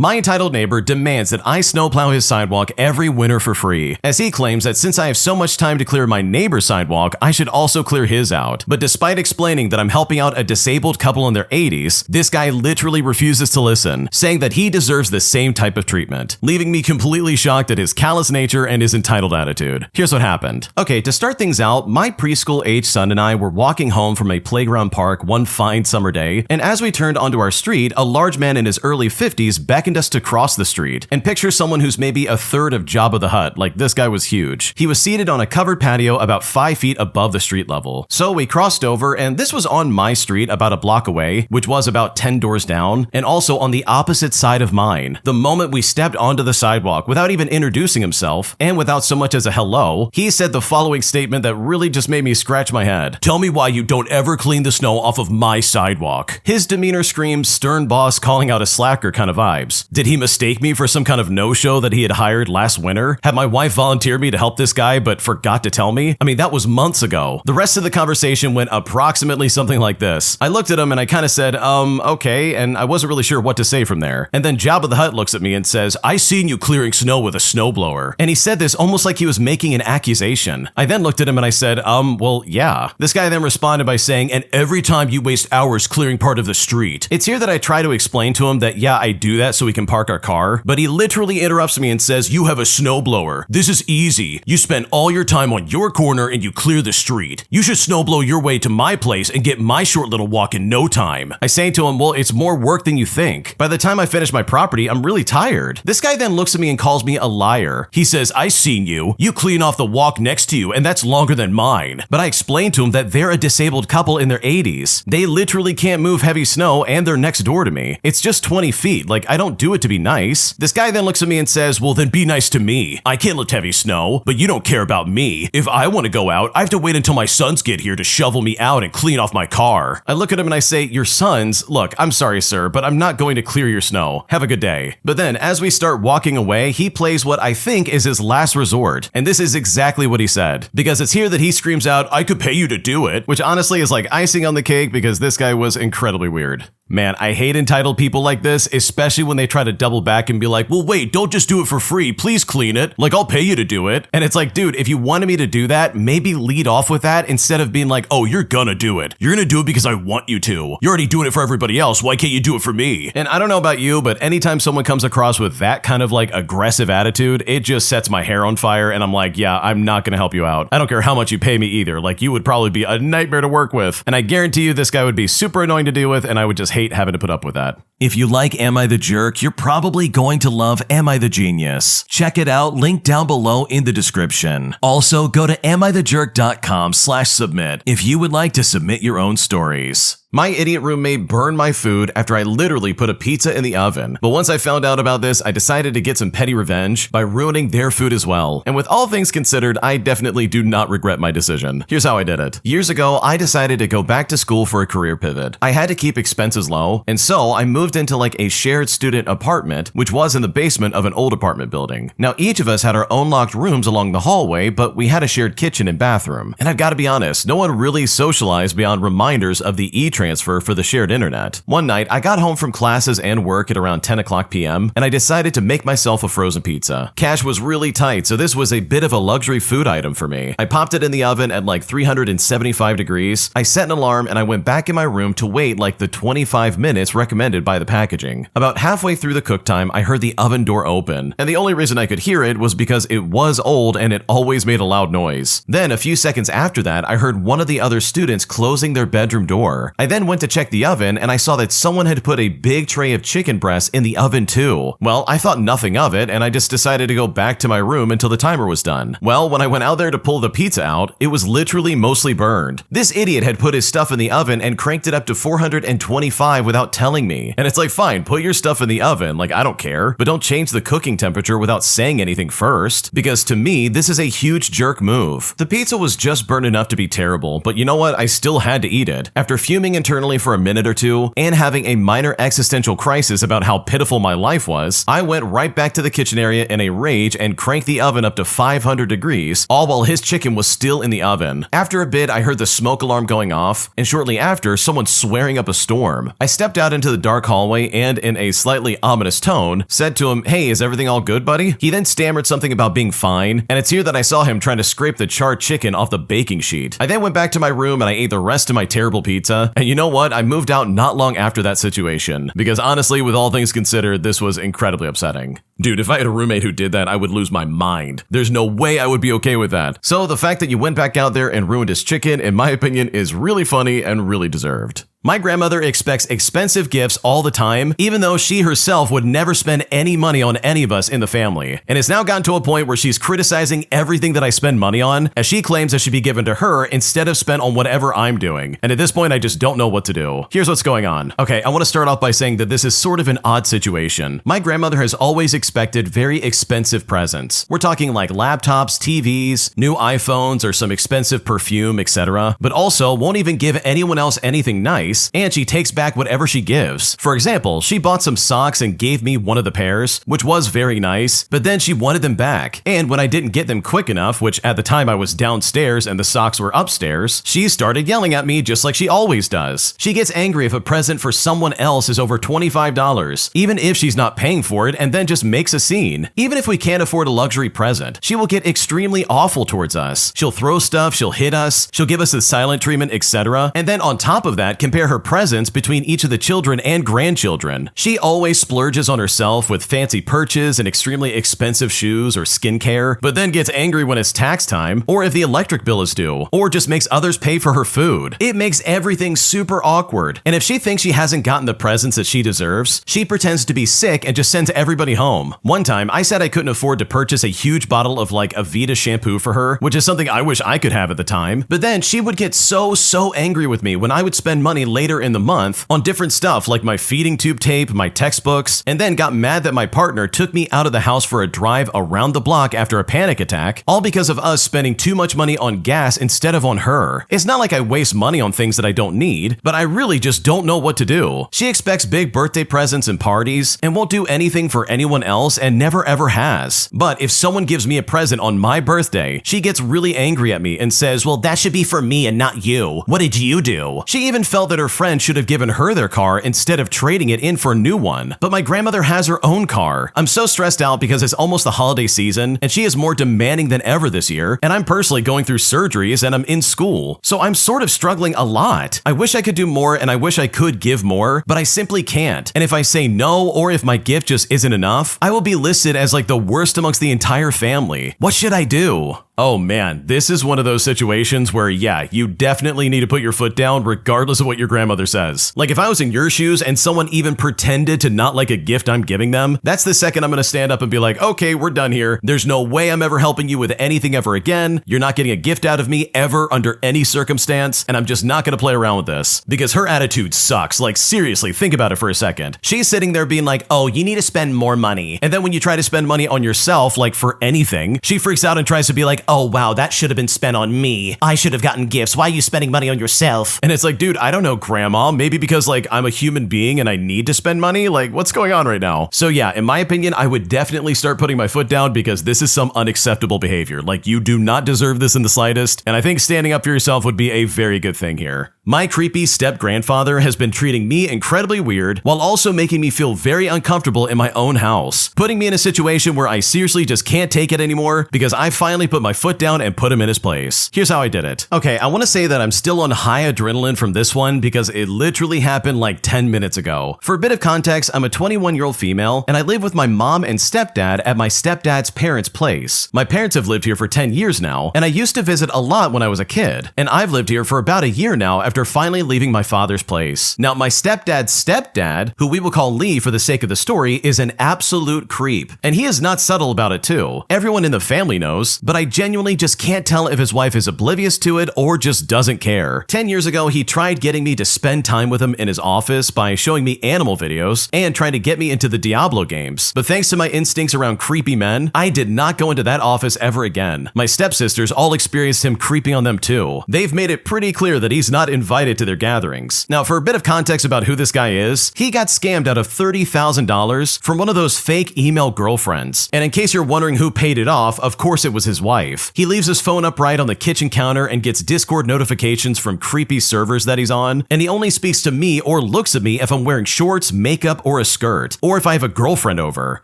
My entitled neighbor demands that I snowplow his sidewalk every winter for free, as he claims that since I have so much time to clear my neighbor's sidewalk, I should also clear his out. But despite explaining that I'm helping out a disabled couple in their 80s, this guy literally refuses to listen, saying that he deserves the same type of treatment, leaving me completely shocked at his callous nature and his entitled attitude. Here's what happened. Okay, to start things out, my preschool-age son and I were walking home from a playground park one fine summer day, and as we turned onto our street, a large man in his early 50s beckoned us to cross the street. And picture someone who's maybe a third of Jabba the Hutt, like this guy was huge. He was seated on a covered patio about 5 feet above the street level. So we crossed over, and this was on my street about a block away, which was about 10 doors down, and also on the opposite side of mine. The moment we stepped onto the sidewalk, without even introducing himself, and without so much as a hello, he said the following statement that really just made me scratch my head. "Tell me why you don't ever clean the snow off of my sidewalk." His demeanor screams stern boss calling out a slacker kind of vibes. Did he mistake me for some kind of no-show that he had hired last winter? Had my wife volunteered me to help this guy but forgot to tell me? I mean, that was months ago. The rest of the conversation went approximately something like this. I looked at him and I kind of said, okay, and I wasn't really sure what to say from there. And then Jabba the Hutt looks at me and says, "I seen you clearing snow with a snowblower." And he said this almost like he was making an accusation. I then looked at him and I said, well, yeah. This guy then responded by saying, "And every time you waste hours clearing part of the street." It's here that I try to explain to him that, yeah, I do that so we can park our car, but he literally interrupts me and says, "You have a snowblower. This is easy. You spend all your time on your corner and you clear the street. You should snowblow your way to my place and get my short little walk in no time." I say to him, well, it's more work than you think. By the time I finish my property, I'm really tired. This guy then looks at me and calls me a liar. He says, "I seen you. You clean off the walk next to you, and that's longer than mine." But I explained to him that they're a disabled couple in their 80s. They literally can't move heavy snow, and they're next door to me. It's just 20 feet. Like, I don't do it to be nice. This guy then looks at me and says, "Well, then be nice to me. I can't lift heavy snow, but you don't care about me. If I want to go out, I have to wait until my sons get here to shovel me out and clean off my car." I look at him and I say, "Your sons? Look, I'm sorry, sir, but I'm not going to clear your snow. Have a good day." But then, as we start walking away, he plays what I think is his last resort. And this is exactly what he said. Because it's here that he screams out, "I could pay you to do it," which honestly is like icing on the cake because this guy was incredibly weird. Man, I hate entitled people like this, especially when they try to double back and be like, "Well, wait, don't just do it for free. Please clean it. Like, I'll pay you to do it." And it's like, dude, if you wanted me to do that, maybe lead off with that instead of being like, "Oh, you're gonna do it. You're gonna do it because I want you to. You're already doing it for everybody else. Why can't you do it for me?" And I don't know about you, but anytime someone comes across with that kind of like aggressive attitude, it just sets my hair on fire. And I'm like, yeah, I'm not gonna help you out. I don't care how much you pay me either. Like, you would probably be a nightmare to work with. And I guarantee you this guy would be super annoying to deal with, and I would just hate having to put up with that. If you like Am I the Jerk, you're probably going to love Am I the Genius. Check it out, link down below in the description. Also, go to amithejerk.com/submit if you would like to submit your own stories. My idiot roommate burned my food after I literally put a pizza in the oven. But once I found out about this, I decided to get some petty revenge by ruining their food as well. And with all things considered, I definitely do not regret my decision. Here's how I did it. Years ago, I decided to go back to school for a career pivot. I had to keep expenses low, and so I moved into like a shared student apartment, which was in the basement of an old apartment building. Now, each of us had our own locked rooms along the hallway, but we had a shared kitchen and bathroom. And I've got to be honest, no one really socialized beyond reminders of the e-transfer for the shared internet. One night, I got home from classes and work at around 10 o'clock p.m., and I decided to make myself a frozen pizza. Cash was really tight, so this was a bit of a luxury food item for me. I popped it in the oven at like 375 degrees. I set an alarm, and I went back in my room to wait like the 25 minutes recommended by the packaging. About halfway through the cook time, I heard the oven door open, and the only reason I could hear it was because it was old and it always made a loud noise. Then, a few seconds after that, I heard one of the other students closing their bedroom door. I then went to check the oven, and I saw that someone had put a big tray of chicken breasts in the oven too. Well, I thought nothing of it, and I just decided to go back to my room until the timer was done. Well, when I went out there to pull the pizza out, it was literally mostly burned. This idiot had put his stuff in the oven and cranked it up to 425 without telling me. And it's like, fine, put your stuff in the oven, like I don't care, but don't change the cooking temperature without saying anything first, because to me, this is a huge jerk move. The pizza was just burned enough to be terrible, but you know what? I still had to eat it. After fuming and internally for a minute or two and having a minor existential crisis about how pitiful my life was, I went right back to the kitchen area in a rage and cranked the oven up to 500 degrees, all while his chicken was still in the oven. After a bit, I heard the smoke alarm going off, and shortly after, someone swearing up a storm. I stepped out into the dark hallway and, in a slightly ominous tone, said to him, "Hey, is everything all good, buddy?" He then stammered something about being fine, and it's here that I saw him trying to scrape the charred chicken off the baking sheet. I then went back to my room and I ate the rest of my terrible pizza, and you know what? I moved out not long after that situation, because honestly, with all things considered, this was incredibly upsetting. Dude, if I had a roommate who did that, I would lose my mind. There's no way I would be okay with that. So the fact that you went back out there and ruined his chicken, in my opinion, is really funny and really deserved. My grandmother expects expensive gifts all the time, even though she herself would never spend any money on any of us in the family, and it's now gotten to a point where she's criticizing everything that I spend money on, as she claims it should be given to her instead of spent on whatever I'm doing. And at this point, I just don't know what to do. Here's what's going on. Okay, I want to start off by saying that this is sort of an odd situation. My grandmother has always expected very expensive presents. We're talking like laptops, TVs, new iPhones, or some expensive perfume, etc., but also won't even give anyone else anything nice, and she takes back whatever she gives. For example, she bought some socks and gave me one of the pairs, which was very nice, but then she wanted them back. And when I didn't get them quick enough, which at the time I was downstairs and the socks were upstairs, she started yelling at me just like she always does. She gets angry if a present for someone else is over $25, even if she's not paying for it, and then just makes a scene. Even if we can't afford a luxury present, she will get extremely awful towards us. She'll throw stuff, she'll hit us, she'll give us the silent treatment, etc. And then on top of that, compare her presents between each of the children and grandchildren. She always splurges on herself with fancy perches and extremely expensive shoes or skincare, but then gets angry when it's tax time, or if the electric bill is due, or just makes others pay for her food. It makes everything super awkward, and if she thinks she hasn't gotten the presents that she deserves, she pretends to be sick and just sends everybody home. One time, I said I couldn't afford to purchase a huge bottle of like Avita shampoo for her, which is something I wish I could have at the time, but then she would get so angry with me when I would spend money later in the month on different stuff like my feeding tube tape, my textbooks, and then got mad that my partner took me out of the house for a drive around the block after a panic attack, all because of us spending too much money on gas instead of on her. It's not like I waste money on things that I don't need, but I really just don't know what to do. She expects big birthday presents and parties and won't do anything for anyone else and never ever has. But if someone gives me a present on my birthday, she gets really angry at me and says, "Well, that should be for me and not you. What did you do?" She even felt that her friend should have given her their car instead of trading it in for a new one. But my grandmother has her own car. I'm so stressed out because it's almost the holiday season and she is more demanding than ever this year, and I'm personally going through surgeries and I'm in school. So I'm sort of struggling a lot. I wish I could do more and I wish I could give more, but I simply can't. And if I say no, or if my gift just isn't enough, I will be listed as like the worst amongst the entire family. What should I do? Oh man, this is one of those situations where, yeah, you definitely need to put your foot down regardless of what your grandmother says. Like if I was in your shoes and someone even pretended to not like a gift I'm giving them, that's the second I'm gonna stand up and be like, okay, we're done here. There's no way I'm ever helping you with anything ever again. You're not getting a gift out of me ever under any circumstance, and I'm just not gonna play around with this. Because her attitude sucks. Like seriously, think about it for a second. She's sitting there being like, oh, you need to spend more money. And then when you try to spend money on yourself, like for anything, she freaks out and tries to be like, oh wow, that should have been spent on me. I should have gotten gifts. Why are you spending money on yourself? And it's like, dude, I don't know, grandma. Maybe because like I'm a human being and I need to spend money? Like what's going on right now? So yeah, in my opinion, I would definitely start putting my foot down because this is some unacceptable behavior. Like you do not deserve this in the slightest. And I think standing up for yourself would be a very good thing here. My creepy step-grandfather has been treating me incredibly weird while also making me feel very uncomfortable in my own house, putting me in a situation where I seriously just can't take it anymore because I finally put my foot down and put him in his place. Here's how I did it. Okay, I want to say that I'm still on high adrenaline from this one because it literally happened like 10 minutes ago. For a bit of context, I'm a 21-year-old female and I live with my mom and stepdad at my stepdad's parents' place. My parents have lived here for 10 years now, and I used to visit a lot when I was a kid, and I've lived here for about a year now after finally leaving my father's place. Now, my stepdad's stepdad, who we will call Lee for the sake of the story, is an absolute creep, and he is not subtle about it too. Everyone in the family knows, but I genuinely just can't tell if his wife is oblivious to it or just doesn't care. 10 years ago, he tried getting me to spend time with him in his office by showing me animal videos and trying to get me into the Diablo games. But thanks to my instincts around creepy men, I did not go into that office ever again. My stepsisters all experienced him creeping on them too. They've made it pretty clear that he's not invited to their gatherings. Now, for a bit of context about who this guy is, he got scammed out of $30,000 from one of those fake email girlfriends. And in case you're wondering who paid it off, of course it was his wife. He leaves his phone upright on the kitchen counter and gets Discord notifications from creepy servers that he's on, and he only speaks to me or looks at me if I'm wearing shorts, makeup, or a skirt, or if I have a girlfriend over.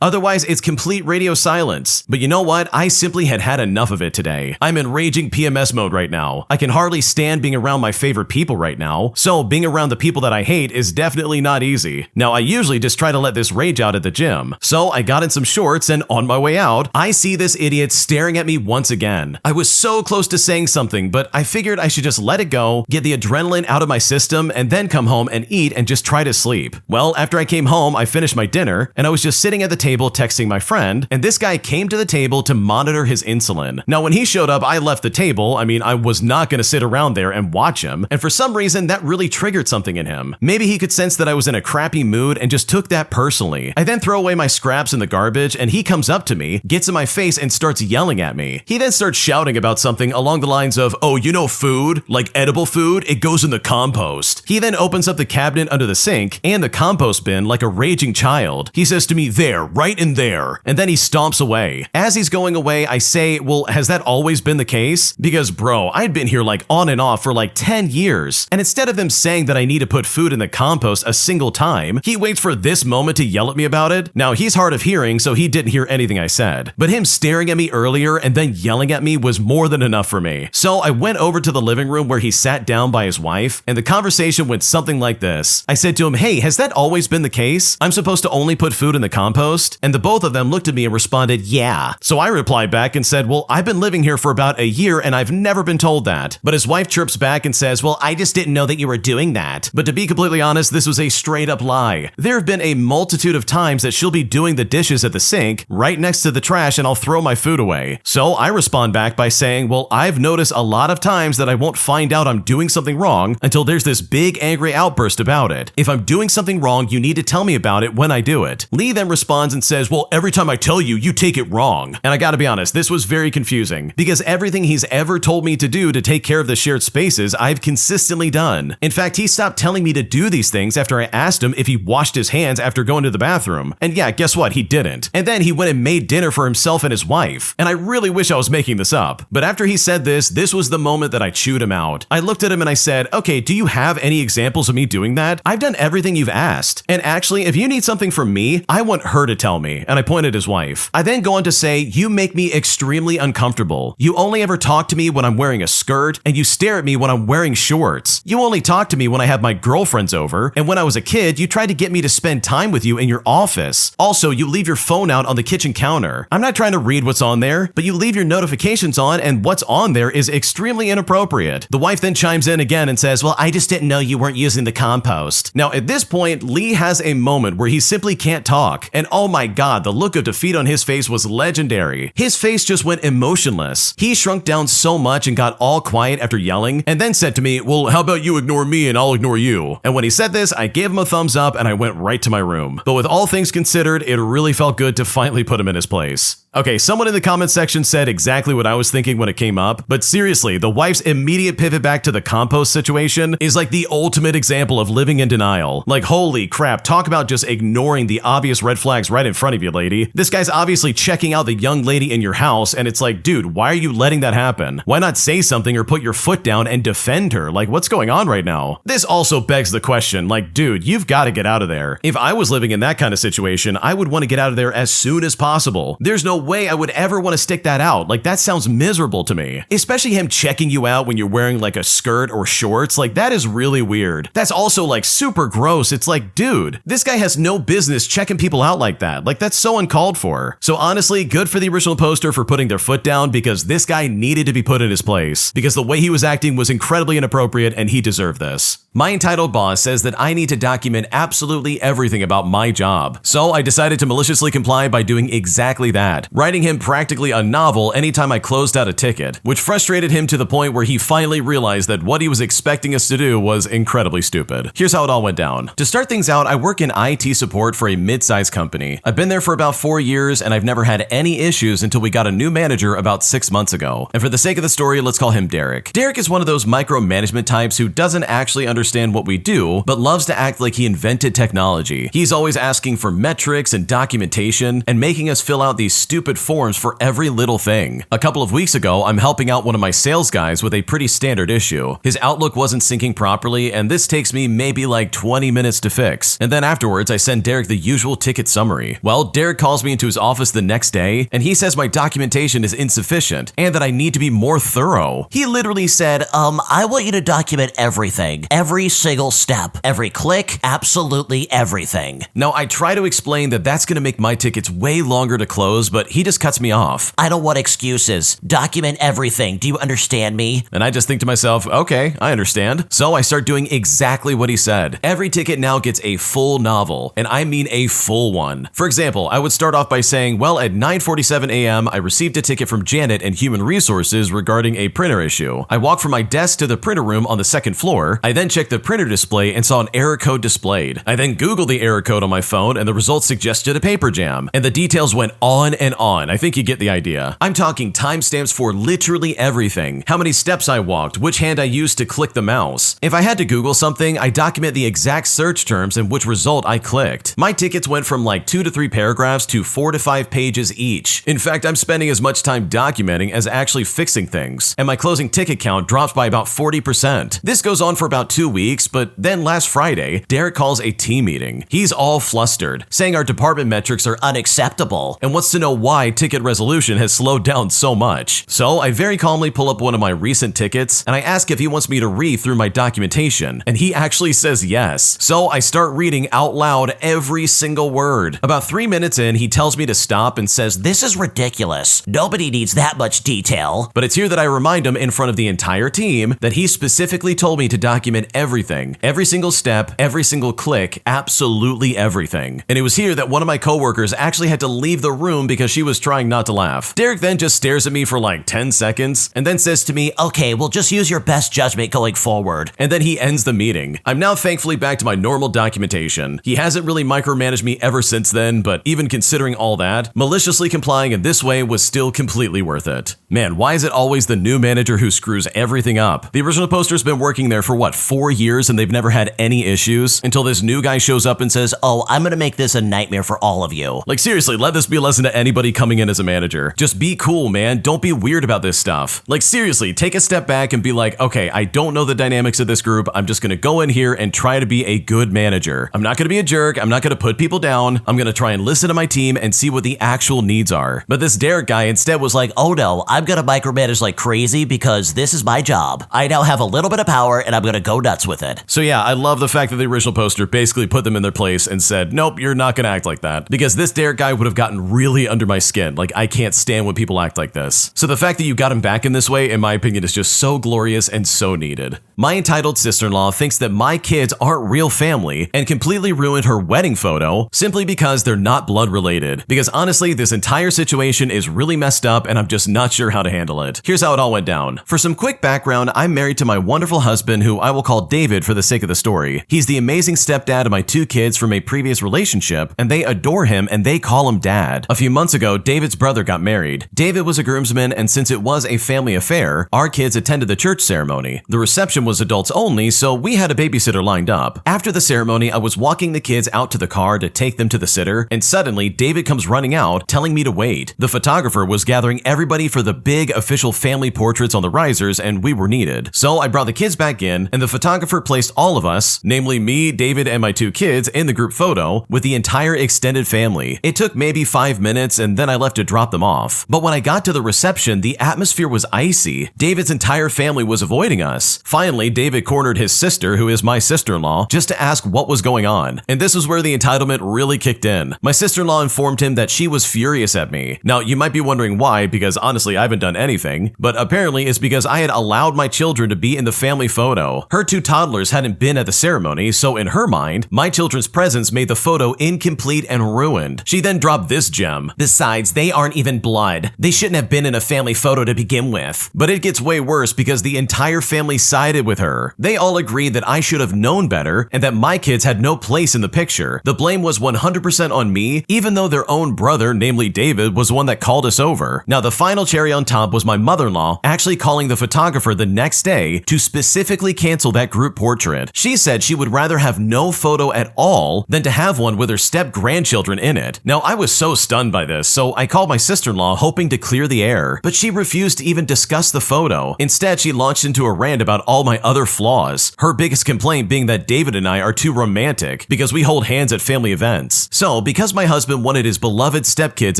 Otherwise, it's complete radio silence. But you know what? I simply had had enough of it today. I'm in raging PMS mode right now. I can hardly stand being around my favorite people right now, so being around the people that I hate is definitely not easy. Now, I usually just try to let this rage out at the gym, so I got in some shorts, and on my way out, I see this idiot staring at me once again. I was so close to saying something, but I figured I should just let it go, get the adrenaline out of my system, and then come home and eat and just try to sleep. Well, after I came home, I finished my dinner, and I was just sitting at the table texting my friend, and this guy came to the table to monitor his insulin. Now, when he showed up, I left the table. I mean, I was not going to sit around there and watch him, and for some reason, that really triggered something in him. Maybe he could sense that I was in a crappy mood and just took that personally. I then throw away my scraps in the garbage, and he comes up to me, gets in my face, and starts yelling at me. He then starts shouting about something along the lines of, "Oh, you know food? Like edible food? It goes in the compost." He then opens up the cabinet under the sink and the compost bin like a raging child. He says to me, "There, right in there," and then he stomps away. As he's going away, I say, "Well, has that always been the case?" Because bro, I'd been here like on and off for like 10 years, and instead of him saying that I need to put food in the compost a single time, he waits for this moment to yell at me about it. Now, he's hard of hearing, so he didn't hear anything I said, but him staring at me earlier and then yelling at me was more than enough for me. So I went over to the living room where he sat down by his wife, and the conversation went something like this. I said to him, "Hey, has that always been the case? I'm supposed to only put food in the compost?" And the both of them looked at me and responded, "Yeah." So I replied back and said, "Well, I've been living here for about a year and I've never been told that." But his wife chirps back and says, "Well, I just didn't know that you were doing that." But to be completely honest, this was a straight up lie. There have been a multitude of times that she'll be doing the dishes at the sink right next to the trash and I'll throw my food away. So I respond back by saying, "Well, I've noticed a lot of times that I won't find out I'm doing something wrong until there's this big angry outburst about it. If I'm doing something wrong, you need to tell me about it when I do it." Lee then responds and says, "Well, every time I tell you, you take it wrong." And I gotta be honest, this was very confusing because everything he's ever told me to do to take care of the shared spaces, I've consistently done. In fact, he stopped telling me to do these things after I asked him if he washed his hands after going to the bathroom. And yeah, guess what? He didn't. And then he went and made dinner for himself and his wife. And I really wish I was making this up. But after he said this was the moment that I chewed him out. I looked at him and I said, "Okay, do you have any examples of me doing that? I've done everything you've asked. And actually, if you need something from me, I want her to tell me." And I pointed at his wife. I then go on to say, "You make me extremely uncomfortable. You only ever talk to me when I'm wearing a skirt, and you stare at me when I'm wearing shorts. You only talk to me when I have my girlfriends over, and when I was a kid, you tried to get me to spend time with you in your office. Also, you leave your phone out on the kitchen counter. I'm not trying to read what's on there, but you leave your notifications on, and what's on there is extremely inappropriate." The wife then chimes in again and says, "Well, I just didn't know you weren't using the compost." Now, at this point, Lee has a moment where he simply can't talk, and oh my god, the look of defeat on his face was legendary. His face just went emotionless. He shrunk down so much and got all quiet after yelling, and then said to me, "Well, how about you ignore me and I'll ignore you?" And when he said this, I gave him a thumbs up and I went right to my room. But with all things considered, it really felt good to finally put him in his place. Okay, someone in the comment section said exactly what I was thinking when it came up, but seriously, the wife's immediate pivot back to the compost situation is like the ultimate example of living in denial. Like, holy crap, talk about just ignoring the obvious red flags right in front of you, lady. This guy's obviously checking out the young lady in your house, and it's like, dude, why are you letting that happen? Why not say something or put your foot down and defend her? Like, what's going on right now? This also begs the question, like, dude, you've got to get out of there. If I was living in that kind of situation, I would want to get out of there as soon as possible. There's no way I would ever want to stick that out. Like, that sounds miserable to me. Especially him checking you out when you're wearing like a skirt or shorts. Like, that is really weird. That's also like super gross. It's like, dude, this guy has no business checking people out like that. Like, that's so uncalled for. So honestly, good for the original poster for putting their foot down, because this guy needed to be put in his place because the way he was acting was incredibly inappropriate and he deserved this. My entitled boss says that I need to document absolutely everything about my job. So I decided to maliciously comply by doing exactly that, writing him practically a novel anytime I closed out a ticket, which frustrated him to the point where he finally realized that what he was expecting us to do was incredibly stupid. Here's how it all went down. To start things out, I work in IT support for a mid-sized company. I've been there for about 4 years and I've never had any issues until we got a new manager about 6 months ago. And for the sake of the story, let's call him Derek. Derek is one of those micromanagement types who doesn't actually understand what we do, but loves to act like he invented technology. He's always asking for metrics and documentation and making us fill out these stupid forms for every little thing. A couple of weeks ago, I'm helping out one of my sales guys with a pretty standard issue. His Outlook wasn't syncing properly, and this takes me maybe like 20 minutes to fix. And then afterwards, I send Derek the usual ticket summary. Well, Derek calls me into his office the next day, and he says my documentation is insufficient and that I need to be more thorough. He literally said, I want you to document everything, every single step, every click, absolutely everything. Now, I try to explain that that's going to make my tickets way longer to close, but he just cuts me off. I don't want excuses. Document everything. Do you understand me? And I just think to myself, okay, I understand. So I start doing exactly what he said. Every ticket now gets a full novel, and I mean a full one. For example, I would start off by saying, well, at 9:47 a.m., I received a ticket from Janet and Human Resources regarding a printer issue. I walked from my desk to the printer room on the second floor. I then checked the printer display and saw an error code displayed. I then Googled the error code on my phone, and the results suggested a paper jam. And the details went on and on. I think you get the idea. I'm talking timestamps for literally everything. How many steps I walked, which hand I used to click the mouse. If I had to Google something, I document the exact search terms and which result I clicked. My tickets went from like 2 to 3 paragraphs to 4 to 5 pages each. In fact, I'm spending as much time documenting as actually fixing things, and my closing ticket count drops by about 40%. This goes on for about 2 weeks, but then last Friday, Derek calls a team meeting. He's all flustered, saying our department metrics are unacceptable, and wants to know why ticket resolution has slowed down so much. So I very calmly pull up one of my recent tickets, and I ask if he wants me to read through my documentation, and he actually says yes. So I start reading out loud every single word. About 3 minutes in, he tells me to stop and says, This is ridiculous. Nobody needs that much detail. But it's here that I remind him in front of the entire team that he specifically told me to document everything, every single step, every single click, absolutely everything. And it was here that one of my coworkers actually had to leave the room because she was trying not to laugh. Derek then just stares at me for like 10 seconds and then says to me, Okay, well just use your best judgment going forward. And then he ends the meeting. I'm now thankfully back to my normal documentation. He hasn't really micromanaged me ever since then, but even considering all that, maliciously complying in this way was still completely worth it. Man, why is it always the new manager who screws everything up? The original poster's been working there for what, 4 years, and they've never had any issues until this new guy shows up and says, Oh, I'm gonna make this a nightmare for all of you. Like seriously, let this be a lesson to anybody coming in as a manager. Just be cool, man. Don't be weird about this stuff. Like seriously, take a step back and be like, okay, I don't know the dynamics of this group. I'm just gonna go in here and try to be a good manager. I'm not gonna be a jerk. I'm not gonna put people down. I'm gonna try and listen to my team and see what the actual needs are. But this Derek guy instead was like, oh no, I'm gonna micromanage like crazy because this is my job. I now have a little bit of power and I'm gonna go nuts with it. So yeah, I love the fact that the original poster basically put them in their place and said, nope, you're not gonna act like that. Because this Derek guy would have gotten really under my skin. Like, I can't stand when people act like this. So the fact that you got him back in this way, in my opinion, is just so glorious and so needed. My entitled sister-in-law thinks that my kids aren't real family and completely ruined her wedding photo simply because they're not blood related. Because honestly, this entire situation is really messed up and I'm just not sure how to handle it. Here's how it all went down. For some quick background, I'm married to my wonderful husband, who I will call David for the sake of the story. He's the amazing stepdad of my 2 kids from a previous relationship, and they adore him and they call him dad. A few months ago, David's brother got married. David was a groomsman, and since it was a family affair, our kids attended the church ceremony. The reception was adults only, so we had a babysitter lined up. After the ceremony, I was walking the kids out to the car to take them to the sitter, and suddenly David comes running out, telling me to wait. The photographer was gathering everybody for the big official family portraits on the risers, and we were needed. So I brought the kids back in, and the photographer placed all of us, namely me, David, and my 2 kids, in the group photo with the entire extended family. It took maybe 5 minutes, and then I left to drop them off. But when I got to the reception, the atmosphere was icy. David's entire family was avoiding us. Finally, Finally, David cornered his sister, who is my sister-in-law, just to ask what was going on. And this was where the entitlement really kicked in. My sister-in-law informed him that she was furious at me. Now, you might be wondering why, because honestly, I haven't done anything, but apparently it's because I had allowed my children to be in the family photo. Her 2 toddlers hadn't been at the ceremony, so in her mind, my children's presence made the photo incomplete and ruined. She then dropped this gem. Besides, they aren't even blood. They shouldn't have been in a family photo to begin with. But it gets way worse because the entire family sided with her. They all agreed that I should have known better and that my kids had no place in the picture. The blame was 100% on me, even though their own brother, namely David, was the one that called us over. Now, the final cherry on top was my mother-in-law actually calling the photographer the next day to specifically cancel that group portrait. She said she would rather have no photo at all than to have one with her step-grandchildren in it. Now, I was so stunned by this, so I called my sister-in-law hoping to clear the air, but she refused to even discuss the photo. Instead, she launched into a rant about all my other flaws, her biggest complaint being that David and I are too romantic because we hold hands at family events. So, because my husband wanted his beloved stepkids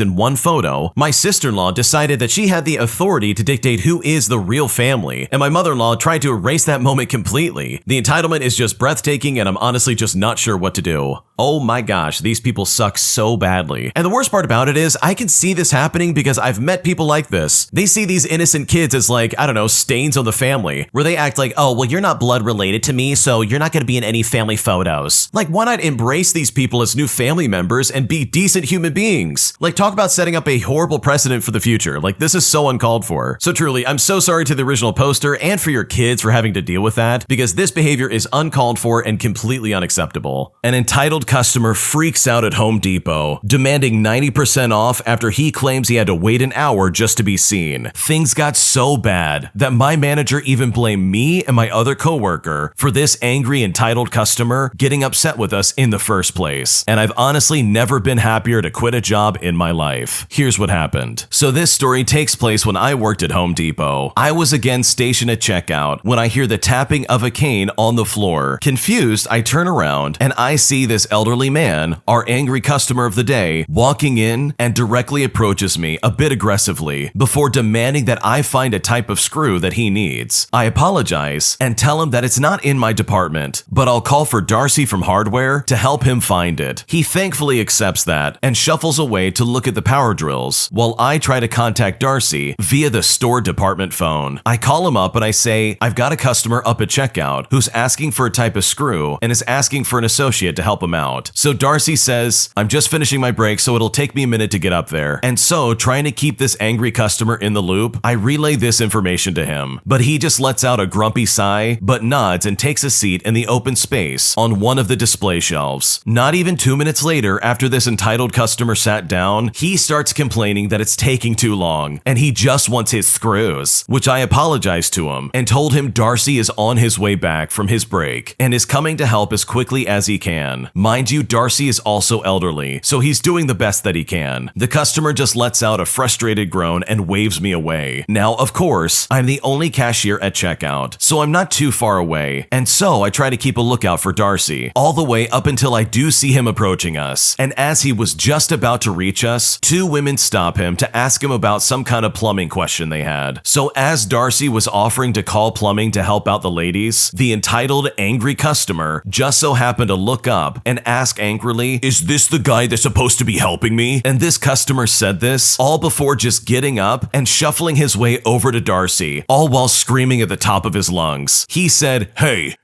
in one photo, my sister-in-law decided that she had the authority to dictate who is the real family, and my mother-in-law tried to erase that moment completely. The entitlement is just breathtaking, and I'm honestly just not sure what to do. Oh my gosh, these people suck so badly. And the worst part about it is I can see this happening because I've met people like this. They see these innocent kids as like, I don't know, stains on the family, where they act like, oh, well, you're not blood related to me, so you're not going to be in any family photos. Like, why not embrace these people as new family members and be decent human beings? Like, talk about setting up a horrible precedent for the future. Like, this is so uncalled for. So truly, I'm so sorry to the original poster and for your kids for having to deal with that, because this behavior is uncalled for and completely unacceptable. An entitled customer freaks out at Home Depot, demanding 90% off after he claims he had to wait an hour just to be seen. Things got so bad that my manager even blamed me and my other coworker for this angry entitled customer getting upset with us in the first place. And I've honestly never been happier to quit a job in my life. Here's what happened. So this story takes place when I worked at Home Depot. I was again stationed at checkout when I hear the tapping of a cane on the floor. Confused, I turn around and I see this elderly man, our angry customer of the day, walking in and directly approaches me a bit aggressively before demanding that I find a type of screw that he needs. I apologize and tell him that it's not in my department, but I'll call for Darcy from hardware to help him find it. He thankfully accepts that and shuffles away to look at the power drills while I try to contact Darcy via the store department phone. I call him up and I say, I've got a customer up at checkout who's asking for a type of screw and is asking for an associate to help him out. So Darcy says, I'm just finishing my break, so it'll take me a minute to get up there. And so, trying to keep this angry customer in the loop, I relay this information to him. But he just lets out a grumpy sigh, but nods and takes a seat in the open space on one of the display shelves. Not even 2 minutes later, after this entitled customer sat down, he starts complaining that it's taking too long, and he just wants his screws, which I apologized to him and told him Darcy is on his way back from his break and is coming to help as quickly as he can. Mind you, Darcy is also elderly, so he's doing the best that he can. The customer just lets out a frustrated groan and waves me away. Now, of course, I'm the only cashier at checkout, so I'm not too far away, and so I try to keep a lookout for Darcy, all the way up until I do see him approaching us. And as he was just about to reach us, 2 women stop him to ask him about some kind of plumbing question they had. So as Darcy was offering to call plumbing to help out the ladies, the entitled angry customer just so happened to look up and ask angrily, is this the guy that's supposed to be helping me? And this customer said this all before just getting up and shuffling his way over to Darcy, all while screaming at the top of his lungs. He said, hey,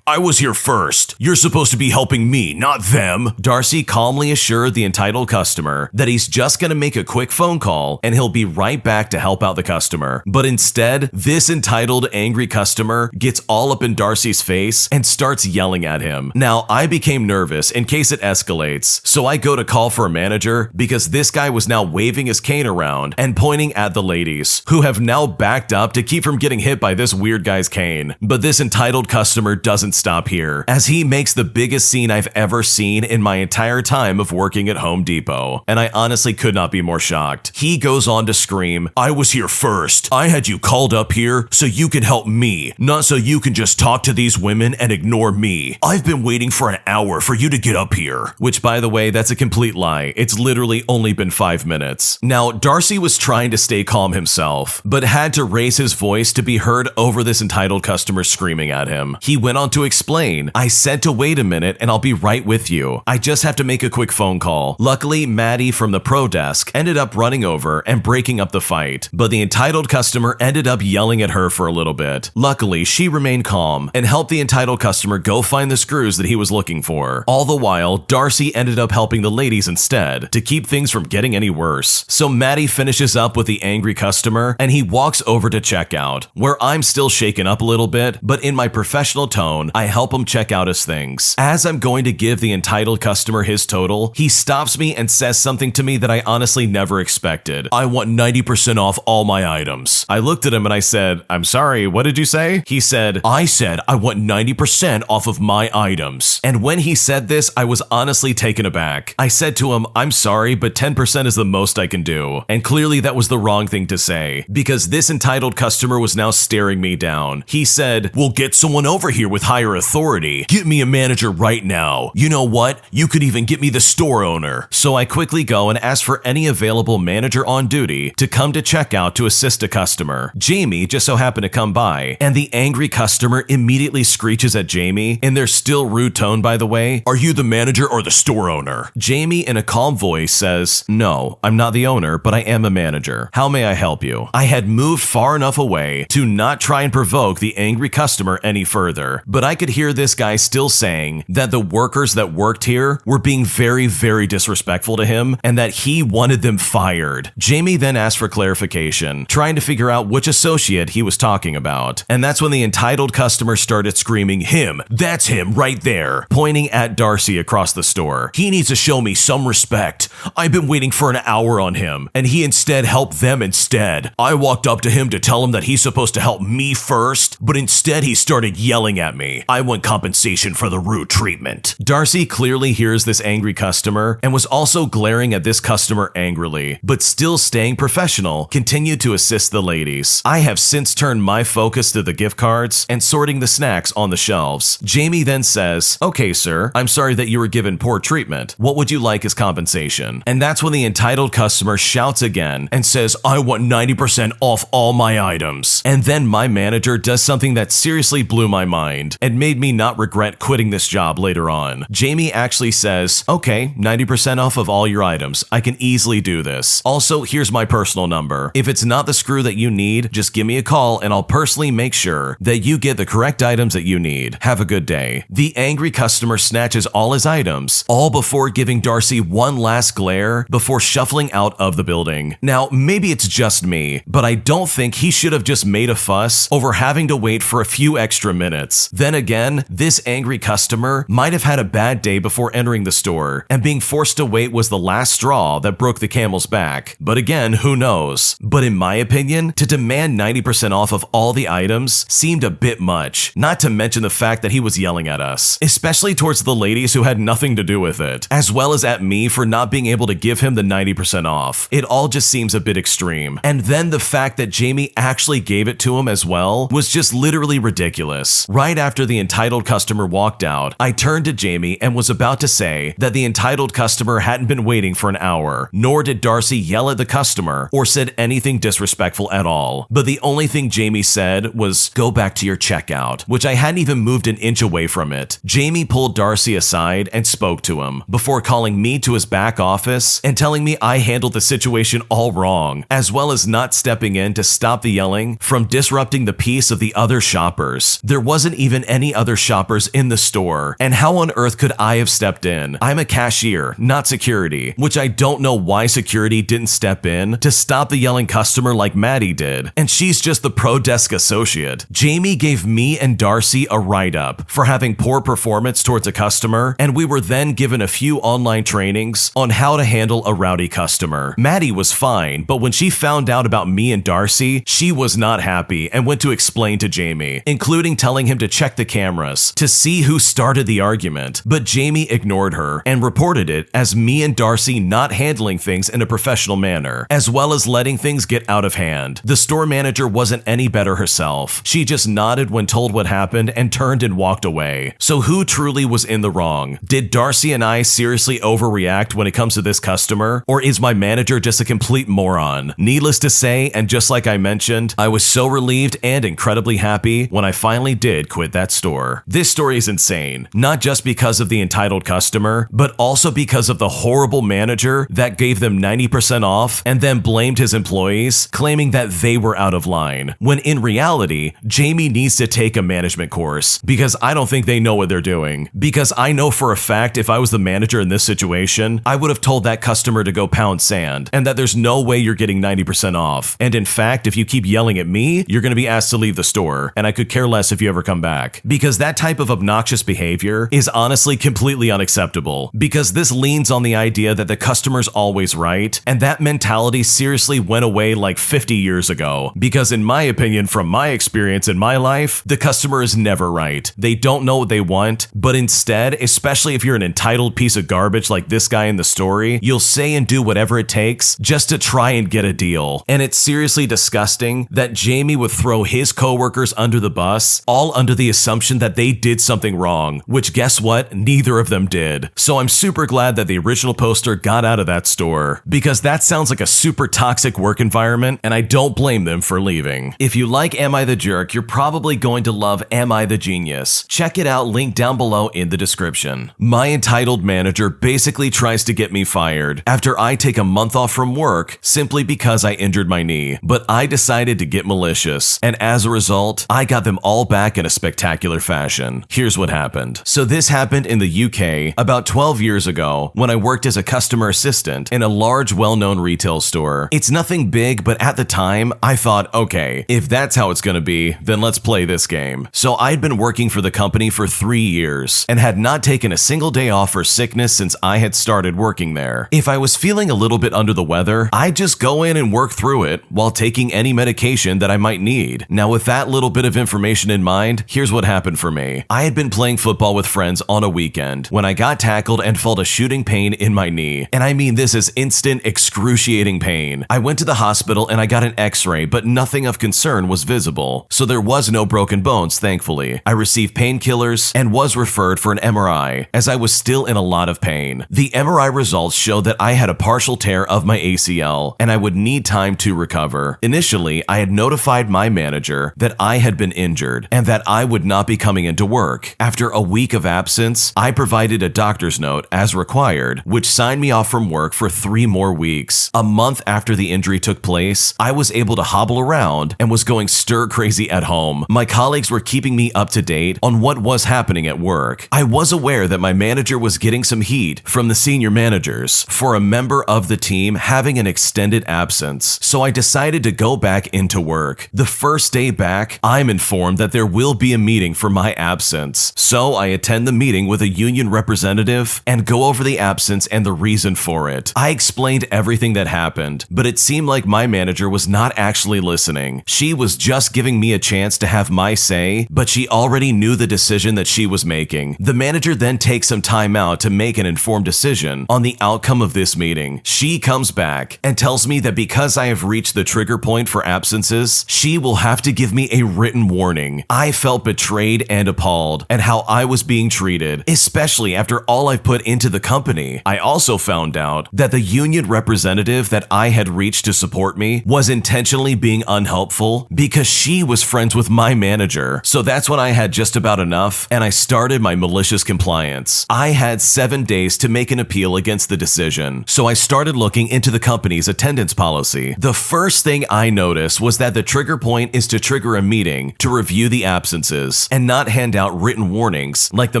I was here first. You're supposed to be helping me, not them. Darcy calmly assured the entitled customer that he's just gonna make a quick phone call and he'll be right back to help out the customer. But instead, this entitled angry customer gets all up in Darcy's face and starts yelling at him. Now, I became nervous in case it escalates, so I go to call for a manager because this guy was now waving his cane around and pointing at the ladies, who have now backed up to keep from getting hit by this weird guy's cane. But this entitled customer doesn't stop here, as he makes the biggest scene I've ever seen in my entire time of working at Home Depot, and I honestly could not be more shocked. He goes on to scream, I was here first. I had you called up here so you could help me, not so you can just talk to these women and ignore me. I've been waiting for an hour for you to get up here. Which, by the way, that's a complete lie. It's literally only been 5 minutes. Now, Darcy was trying to stay calm himself, but had to raise his voice to be heard over this entitled entitled customer screaming at him. He went on to explain, "I said to wait a minute and I'll be right with you. I just have to make a quick phone call." Luckily, Maddie from the pro desk ended up running over and breaking up the fight, but the entitled customer ended up yelling at her for a little bit. Luckily, she remained calm and helped the entitled customer go find the screws that he was looking for. All the while, Darcy ended up helping the ladies instead to keep things from getting any worse. So Maddie finishes up with the angry customer and he walks over to check out, where I'm still shaken up a little bit, but in my professional tone, I help him check out his things. As I'm going to give the entitled customer his total, he stops me and says something to me that I honestly never expected. "I want 90% off all my items." I looked at him and I said, "I'm sorry, what did you say?" He said, "I said I want 90% off of my items." And when he said this, I was honestly taken aback. I said to him, "I'm sorry, but 10% is the most I can do." And clearly that was the wrong thing to say, because this entitled customer was now staring me down. He said, "We'll get someone over here with higher authority. Get me a manager right now. You know what? You could even get me the store owner." So I quickly go and ask for any available manager on duty to come to checkout to assist a customer. Jamie just so happened to come by, and the angry customer immediately screeches at Jamie, in their still rude tone by the way, "Are you the manager or the store owner?" Jamie in a calm voice says, "No, I'm not the owner, but I am a manager. How may I help you?" I had moved far enough away to not try and provoke the angry customer any further, but I could hear this guy still saying that the workers that worked here were being very, very disrespectful to him and that he wanted them fired. Jamie then asked for clarification, trying to figure out which associate he was talking about. And that's when the entitled customer started screaming, "Him! That's him right there!" pointing at Darcy across the store. "He needs to show me some respect. I've been waiting for an hour on him, and he instead helped them instead. I walked up to him to tell him that he's supposed to help me first, but instead he started yelling at me. I want compensation for the rude treatment." Darcy clearly hears this angry customer and was also glaring at this customer angrily, but still staying professional, continued to assist the ladies. I have since turned my focus to the gift cards and sorting the snacks on the shelves. Jamie then says, "Okay, sir, I'm sorry that you were given poor treatment. What would you like as compensation?" And that's when the entitled customer shouts again and says, "I want 90% off all my items." And then my manager does something that seriously blew my mind and made me not regret quitting this job later on. Jamie actually says, "Okay, 90% off of all your items. I can easily do this. Also, here's my personal number. If it's not the screw that you need, just give me a call and I'll personally make sure that you get the correct items that you need. Have a good day." The angry customer snatches all his items, all before giving Darcy one last glare before shuffling out of the building. Now, maybe it's just me, but I don't think he should have just made a fuss over having to wait for a few extra minutes. Then again, this angry customer might have had a bad day before entering the store, and being forced to wait was the last straw that broke the camel's back. But again, who knows? But in my opinion, to demand 90% off of all the items seemed a bit much, not to mention the fact that he was yelling at us, especially towards the ladies who had nothing to do with it, as well as at me for not being able to give him the 90% off. It all just seems a bit extreme. And then the fact that Jamie actually gave it to him as well was just literally ridiculous. Right after the entitled customer walked out, I turned to Jamie and was about to say that the entitled customer hadn't been waiting for an hour, nor did Darcy yell at the customer or said anything disrespectful at all. But the only thing Jamie said was, "Go back to your checkout," which I hadn't even moved an inch away from it. Jamie pulled Darcy aside and spoke to him before calling me to his back office and telling me I handled the situation all wrong, as well as not stepping in to stop the yelling from disrupting the peace of the other shoppers. There wasn't even any other shoppers in the store, and how on earth could I have stepped in? I'm a cashier, not security, which I don't know why security didn't step in to stop the yelling customer like Maddie did, and she's just the pro desk associate. Jamie gave me and Darcy a write-up for having poor performance towards a customer, and we were then given a few online trainings on how to handle a rowdy customer. Maddie was fine, but when she found out about me and Darcy, she was not happy and went to explain to Jamie, including telling him to check the cameras to see who started the argument. But Jamie ignored her and reported it as me and Darcy not handling things in a professional manner, as well as letting things get out of hand. The store manager wasn't any better herself. She just nodded when told what happened and turned and walked away. So who truly was in the wrong? Did Darcy and I seriously overreact when it comes to this customer, or is my manager just a complete moron? Needless to say, and just like I mentioned, I was so relieved and incredibly incredibly happy when I finally did quit that store. This story is insane, not just because of the entitled customer, but also because of the horrible manager that gave them 90% off and then blamed his employees, claiming that they were out of line, when in reality, Jamie needs to take a management course, because I don't think they know what they're doing. Because I know for a fact if I was the manager in this situation, I would have told that customer to go pound sand, and that there's no way you're getting 90% off. And in fact, if you keep yelling at me, you're going to be asked to leave the store, and I could care less if you ever come back. Because that type of obnoxious behavior is honestly completely unacceptable, because this leans on the idea that the customer's always right, and that mentality seriously went away like 50 years ago. Because in my opinion, from my experience in my life, the customer is never right. They don't know what they want, but instead, especially if you're an entitled piece of garbage like this guy in the story, you'll say and do whatever it takes just to try and get a deal. And it's seriously disgusting that Jamie would throw his coworkers under the bus, all under the assumption that they did something wrong, which guess what? Neither of them did. So I'm super glad that the original poster got out of that store, because that sounds like a super toxic work environment, and I don't blame them for leaving. If you like Am I the Jerk, you're probably going to love Am I the Genius? Check it out, link down below in the description. My entitled manager basically tries to get me fired after I take a month off from work simply because I injured my knee, but I decided to get malicious, and as a result, I got them all back in a spectacular fashion. Here's what happened. So this happened in the UK about 12 years ago when I worked as a customer assistant in a large well-known retail store. It's nothing big, but at the time, I thought, okay, if that's how it's gonna be, then let's play this game. So I'd been working for the company for 3 years and had not taken a single day off for sickness since I had started working there. If I was feeling a little bit under the weather, I'd just go in and work through it while taking any medication that I might need. Now, with that little bit of information in mind, here's what happened for me. I had been playing football with friends on a weekend when I got tackled and felt a shooting pain in my knee. And I mean, this is instant, excruciating pain. I went to the hospital and I got an x-ray, but nothing of concern was visible. So there was no broken bones, thankfully. I received painkillers and was referred for an MRI, as I was still in a lot of pain. The MRI results showed that I had a partial tear of my ACL, and I would need time to recover. Initially, I had notified my manager that I had been injured and that I would not be coming into work. After a week of absence, I provided a doctor's note as required, which signed me off from work for 3 more weeks. A month after the injury took place, I was able to hobble around and was going stir crazy at home. My colleagues were keeping me up to date on what was happening at work. I was aware that my manager was getting some heat from the senior managers for a member of the team having an extended absence, so I decided to go back into work. The first day back, I'm informed that there will be a meeting for my absence, so I attend the meeting with a union representative and go over the absence and the reason for it. I explained everything that happened, but it seemed like my manager was not actually listening. She was just giving me a chance to have my say, but she already knew the decision that she was making. The manager then takes some time out to make an informed decision on the outcome of this meeting. She comes back and tells me that because I have reached the trigger point for absences, she will have to give me a written warning. I felt betrayed and appalled at how I was being treated, especially after all I've put into the company. I also found out that the union representative that I had reached to support me was intentionally being unhelpful because she was friends with my manager. So that's when I had just about enough and I started my malicious compliance. I had 7 days to make an appeal against the decision, so I started looking into the company's attendance policy. The first thing I noticed was that the trigger point is to trigger a meeting to review the absences and not hand out written warnings like the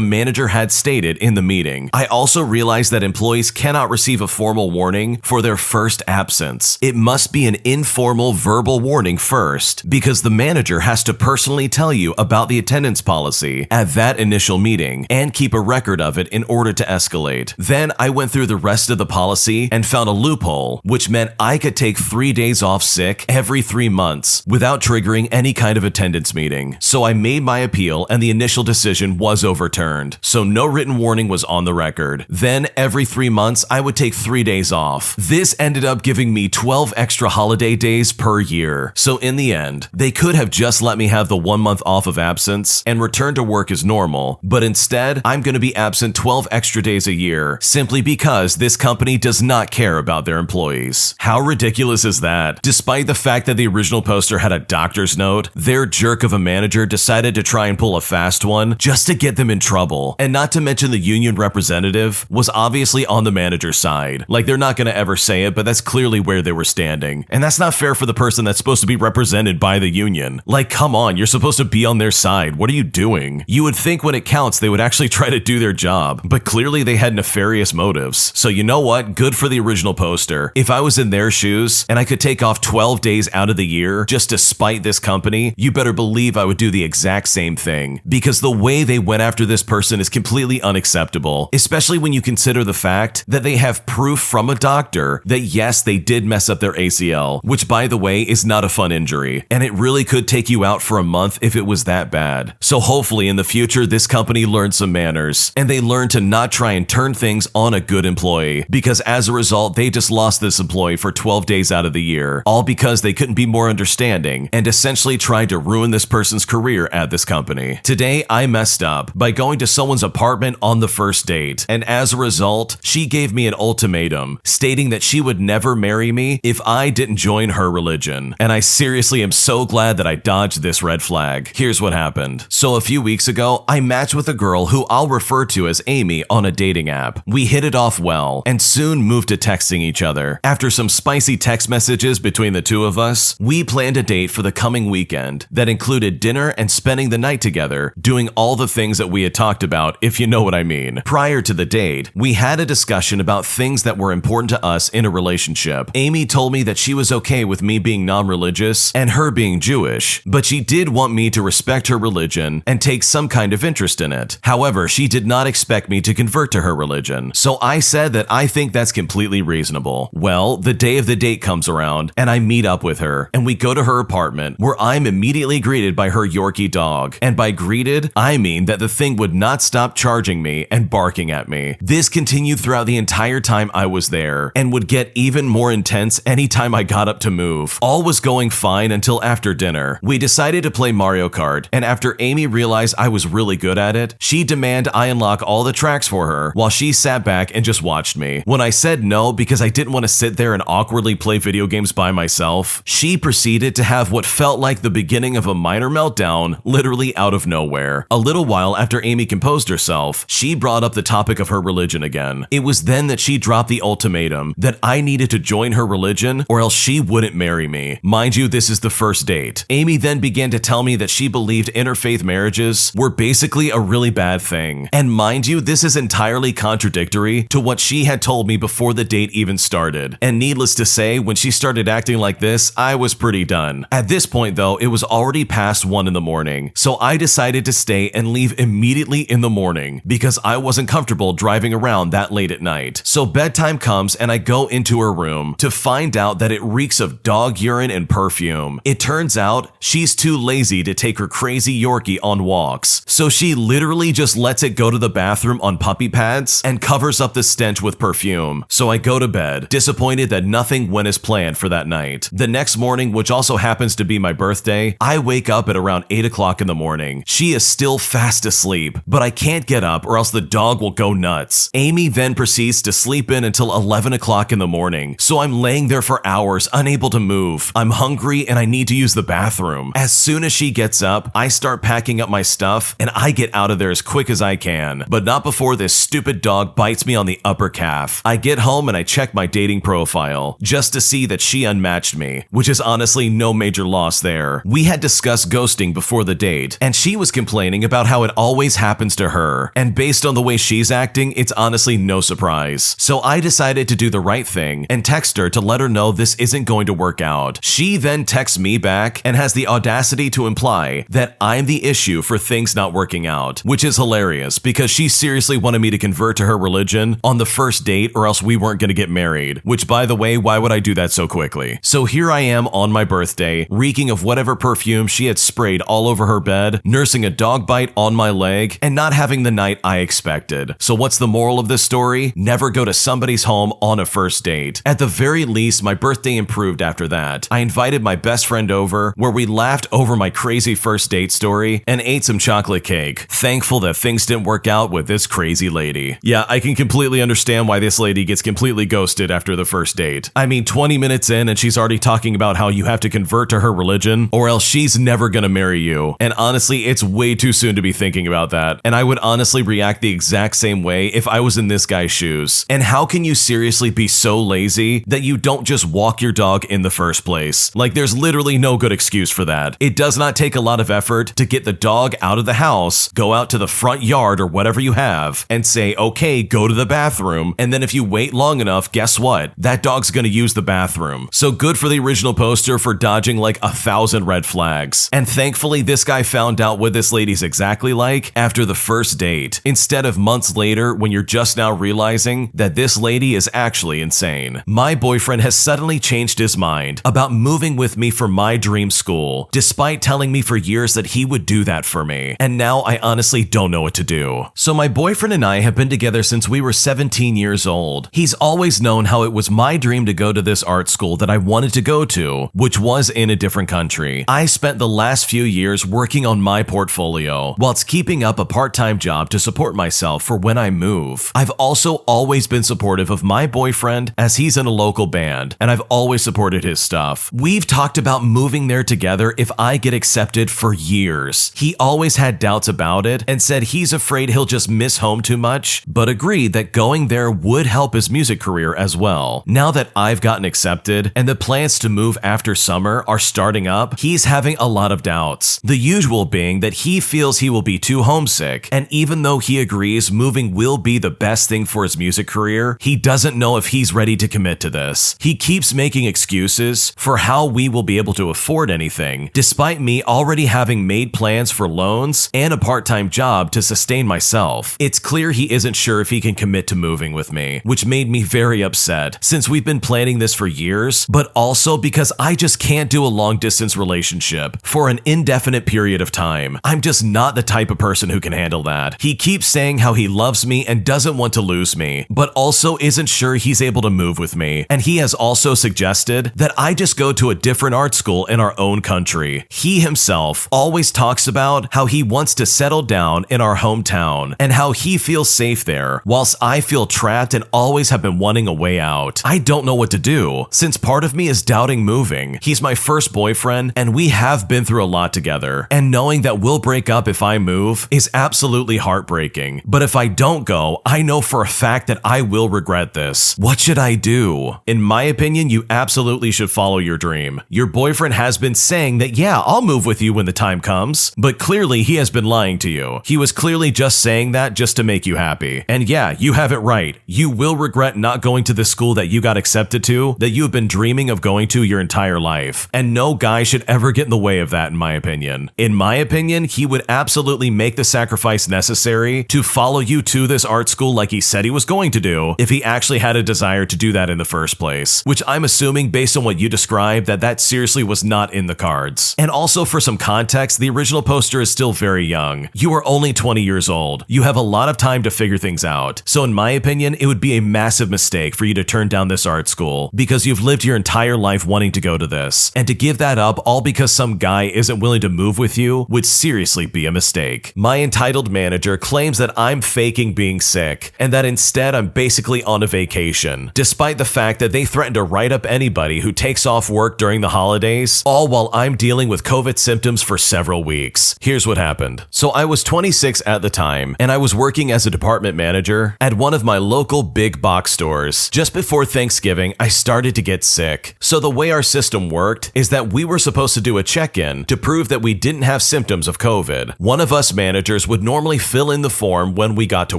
manager had stated in the meeting. I also realized that employees cannot receive a formal warning for their first absence. It must be an informal verbal warning first, because the manager has to personally tell you about the attendance policy at that initial meeting and keep a record of it in order to escalate. Then I went through the rest of the policy and found a loophole, which meant I could take 3 days off sick every 3 months without triggering any kind of attendance meeting. So I made my appeal and the initial decision was overturned. So no written warning was on the record. Then every 3 months, I would take 3 days off. This ended up giving me 12 extra holiday days per year. So in the end, they could have just let me have the 1 month off of absence and return to work as normal, but instead, I'm going to be absent 12 extra days a year simply because this company does not care about their employees. How ridiculous is that? Despite the fact that the original poster had a doctor's note quote, their jerk of a manager decided to try and pull a fast one just to get them in trouble. And not to mention the union representative was obviously on the manager's side. Like, they're not going to ever say it, but that's clearly where they were standing. And that's not fair for the person that's supposed to be represented by the union. Like, come on, you're supposed to be on their side. What are you doing? You would think when it counts, they would actually try to do their job, but clearly they had nefarious motives. So you know what? Good for the original poster. If I was in their shoes and I could take off 12 days out of the year just to spite this company, you better believe I would do the exact same thing, because the way they went after this person is completely unacceptable, especially when you consider the fact that they have proof from a doctor that yes, they did mess up their ACL, which by the way is not a fun injury, and it really could take you out for a month if it was that bad. So hopefully in the future this company learns some manners, and they learn to not try and turn things on a good employee, because as a result they just lost this employee for 12 days out of the year, all because they couldn't be more understanding and essentially tried to ruin this person's career at this company. Today I messed up by going to someone's apartment on the first date, and as a result she gave me an ultimatum stating that she would never marry me if I didn't join her religion, and I seriously am so glad that I dodged this red flag. Here's what happened. So a few weeks ago I matched with a girl who I'll refer to as Amy on a dating app. We hit it off well and soon moved to texting each other. After some spicy text messages between the two of us, we planned a date for the coming weekend that included dinner and spending the night together, doing all the things that we had talked about, if you know what I mean. Prior to the date, we had a discussion about things that were important to us in a relationship. Amy told me that she was okay with me being non-religious and her being Jewish, but she did want me to respect her religion and take some kind of interest in it. However, she did not expect me to convert to her religion, so I said that I think that's completely reasonable. Well, the day of the date comes around and I meet up with her and we go to her apartment, where I'm immediately greeted by her Yorkie dog. And by greeted, I mean that the thing would not stop charging me and barking at me. This continued throughout the entire time I was there and would get even more intense anytime I got up to move. All was going fine until after dinner. We decided to play Mario Kart, and after Amy realized I was really good at it, she demanded I unlock all the tracks for her while she sat back and just watched me. When I said no because I didn't want to sit there and awkwardly play video games by myself, she proceeded to have what felt like the beginning of a minor meltdown literally out of nowhere. A little while after Amy composed herself, she brought up the topic of her religion again. It was then that she dropped the ultimatum that I needed to join her religion or else she wouldn't marry me. Mind you, this is the first date. Amy then began to tell me that she believed interfaith marriages were basically a really bad thing. And mind you, this is entirely contradictory to what she had told me before the date even started. And needless to say, when she started acting like this, I was pretty done. At this point though, it was already past 1 in the morning, so I decided to stay and leave immediately in the morning because I wasn't comfortable driving around that late at night. So bedtime comes and I go into her room to find out that it reeks of dog urine and perfume. It turns out she's too lazy to take her crazy Yorkie on walks, so she literally just lets it go to the bathroom on puppy pads and covers up the stench with perfume. So I go to bed, disappointed that nothing went as planned for that night. The next morning, which also happens to be my birthday, I wake up at around 8 o'clock in the morning. She is still fast asleep, but I can't get up or else the dog will go nuts. Amy then proceeds to sleep in until 11 o'clock in the morning, so I'm laying there for hours, unable to move. I'm hungry and I need to use the bathroom. As soon as she gets up, I start packing up my stuff and I get out of there as quick as I can, but not before this stupid dog bites me on the upper calf. I get home and I check my dating profile just to see that she unmatched me, which is honestly no major loss there. We had discussed ghosting before the date, and she was complaining about how it always happens to her, and based on the way she's acting, it's honestly no surprise. So I decided to do the right thing and text her to let her know this isn't going to work out. She then texts me back and has the audacity to imply that I'm the issue for things not working out, which is hilarious because she seriously wanted me to convert to her religion on the first date or else we weren't going to get married, which by the way, why would I do that so quickly? So here I am on my birthday, reeking of whatever perfume she had sprayed all over her bed, nursing a dog bite on my leg, and not having the night I expected. So what's the moral of this story? Never go to somebody's home on a first date. At the very least, my birthday improved after that. I invited my best friend over, where we laughed over my crazy first date story and ate some chocolate cake, thankful that things didn't work out with this crazy lady. Yeah, I can completely understand why this lady gets completely ghosted after the first date. I mean, 20 minutes in and she's already talking about how you have to convert to her religion. or else she's never gonna marry you. And honestly, it's way too soon to be thinking about that. And I would honestly react the exact same way if I was in this guy's shoes. And how can you seriously be so lazy that you don't just walk your dog in the first place? Like, there's literally no good excuse for that. It does not take a lot of effort to get the dog out of the house, go out to the front yard or whatever you have, and say, okay, go to the bathroom. And then if you wait long enough, guess what? That dog's gonna use the bathroom. So good for the original poster for dodging like 1,000 red flags. And thankfully, this guy found out what this lady's exactly like after the first date, instead of months later when you're just now realizing that this lady is actually insane. My boyfriend has suddenly changed his mind about moving with me for my dream school, despite telling me for years that he would do that for me. And now I honestly don't know what to do. So my boyfriend and I have been together since we were 17 years old. He's always known how it was my dream to go to this art school that I wanted to go to, which was in a different country. I spent the last few years working on my portfolio, whilst keeping up a part-time job to support myself for when I move. I've also always been supportive of my boyfriend as he's in a local band, and I've always supported his stuff. We've talked about moving there together if I get accepted for years. He always had doubts about it and said he's afraid he'll just miss home too much, but agreed that going there would help his music career as well. Now that I've gotten accepted and the plans to move after summer are starting up, he's having a lot of doubts. The usual being that he feels he will be too homesick, and even though he agrees moving will be the best thing for his music career, he doesn't know if he's ready to commit to this. He keeps making excuses for how we will be able to afford anything, despite me already having made plans for loans and a part-time job to sustain myself. It's clear he isn't sure if he can commit to moving with me, which made me very upset since we've been planning this for years, but also because I just can't do a long-distance relationship for an indefinite period of time. I'm just not the type of person who can handle that. He keeps saying how he loves me and doesn't want to lose me, but also isn't sure he's able to move with me. And he has also suggested that I just go to a different art school in our own country. He himself always talks about how he wants to settle down in our hometown and how he feels safe there, whilst I feel trapped and always have been wanting a way out. I don't know what to do, since part of me is doubting moving. He's my first boyfriend, and we have been through a lot together, and knowing that we'll break up if I move is absolutely heartbreaking. But if I don't go, I know for a fact that I will regret this. What should I do? In my opinion, you absolutely should follow your dream. Your boyfriend has been saying that, yeah, I'll move with you when the time comes, but clearly he has been lying to you. He was clearly just saying that just to make you happy. And yeah, you have it right. You will regret not going to the school that you got accepted to, that you have been dreaming of going to your entire life. And no guy should ever get in the way of that, in my opinion. In my opinion, he would absolutely make the sacrifice necessary to follow you to this art school like he said he was going to do if he actually had a desire to do that in the first place, which I'm assuming based on what you described that seriously was not in the cards. And also for some context, the original poster is still very young. You are only 20 years old. You have a lot of time to figure things out. So in my opinion, it would be a massive mistake for you to turn down this art school because you've lived your entire life wanting to go to this. And to give that up all because some guy isn't willing to move with you would seriously be a mistake. My entitled manager claims that I'm faking being sick and that instead I'm basically on a vacation, despite the fact that they threaten to write up anybody who takes off work during the holidays, all while I'm dealing with COVID symptoms for several weeks. Here's what happened. So I was 26 at the time, and I was working as a department manager at one of my local big box stores. Just before Thanksgiving, I started to get sick. So the way our system worked is that we were supposed to do a check-in to prove that we didn't have symptoms of COVID. One of us managers would normally fill in the form when we got to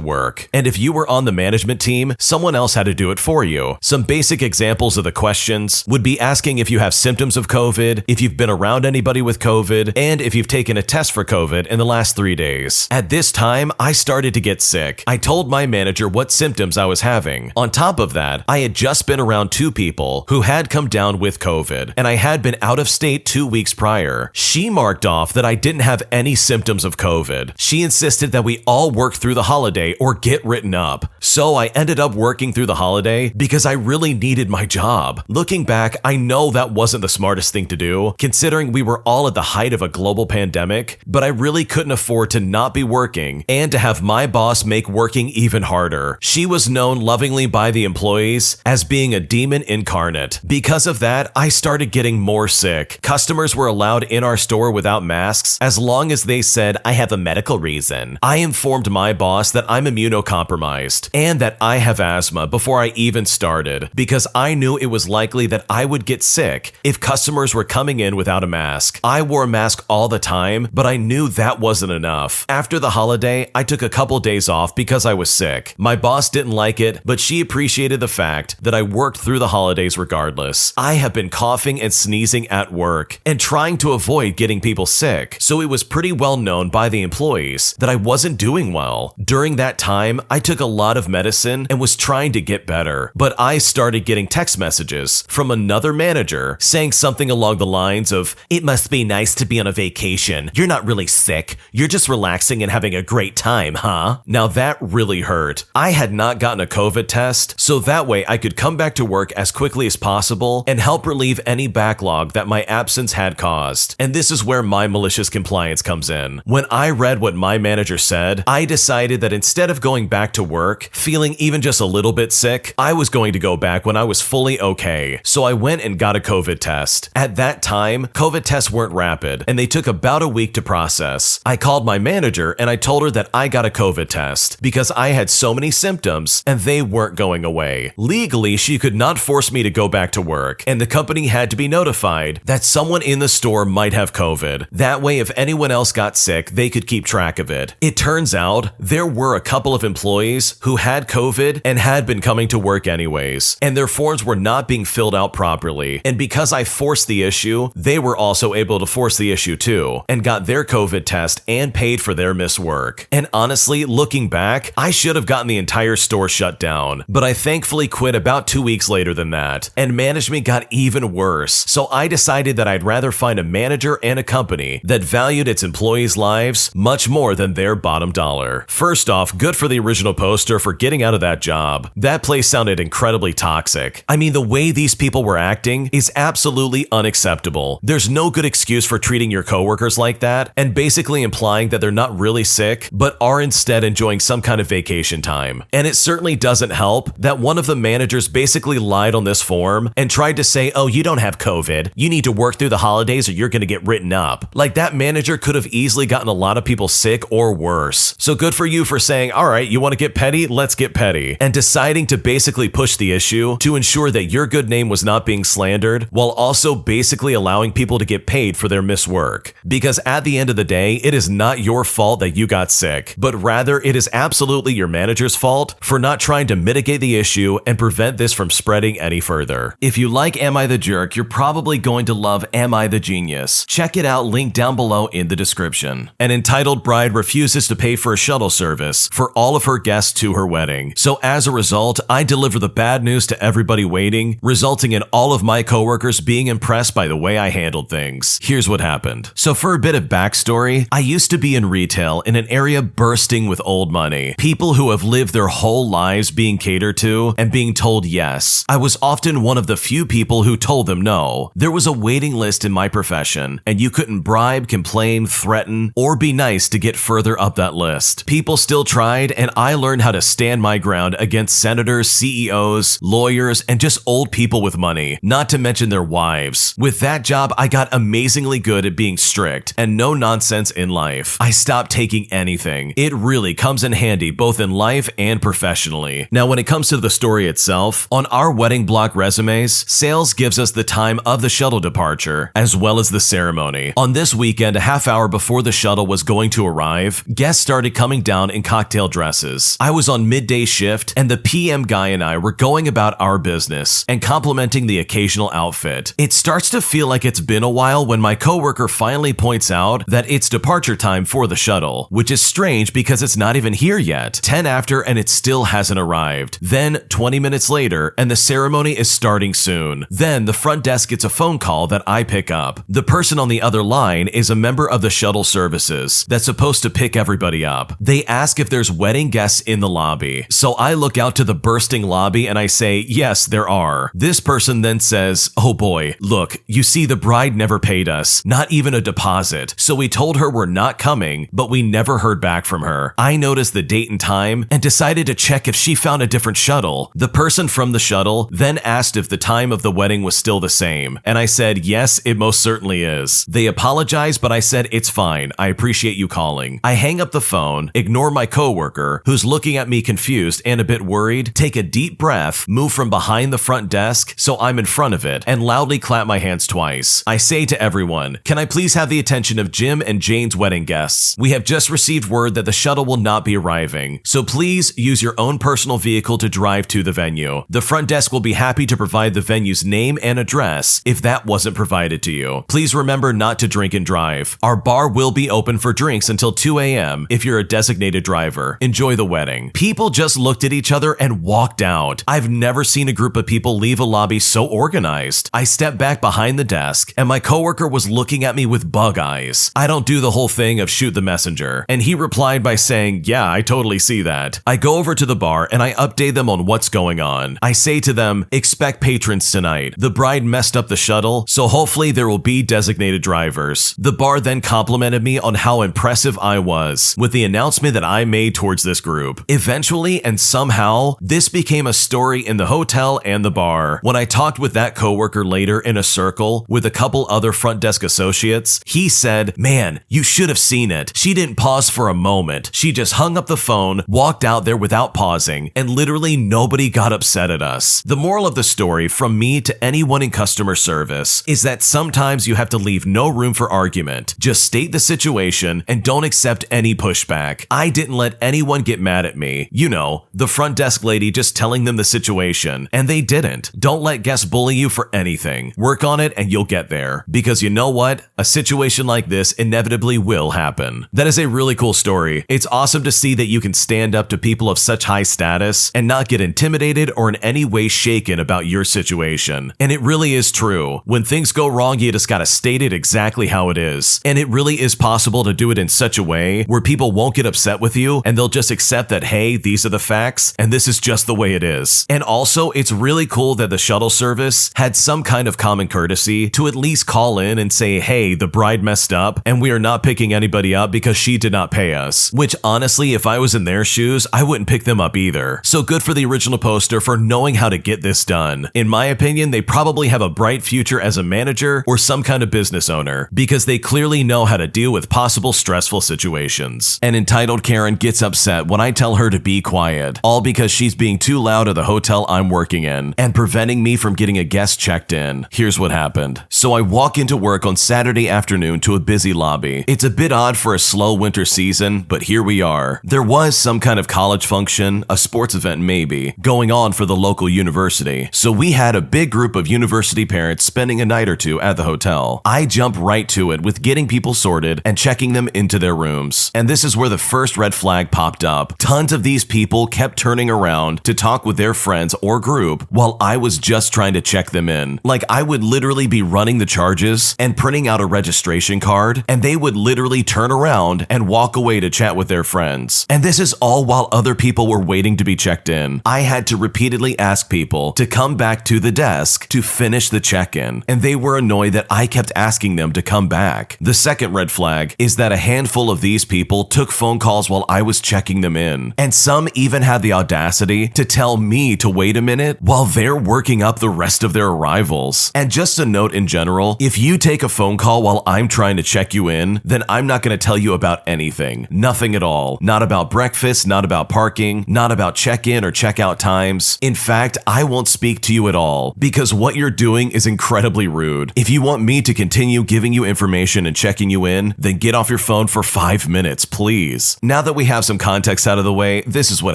work. And if you were on the management team, someone else had to do it for you. Some basic examples of the questions would be asking if you have symptoms of COVID, if you've been around anybody with COVID, and if you've taken a test for COVID in the last 3 days. At this time, I started to get sick. I told my manager what symptoms I was having. On top of that, I had just been around 2 people who had come down with COVID, and I had been out of state 2 weeks prior. She marked off that I didn't have any symptoms of COVID. She insisted that we all work through the holiday or get written up. So I ended up working through the holiday because I really needed my job. Looking back, I know that wasn't the smartest thing to do, considering we were all at the height of a global pandemic, but I really couldn't afford to not be working and to have my boss make working even harder. She was known lovingly by the employees as being a demon incarnate. Because of that, I started getting more sick. Customers were allowed in our store without masks as long as they said, "I have a medical reason." I informed my boss that I'm immunocompromised and that I have asthma before I even started because I knew it was likely that I would get sick if customers were coming in without a mask. I wore a mask all the time, but I knew that wasn't enough. After the holiday, I took a couple days off because I was sick. My boss didn't like it, but she appreciated the fact that I worked through the holidays regardless. I have been coughing and sneezing at work and trying to avoid getting people sick, so it was pretty well known by the employees that I wasn't doing well. During that time, I took a lot of medicine and was trying to get better, but I started getting text messages from another manager saying something along the lines of, "It must be nice to be on a vacation. You're not really sick. You're just relaxing and having a great time, huh?" Now that really hurt. I had not gotten a COVID test, so that way I could come back to work as quickly as possible and help relieve any backlog that my absence had caused. And this is where my malicious compliance comes in. When I read what my manager said, I decided that instead of going back to work, feeling even just a little bit sick, I was going to go back when I was fully okay. So I went and got a COVID test. At that time, COVID tests weren't rapid, and they took about a week to process. I called my manager and I told her that I got a COVID test because I had so many symptoms and they weren't going away. Legally, she could not force me to go back to work, and the company had to be notified that someone in the store might have COVID. That way, if anyone else got sick, they could keep track of it. It turns out there were a couple of employees who had COVID and had been coming to work anyways, and their forms were not being filled out properly. And because I forced the issue, they were also able to force the issue too, and got their COVID test and paid for their missed work. And honestly, looking back, I should have gotten the entire store shut down, but I thankfully quit about 2 weeks later than that, and management got even worse. So I decided that I'd rather find a manager and a company that valued its employees' lives much more than their bottom dollar. First off, good for the original poster for getting out of that job. That place sounded incredibly toxic. I mean, the way these people were acting is absolutely unacceptable. There's no good excuse for treating your coworkers like that and basically implying that they're not really sick, but are instead enjoying some kind of vacation time. And it certainly doesn't help that one of the managers basically lied on this form and tried to say, "Oh, you don't have COVID. You need to work through the holidays or you're going to get written up." Like, that manager could have easily gotten a lot of people sick or worse. So good for you for saying, "All right, you want to get petty? Let's get petty," and deciding to basically push the issue to ensure that your good name was not being slandered, while also basically allowing people to get paid for their missed work. Because at the end of the day, it is not your fault that you got sick, but rather it is absolutely your manager's fault for not trying to mitigate the issue and prevent this from spreading any further. If you like Am I the Jerk, you're probably going to love Am I the Genius. Check it out, linked down below in the description. An entitled bride refuses to pay for a shuttle service for all of her guests to her wedding. So as a result, I deliver the bad news to everybody waiting, resulting in all of my coworkers being impressed by the way I handled things. Here's what happened. So for a bit of backstory, I used to be in retail in an area bursting with old money. People who have lived their whole lives being catered to and being told yes. I was often one of the few people who told them no. There was a waiting list in my profession, and you couldn't bribe, complain, threaten, or be nice to get further up that list. People still tried, and I learned how to stand my ground against senators, CEOs, lawyers, and just old people with money, not to mention their wives. With that job, I got amazingly good at being strict and no nonsense in life. I stopped taking anything. It really comes in handy both in life and professionally. Now, when it comes to the story itself, on our wedding block resumes, sales gives us the time of the shuttle departure, as well as the ceremony. On this weekend, a half hour before the shuttle was going to arrive, guests started coming down in cocktail dresses. I was on midday shift, and the PM guy and I were going about our business and complimenting the occasional outfit. It starts to feel like it's been a while when my coworker finally points out that it's departure time for the shuttle, which is strange because it's not even here yet. 10 after and it still hasn't arrived. Then 20 minutes later and the ceremony is starting soon. Then the front desk gets a phone call that I pick up. The person on the other line is a member of the shuttle services that's supposed to pick everybody up. They ask if there's wedding guests in the lobby. So I look out to the bursting lobby and I say, yes, there are. This person then says, oh boy, look, you see the bride never paid us, not even a deposit. So we told her we're not coming, but we never heard back from her. I noticed the date and time and decided to check if she found a different shuttle. The person from the shuttle then asked if the time of the wedding was still the same. And I said, yes, Yes, it most certainly is. They apologized, but I said, it's fine. I appreciate you calling. I hang up the phone, ignore my coworker, who's looking at me confused and a bit worried, take a deep breath, move from behind the front desk so I'm in front of it, and loudly clap my hands twice. I say to everyone, can I please have the attention of Jim and Jane's wedding guests? We have just received word that the shuttle will not be arriving, so please use your own personal vehicle to drive to the venue. The front desk will be happy to provide the venue's name and address if that wasn't provided to you. Please remember not to drink and drive. Our bar will be open for drinks until 2 a.m. if you're a designated driver. Enjoy the wedding. People just looked at each other and walked out. I've never seen a group of people leave a lobby so organized. I stepped back behind the desk and my coworker was looking at me with bug eyes. I don't do the whole thing of shoot the messenger, and he replied by saying, yeah, I totally see that. I go over to the bar and I update them on what's going on. I say to them, expect patrons tonight. The bride messed up the shuttle, so hopefully there will be designated drivers. The bar then complimented me on how impressive I was with the announcement that I made towards this group. Eventually and somehow, this became a story in the hotel and the bar. When I talked with that coworker later in a circle with a couple other front desk associates, he said, man, you should have seen it. She didn't pause for a moment. She just hung up the phone, walked out there without pausing, and literally nobody got upset at us. The moral of the story from me to anyone in customer service is that sometimes you have to leave no room for argument. Just state the situation and don't accept any pushback. I didn't let anyone get mad at me. You know, the front desk lady just telling them the situation, and they didn't. Don't let guests bully you for anything. Work on it and you'll get there. Because you know what? A situation like this inevitably will happen. That is a really cool story. It's awesome to see that you can stand up to people of such high status and not get intimidated or in any way shaken about your situation. And it really is true. When things go wrong, you just gotta state it exactly how it is. And it really is possible to do it in such a way where people won't get upset with you and they'll just accept that, hey, these are the facts and this is just the way it is. And also, it's really cool that the shuttle service had some kind of common courtesy to at least call in and say, hey, the bride messed up and we are not picking anybody up because she did not pay us. Which honestly, if I was in their shoes, I wouldn't pick them up either. So good for the original poster for knowing how to get this done. In my opinion, they probably have a bright future as a manager or some kind of business owner because they clearly know how to deal with possible stressful situations. An entitled Karen gets upset when I tell her to be quiet, all because she's being too loud at the hotel I'm working in and preventing me from getting a guest checked in. Here's what happened. So I walk into work on Saturday afternoon to a busy lobby. It's a bit odd for a slow winter season, but here we are. There was some kind of college function, a sports event maybe, going on for the local university. So we had a big group of university parents spending a night or two at the hotel. I jump right to it with getting people sorted and checking them into their rooms. And this is where the first red flag popped up. Tons of these people kept turning around to talk with their friends or group while I was just trying to check them in. Like I would literally be running the charges and printing out a registration card, and they would literally turn around and walk away to chat with their friends. And this is all while other people were waiting to be checked in. I had to repeatedly ask people to come back to the desk to finish the check-in, and they were annoyed that I kept asking them to come back. The second red flag is that a handful of these people took phone calls while I was checking them in, and some even had the audacity to tell me to wait a minute while they're working up the rest of their arrivals. And just a note in general, if you take a phone call while I'm trying to check you in, then I'm not going to tell you about anything. Nothing at all. Not about breakfast, not about parking, not about check-in or check-out times. In fact, I won't speak to you at all because what you're doing is incredibly rude. If you want me to continue giving you information and checking you in, then get off your phone for 5 minutes, please. Now that we have some context out of the way, this is what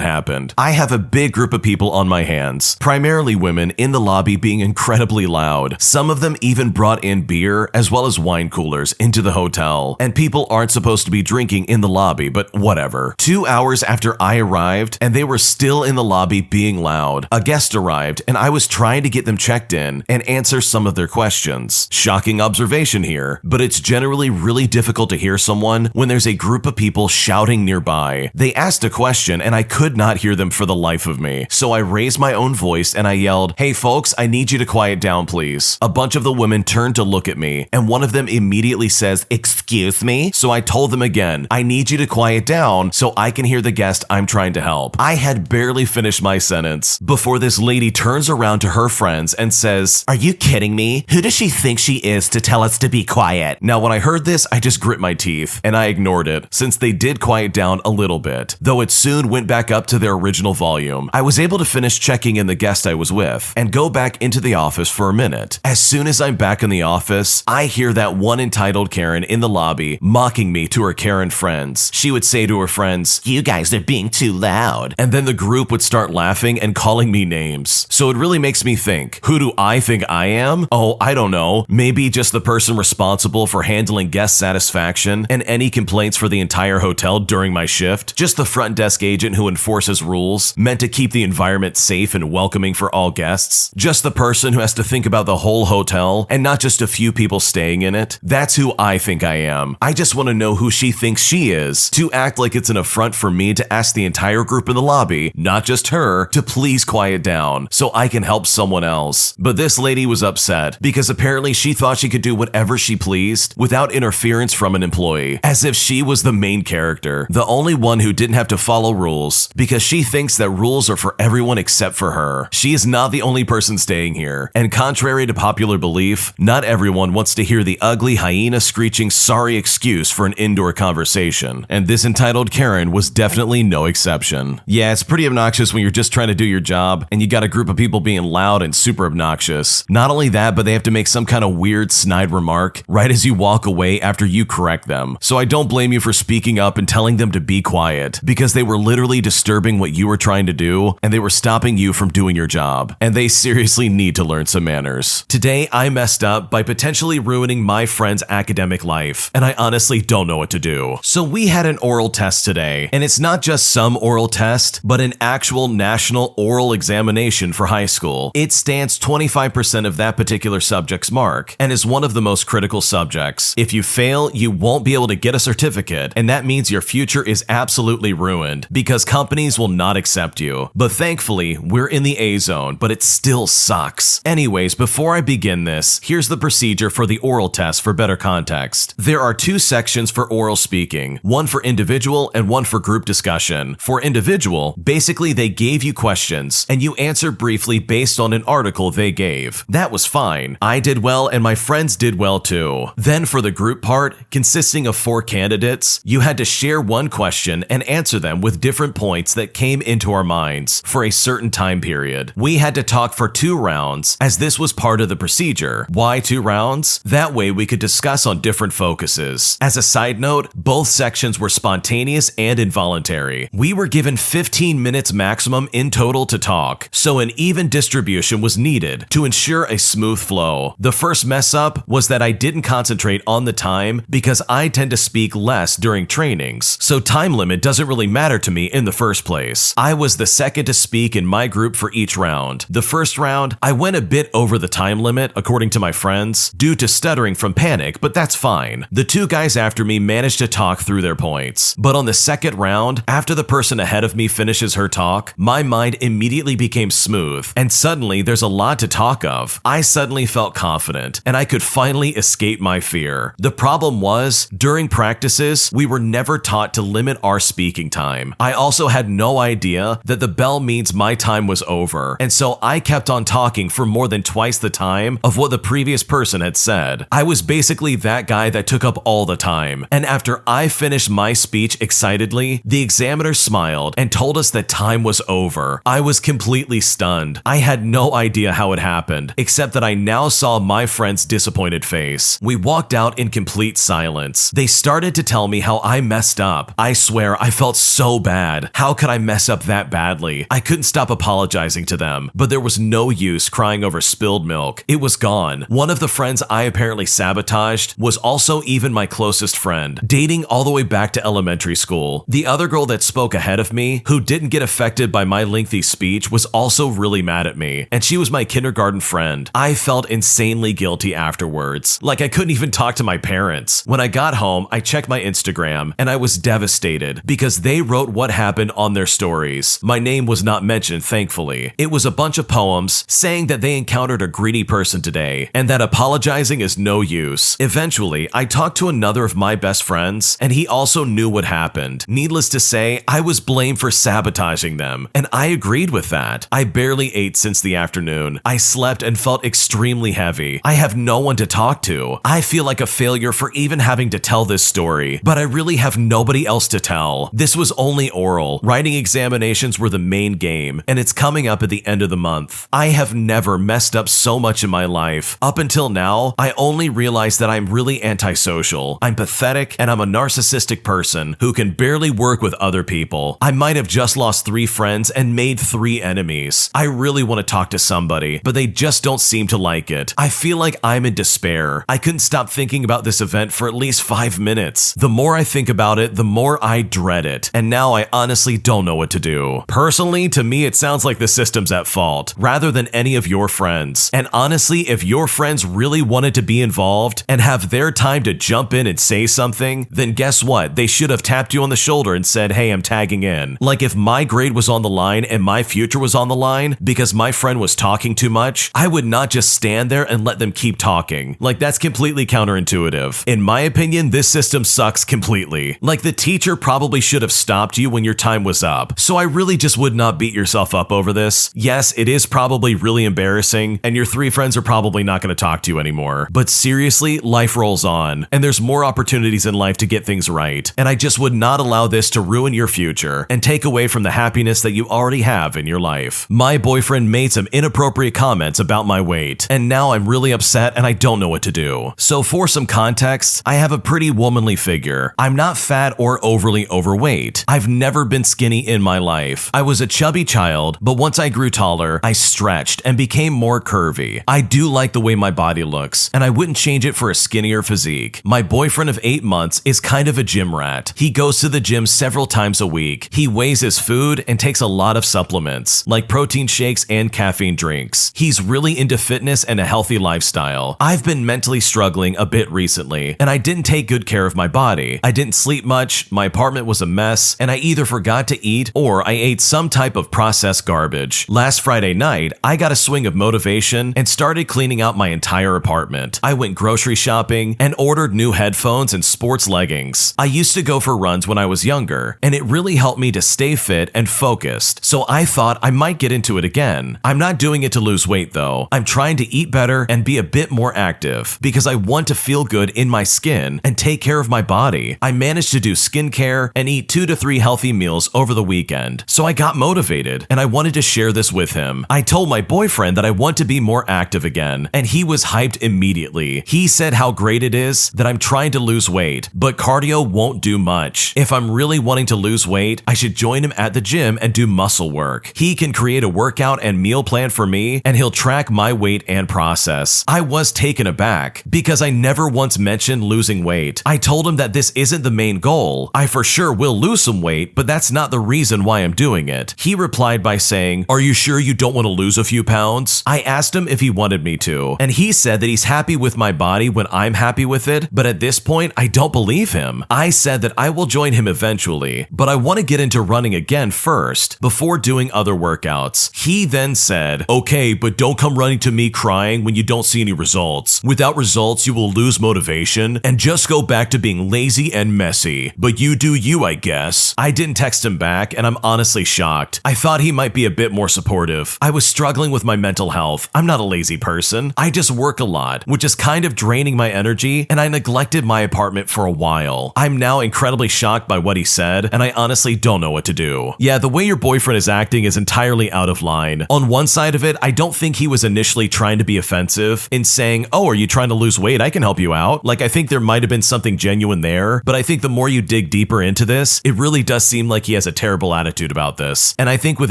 happened. I have a big group of people on my hands, primarily women in the lobby being incredibly loud. Some of them even brought in beer as well as wine coolers into the hotel, and people aren't supposed to be drinking in the lobby, but whatever. 2 hours after I arrived, and they were still in the lobby being loud, a guest arrived, and I was trying to get them checked in and answer some of their questions. Shocking observation here, but it's generally really difficult to hear someone when there's a group of people shouting nearby. They asked a question, and I could not hear them for the life of me, so I raised my own voice and I yelled, "Hey folks, I need you to quiet down, please." A bunch of the women turned to look at me, and one of them immediately says, "Excuse me?" So I told them again, "I need you to quiet down so I can hear the guest I'm trying to help." I had barely finished my sentence before this lady turns around to her friends and says, "Are you kidding me? Who does does she think she is to tell us to be quiet? Now, when I heard this, I just grit my teeth, and I ignored it, since they did quiet down a little bit, though it soon went back up to their original volume. I was able to finish checking in the guest I was with, and go back into the office for a minute. As soon as I'm back in the office, I hear that one entitled Karen in the lobby mocking me to her Karen friends. She would say to her friends, "You guys are being too loud." and then the group would start laughing and calling me names. So it really makes me think, who do I think I am? Oh, I don't know. Maybe just the person responsible for handling guest satisfaction and any complaints for the entire hotel during my shift? Just the front desk agent who enforces rules, meant to keep the environment safe and welcoming for all guests? Just the person who has to think about the whole hotel and not just a few people staying in it? That's who I think I am. I just want to know who she thinks she is, to act like it's an affront for me to ask the entire group in the lobby, not just her, to please quiet down so I can help someone else. But this lady was upset because apparently she thought she could do whatever she pleased without interference from an employee, as if she was the main character, the only one who didn't have to follow rules, because she thinks that rules are for everyone except for her. She is not the only person staying here, and contrary to popular belief, not everyone wants to hear the ugly hyena screeching sorry excuse for an indoor conversation, and this entitled Karen was definitely no exception. Yeah, it's pretty obnoxious when you're just trying to do your job and you got a group of people being loud and super obnoxious. Not only that, but they have to make some kind of weird snide remark right as you walk away after you correct them. So I don't blame you for speaking up and telling them to be quiet, because they were literally disturbing what you were trying to do, and they were stopping you from doing your job, and they seriously need to learn some manners. Today, I messed up by potentially ruining my friend's academic life, and I honestly don't know what to do. So we had an oral test today, and it's not just some oral test, but an actual national oral examination for high school. It stands 25% of that particular subject's mark, and is one of the most critical subjects. If you fail, you won't be able to get a certificate, and that means your future is absolutely ruined, because companies will not accept you. But thankfully, we're in the A zone, but it still sucks. Anyways, before I begin this, here's the procedure for the oral test for better context. There are two sections for oral speaking, one for individual and one for group discussion. For individual, basically they gave you questions, and you answer briefly based on an article they gave. That was fine. I did well, and my friends did well too. Then for the group part, consisting of 4 candidates, you had to share one question and answer them with different points that came into our minds for a certain time period. We had to talk for 2 rounds, as this was part of the procedure. Why 2 rounds? That way we could discuss on different focuses. As a side note, both sections were spontaneous and involuntary. We were given 15 minutes maximum in total to talk, so an even distribution was needed to ensure a smooth flow. The first mess up was that I didn't concentrate on the time, because I tend to speak less during trainings, so time limit doesn't really matter to me in the first place. I was the second to speak in my group for each round. The first round, I went a bit over the time limit, according to my friends, due to stuttering from panic, but that's fine. The 2 guys after me managed to talk through their points. But on the second round, after the person ahead of me finishes her talk, my mind immediately became smooth, and suddenly there's a lot to talk of. I suddenly felt confident, and I could finally escape my fear. The problem was, during practices, we were never taught to limit our speaking time. I also had no idea that the bell means my time was over, and so I kept on talking for more than twice the time of what the previous person had said. I was basically that guy that took up all the time, and after I finished my speech excitedly, the examiner smiled and told us that time was over. I was completely stunned. I had no idea how it happened, except that I now saw my friend's disappointed face. We walked out in complete silence. They started to tell me how I messed up. I swear, I felt so bad. How could I mess up that badly? I couldn't stop apologizing to them, but there was no use crying over spilled milk. It was gone. One of the friends I apparently sabotaged was also even my closest friend, dating all the way back to elementary school. The other girl that spoke ahead of me, who didn't get affected by my lengthy speech, was also really mad at me, and she was my kindergarten friend. I felt insanely guilty afterwards, like I couldn't even talk to my parents. When I got home, I checked my Instagram, and I was devastated because they wrote what happened on their stories. My name was not mentioned, thankfully. It was a bunch of poems saying that they encountered a greedy person today, and that apologizing is no use. Eventually, I talked to another of my best friends, and he also knew what happened. Needless to say, I was blamed for sabotaging them, and I agreed with that. I barely ate since the afternoon. I slept and felt extremely heavy. I have no one to talk to. I feel like a failure for even having to tell this story, but I really have nobody else to tell. This was only oral. Writing examinations were the main game, and it's coming up at the end of the month. I have never messed up so much in my life. Up until now, I only realized that I'm really antisocial. I'm pathetic, and I'm a narcissistic person who can barely work with other people. I might have just lost 3 friends and made 3 enemies. I really want to talk to somebody, but they just don't seem to like it. I feel like I'm in despair. I couldn't stop thinking about this event for at least 5 minutes. The more I think about it, the more I dread it, and now I honestly don't know what to do. Personally, to me, it sounds like the system's at fault, rather than any of your friends. And honestly, if your friends really wanted to be involved and have their time to jump in and say something, then guess what? They should have tapped you on the shoulder and said, hey, I'm tagging in. Like if my grade was on the line and my future was on the line because my friend was talking too much, I would not just stand there and let them keep talking. Like that's completely counterintuitive. In my opinion, this system sucks completely. Like the teacher probably should have stopped you when your time was up. So I really just would not beat yourself up over this. Yes, it is probably really embarrassing, and your 3 friends are probably not going to talk to you anymore. But seriously, life rolls on, and there's more opportunities in life to get things right. And I just would not allow this to ruin your future and take away from the happiness that you already have in your life. My boyfriend made some inappropriate comments about my weight, and now I'm really upset and I don't know what to do. So for some context, I have a pretty womanly figure. I'm not fat or overly overweight. I've never been skinny in my life. I was a chubby child, but once I grew taller, I stretched and became more curvy. I do like the way my body looks, and I wouldn't change it for a skinnier physique. My boyfriend of 8 months is kind of a gym rat. He goes to the gym several times a week. He weighs his food and takes a lot of supplements, like protein shakes and caffeine drinks. He's really into fitness and a healthy lifestyle. I've been mentally struggling a bit recently, and I didn't take good care of my body. I didn't sleep much, my apartment was a mess, and I either forgot to eat or I ate some type of processed garbage. Last Friday night, I got a swing of motivation and started cleaning out my entire apartment. I went grocery shopping and ordered new headphones and sports leggings. I used to go for runs when I was younger, and it really helped me to stay fit and focused, so I thought I might get into it again. I'm not doing it to lose weight though. I'm trying to eat better and be a bit more active because I want to feel good in my skin and take care of my body. I managed to do skincare and eat 2 to 3 healthy meals over the weekend, so I got motivated and I wanted to share this with him. I told my boyfriend that I want to be more active again, and he was hyped immediately. He said how great it is that I'm trying to lose weight, but cardio won't do much. If I'm really wanting to lose weight, I should join him at the gym and do muscle work. He can create a workout and meal plan for me, and he'll track my weight and process. I was taken aback because I never once mentioned losing weight. I told him that this isn't the main goal. I for sure will lose some weight, but that's not the reason why I'm doing it. He replied by saying, "Are you sure you don't want to lose a few pounds?" I asked him if he wanted me to, and he said that he's happy with my body when I'm happy with it, but at this point, I don't believe him. I said that I will join him eventually, but I want to get into running again first, before doing other workouts. He then said, "Okay, but don't come running to me crying when you don't see any results. Without results, you will lose motivation and just go back to being lazy and messy. But you do you, I guess." I didn't text him back, and I'm honestly shocked. I thought he might be a bit more supportive. I was struggling with my mental health. I'm not a lazy person. I just work a lot, which is kind of draining my energy, and I neglected my apartment for a while. I'm now incredibly shocked by what he said, and I honestly don't know what to do. Yeah, the way your boyfriend is acting is entirely out of line. On one side of it, I don't think he was initially trying to be offensive in saying, "Oh, are you trying to lose weight? I can help you out." Like, I think there might have been something genuine there, but I think the more you dig deeper into this, it really does seem like he has a terrible attitude about this. And I think with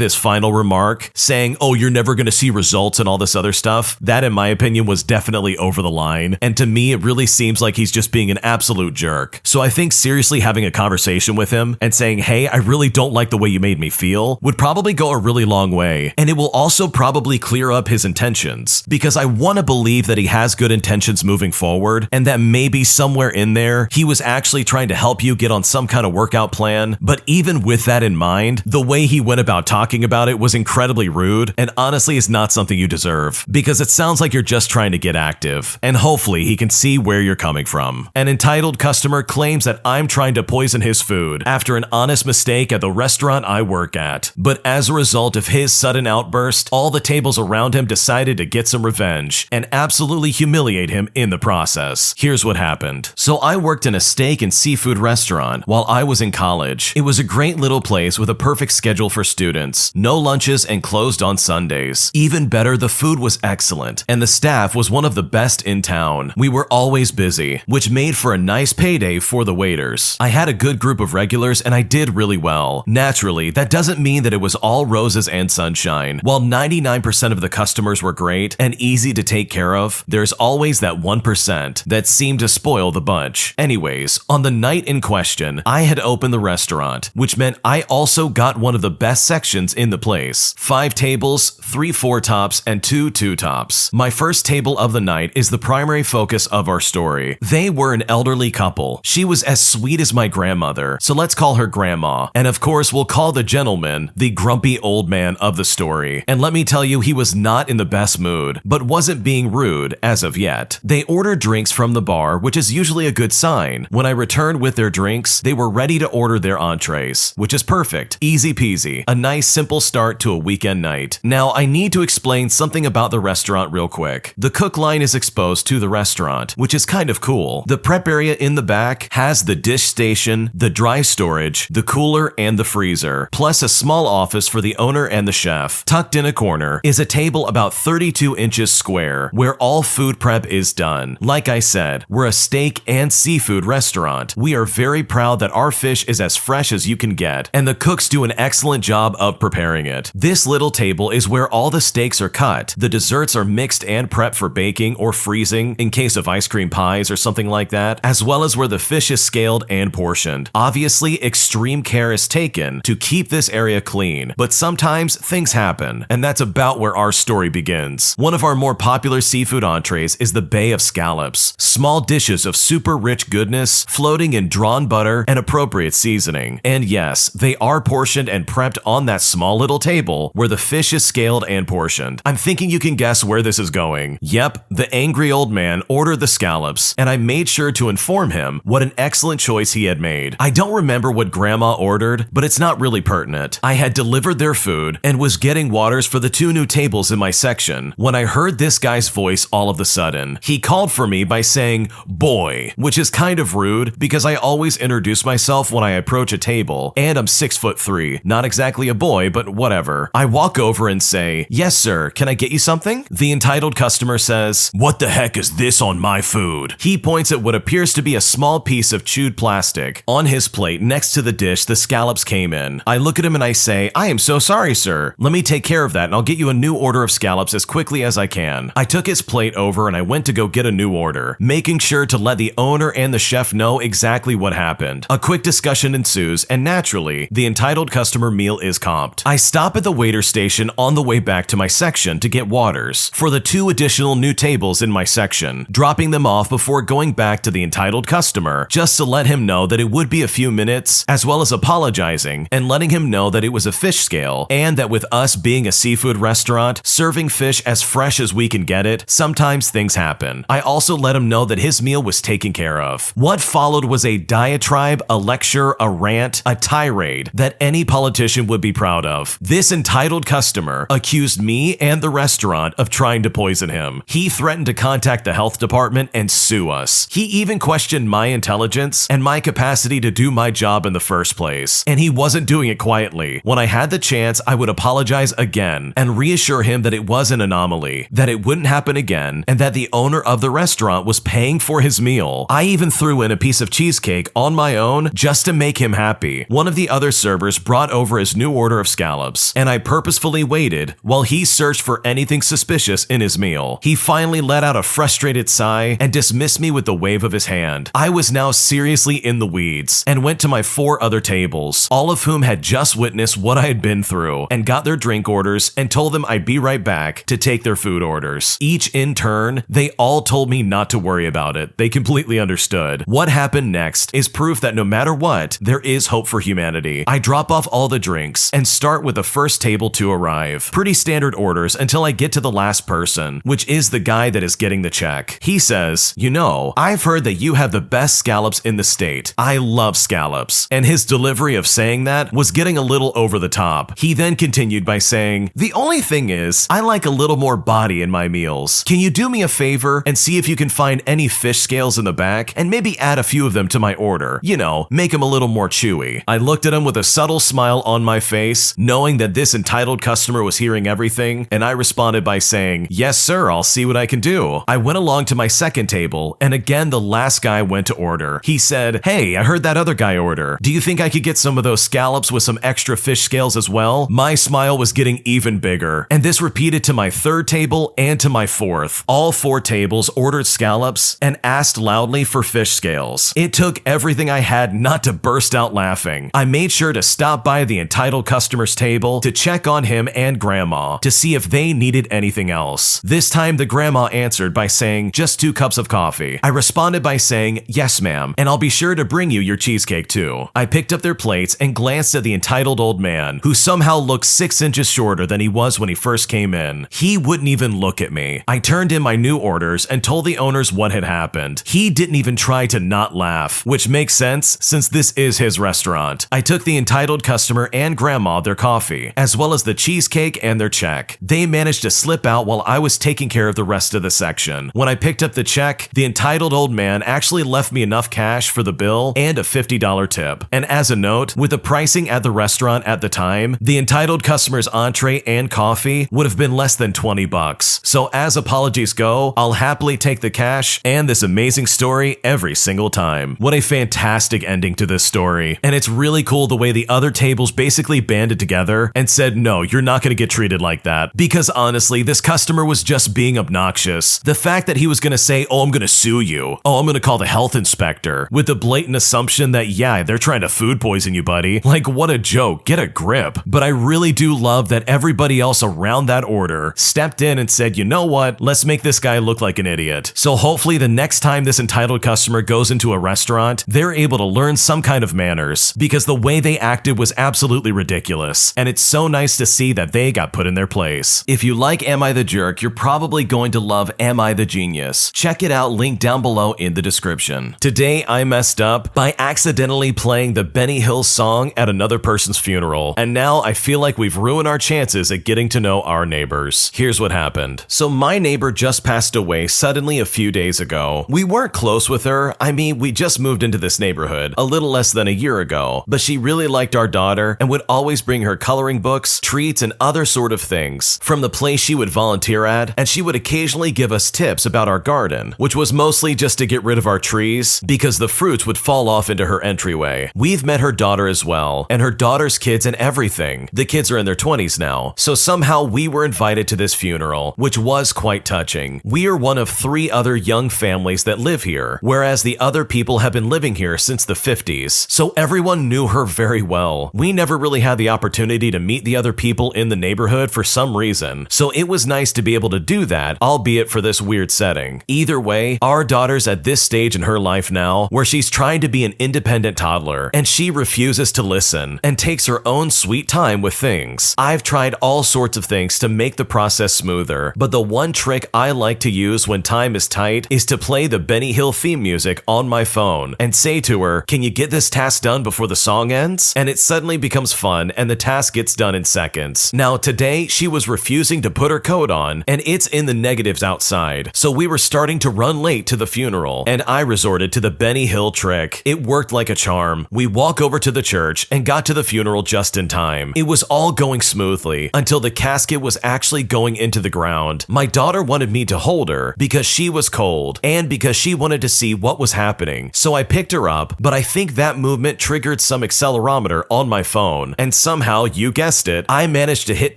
his final remark, saying, "Oh, you're never going to see results," and all this other stuff, that in my opinion was definitely over the line. And to me, it really seems like he's just being an absolute jerk. So I think seriously having a conversation with him and saying, "Hey, I really don't like the way you made me feel," would probably go a really long way. And it will also probably clear up his intentions, because I want to believe that he has good intentions moving forward, and that maybe somewhere in there, he was actually trying to help you get on some kind of workout plan. But even with that in mind, the way he went about talking about it was incredibly rude, and honestly is not something you deserve, because it sounds like you're just trying to get active, and hopefully he can see where you're coming from. An entitled customer claims that I'm trying to poison his food after an honest mistake at the restaurant I work at. But as a result of his sudden outburst, all the tables around him decided to get some revenge. revenge and absolutely humiliate him in the process. Here's what happened. So I worked in a steak and seafood restaurant while I was in college. It was a great little place with a perfect schedule for students, no lunches and closed on Sundays. Even better, the food was excellent and the staff was one of the best in town. We were always busy, which made for a nice payday for the waiters. I had a good group of regulars and I did really well. Naturally, that doesn't mean that it was all roses and sunshine. While 99% of the customers were great and easy to take care of, there's always that 1% that seemed to spoil the bunch. Anyways, on the night in question, I had opened the restaurant, which meant I also got one of the best sections in the place. 5 tables, 3 4-tops, and 2 2-tops. My first table of the night is the primary focus of our story. They were an elderly couple. She was as sweet as my grandmother, so let's call her Grandma. And of course, we'll call the gentleman the grumpy old man of the story. And let me tell you, he was not in the best mood, but wasn't being rude as of yet. They ordered drinks from the bar, which is usually a good sign. When I returned with their drinks, they were ready to order their entrees, which is perfect. Easy peasy. A nice simple start to a weekend night. Now, I need to explain something about the restaurant real quick. The cook line is exposed to the restaurant, which is kind of cool. The prep area in the back has the dish station, the dry storage, the cooler, and the freezer, plus a small office for the owner and the chef. Tucked in a corner is a table about 32 inches square, where all food prep is done. Like I said, we're a steak and seafood restaurant. We are very proud that our fish is as fresh as you can get, and the cooks do an excellent job of preparing it. This little table is where all the steaks are cut. The desserts are mixed and prepped for baking or freezing in case of ice cream pies or something like that, as well as where the fish is scaled and portioned. Obviously, extreme care is taken to keep this area clean, but sometimes things happen, and that's about where our story begins. One of our more popular seafood entrees is the Bay of Scallops, small dishes of super rich goodness floating in drawn butter and appropriate seasoning. And yes, they are portioned and prepped on that small little table where the fish is scaled and portioned. I'm thinking you can guess where this is going. Yep, the angry old man ordered the scallops, and I made sure to inform him what an excellent choice he had made. I don't remember what Grandma ordered, but it's not really pertinent. I had delivered their food and was getting waters for the 2 new tables in my section when I heard this guy's voice all of a sudden. He called for me by saying, "Boy," which is kind of rude because I always introduce myself when I approach a table, and I'm 6'3", not exactly a boy, but whatever. I walk over and say, "Yes, sir, can I get you something?" The entitled customer says, "What the heck is this on my food?" He points at what appears to be a small piece of chewed plastic. On his plate, next to the dish, the scallops came in. I look at him and I say, "I am so sorry, sir. Let me take care of that and I'll get you a new order of scallops as quickly as I can." I took his plate over and I went to go get a new order, making sure to let the owner and the chef know exactly what happened. A quick discussion ensues, and naturally, the entitled customer meal is comped. I stop at the waiter station on the way back to my section to get waters for the 2 additional new tables in my section, dropping them off before going back to the entitled customer just to let him know that it would be a few minutes, as well as apologizing and letting him know that it was a fish scale and that with us being a seafood restaurant, serving fish as fresh as we can get it, sometimes things happen. I also let him know that his meal was taken care of. What followed was a diatribe, a lecture, a rant, a tirade that any politician would be proud of. This entitled customer accused me and the restaurant of trying to poison him. He threatened to contact the health department and sue us. He even questioned my intelligence and my capacity to do my job in the first place. And he wasn't doing it quietly. When I had the chance, I would apologize again and reassure him that it was an anomaly, that it wouldn't happen again, and that the owner of the restaurant was paying for his meal. I even threw in a piece of cheesecake on my own just to make him happy. One of the other servers brought over his new order of scallops, and I purposefully waited while he searched for anything suspicious in his meal. He finally let out a frustrated sigh and dismissed me with a wave of his hand. I was now seriously in the weeds and went to my 4 other tables, all of whom had just witnessed what I had been through, and got their drink orders and told them I'd be right back to take their food orders. Each in turn, they all told me not to worry about it. They completely understood. What happened next is proof that no matter what, there is hope for humanity. I drop off all the drinks and start with the first table to arrive. Pretty standard orders until I get to the last person, which is the guy that is getting the check. He says, "You know, I've heard that you have the best scallops in the state. I love scallops." And his delivery of saying that was getting a little over the top. He then continued by saying, "The only thing is, I like a little more body in my meals. Can you do me a favor and see if you can find any fish scales in the back and maybe add a few of them to my order? You know, make them a little more chewy. I looked at him with a subtle smile on my face, knowing that this entitled customer was hearing everything, and I responded by saying, "Yes, sir, I'll see what I can do." I went along to my second table, and again the last guy went to order. He said, "Hey, I heard that other guy order. Do you think I could get some of those scallops with some extra fish scales as well?" My smile was getting even bigger, and this repeated to my third table and to my fourth. All four tables ordered scallops and asked loudly for fish scales. It took everything I had not to burst out laughing. I made sure to stop by the entitled customer's table to check on him and grandma to see if they needed anything else. This time the grandma answered by saying, "Just 2 cups of coffee." I responded by saying, "Yes, ma'am, and I'll be sure to bring you your cheesecake too." I picked up their plates and glanced at the entitled old man, who somehow looked 6 inches shorter than he was when he first came in. He wouldn't even look at me. I turned in my new orders and told the owners what had happened. He didn't even try to not laugh, which makes sense since this is his restaurant. I took the entitled customer and grandma their coffee, as well as the cheesecake and their check. They managed to slip out while I was taking care of the rest of the section. When I picked up the check, the entitled old man actually left me enough cash for the bill and a $50 tip. And as a note, with the pricing at the restaurant at the time, the entitled customer's entree and coffee would have been less than $20. So as apologies go, I'll happily take the cash and this amazing story every single time. What a fantastic ending to this story. And it's really cool the way the other tables basically banded together and said, "No, you're not going to get treated like that." Because honestly, this customer was just being obnoxious. The fact that he was going to say, "Oh, I'm going to sue you. Oh, I'm going to call the health inspector," with the blatant assumption that, yeah, they're trying to food poison you, buddy. Like, what a joke. Get a grip. But I really do love that everybody else around that order stepped in and said, "You know what? Let's make this guy look like an idiot." So hopefully the next time this entitled customer goes into a restaurant, they're able to learn some kind of manners, because the way they acted was absolutely ridiculous. And it's so nice to see that they got put in their place. If you like Am I the Jerk, you're probably going to love Am I the Genius. Check it out, link down below in the description. Today I messed up by accidentally playing the Benny Hill song at another person's funeral, and now I feel like we've ruined our chances at getting to know our neighbors. Here's what happened. So my neighbor just passed away suddenly a few days ago. We weren't close with her. I mean, we just moved into this neighborhood a little less than a year ago, but she really liked our daughter and would always bring her coloring books, treats, and other sort of things from the place she would volunteer at, and she would occasionally give us tips about our garden, which was mostly just to get rid of our trees because the fruits would fall off into her entryway. We've met her daughter as well, and her daughter's kids and everything. The kids are in their 20s now, so somehow we were invited to this funeral, which was quite touching. We are one of 3 other young families that live here, whereas the other people have been living here since the 50s, so everyone knew her very well. We never really had the opportunity to meet the other people in the neighborhood for some reason, so it was nice to be able to do that, albeit for this weird setting. Either way, our daughter's at this stage in her life now where she's trying to be an independent toddler, and she refuses to listen and takes her own sweet time with things. I've tried all sorts of things to make the process smoother, but the one trick I like to use when time is tight is to play the Benny Hill theme music on my phone and say to her, "Can you get this task done before the song ends?" And it suddenly becomes fun and the task gets done in seconds. Now today, she was refusing to put her coat on and it's in the negatives outside, so we were starting to run late to the funeral and I resorted to the Benny Hill trick. It worked like a charm. We walk over to the church and got to the funeral just in time. It was all going smoothly until the casket was actually going into the ground. My daughter wanted me to hold her because she was cold and because she wanted to see what was happening, so I picked her up, but I think that movement triggered some accelerometer on my phone, and somehow, you guessed it, I managed to hit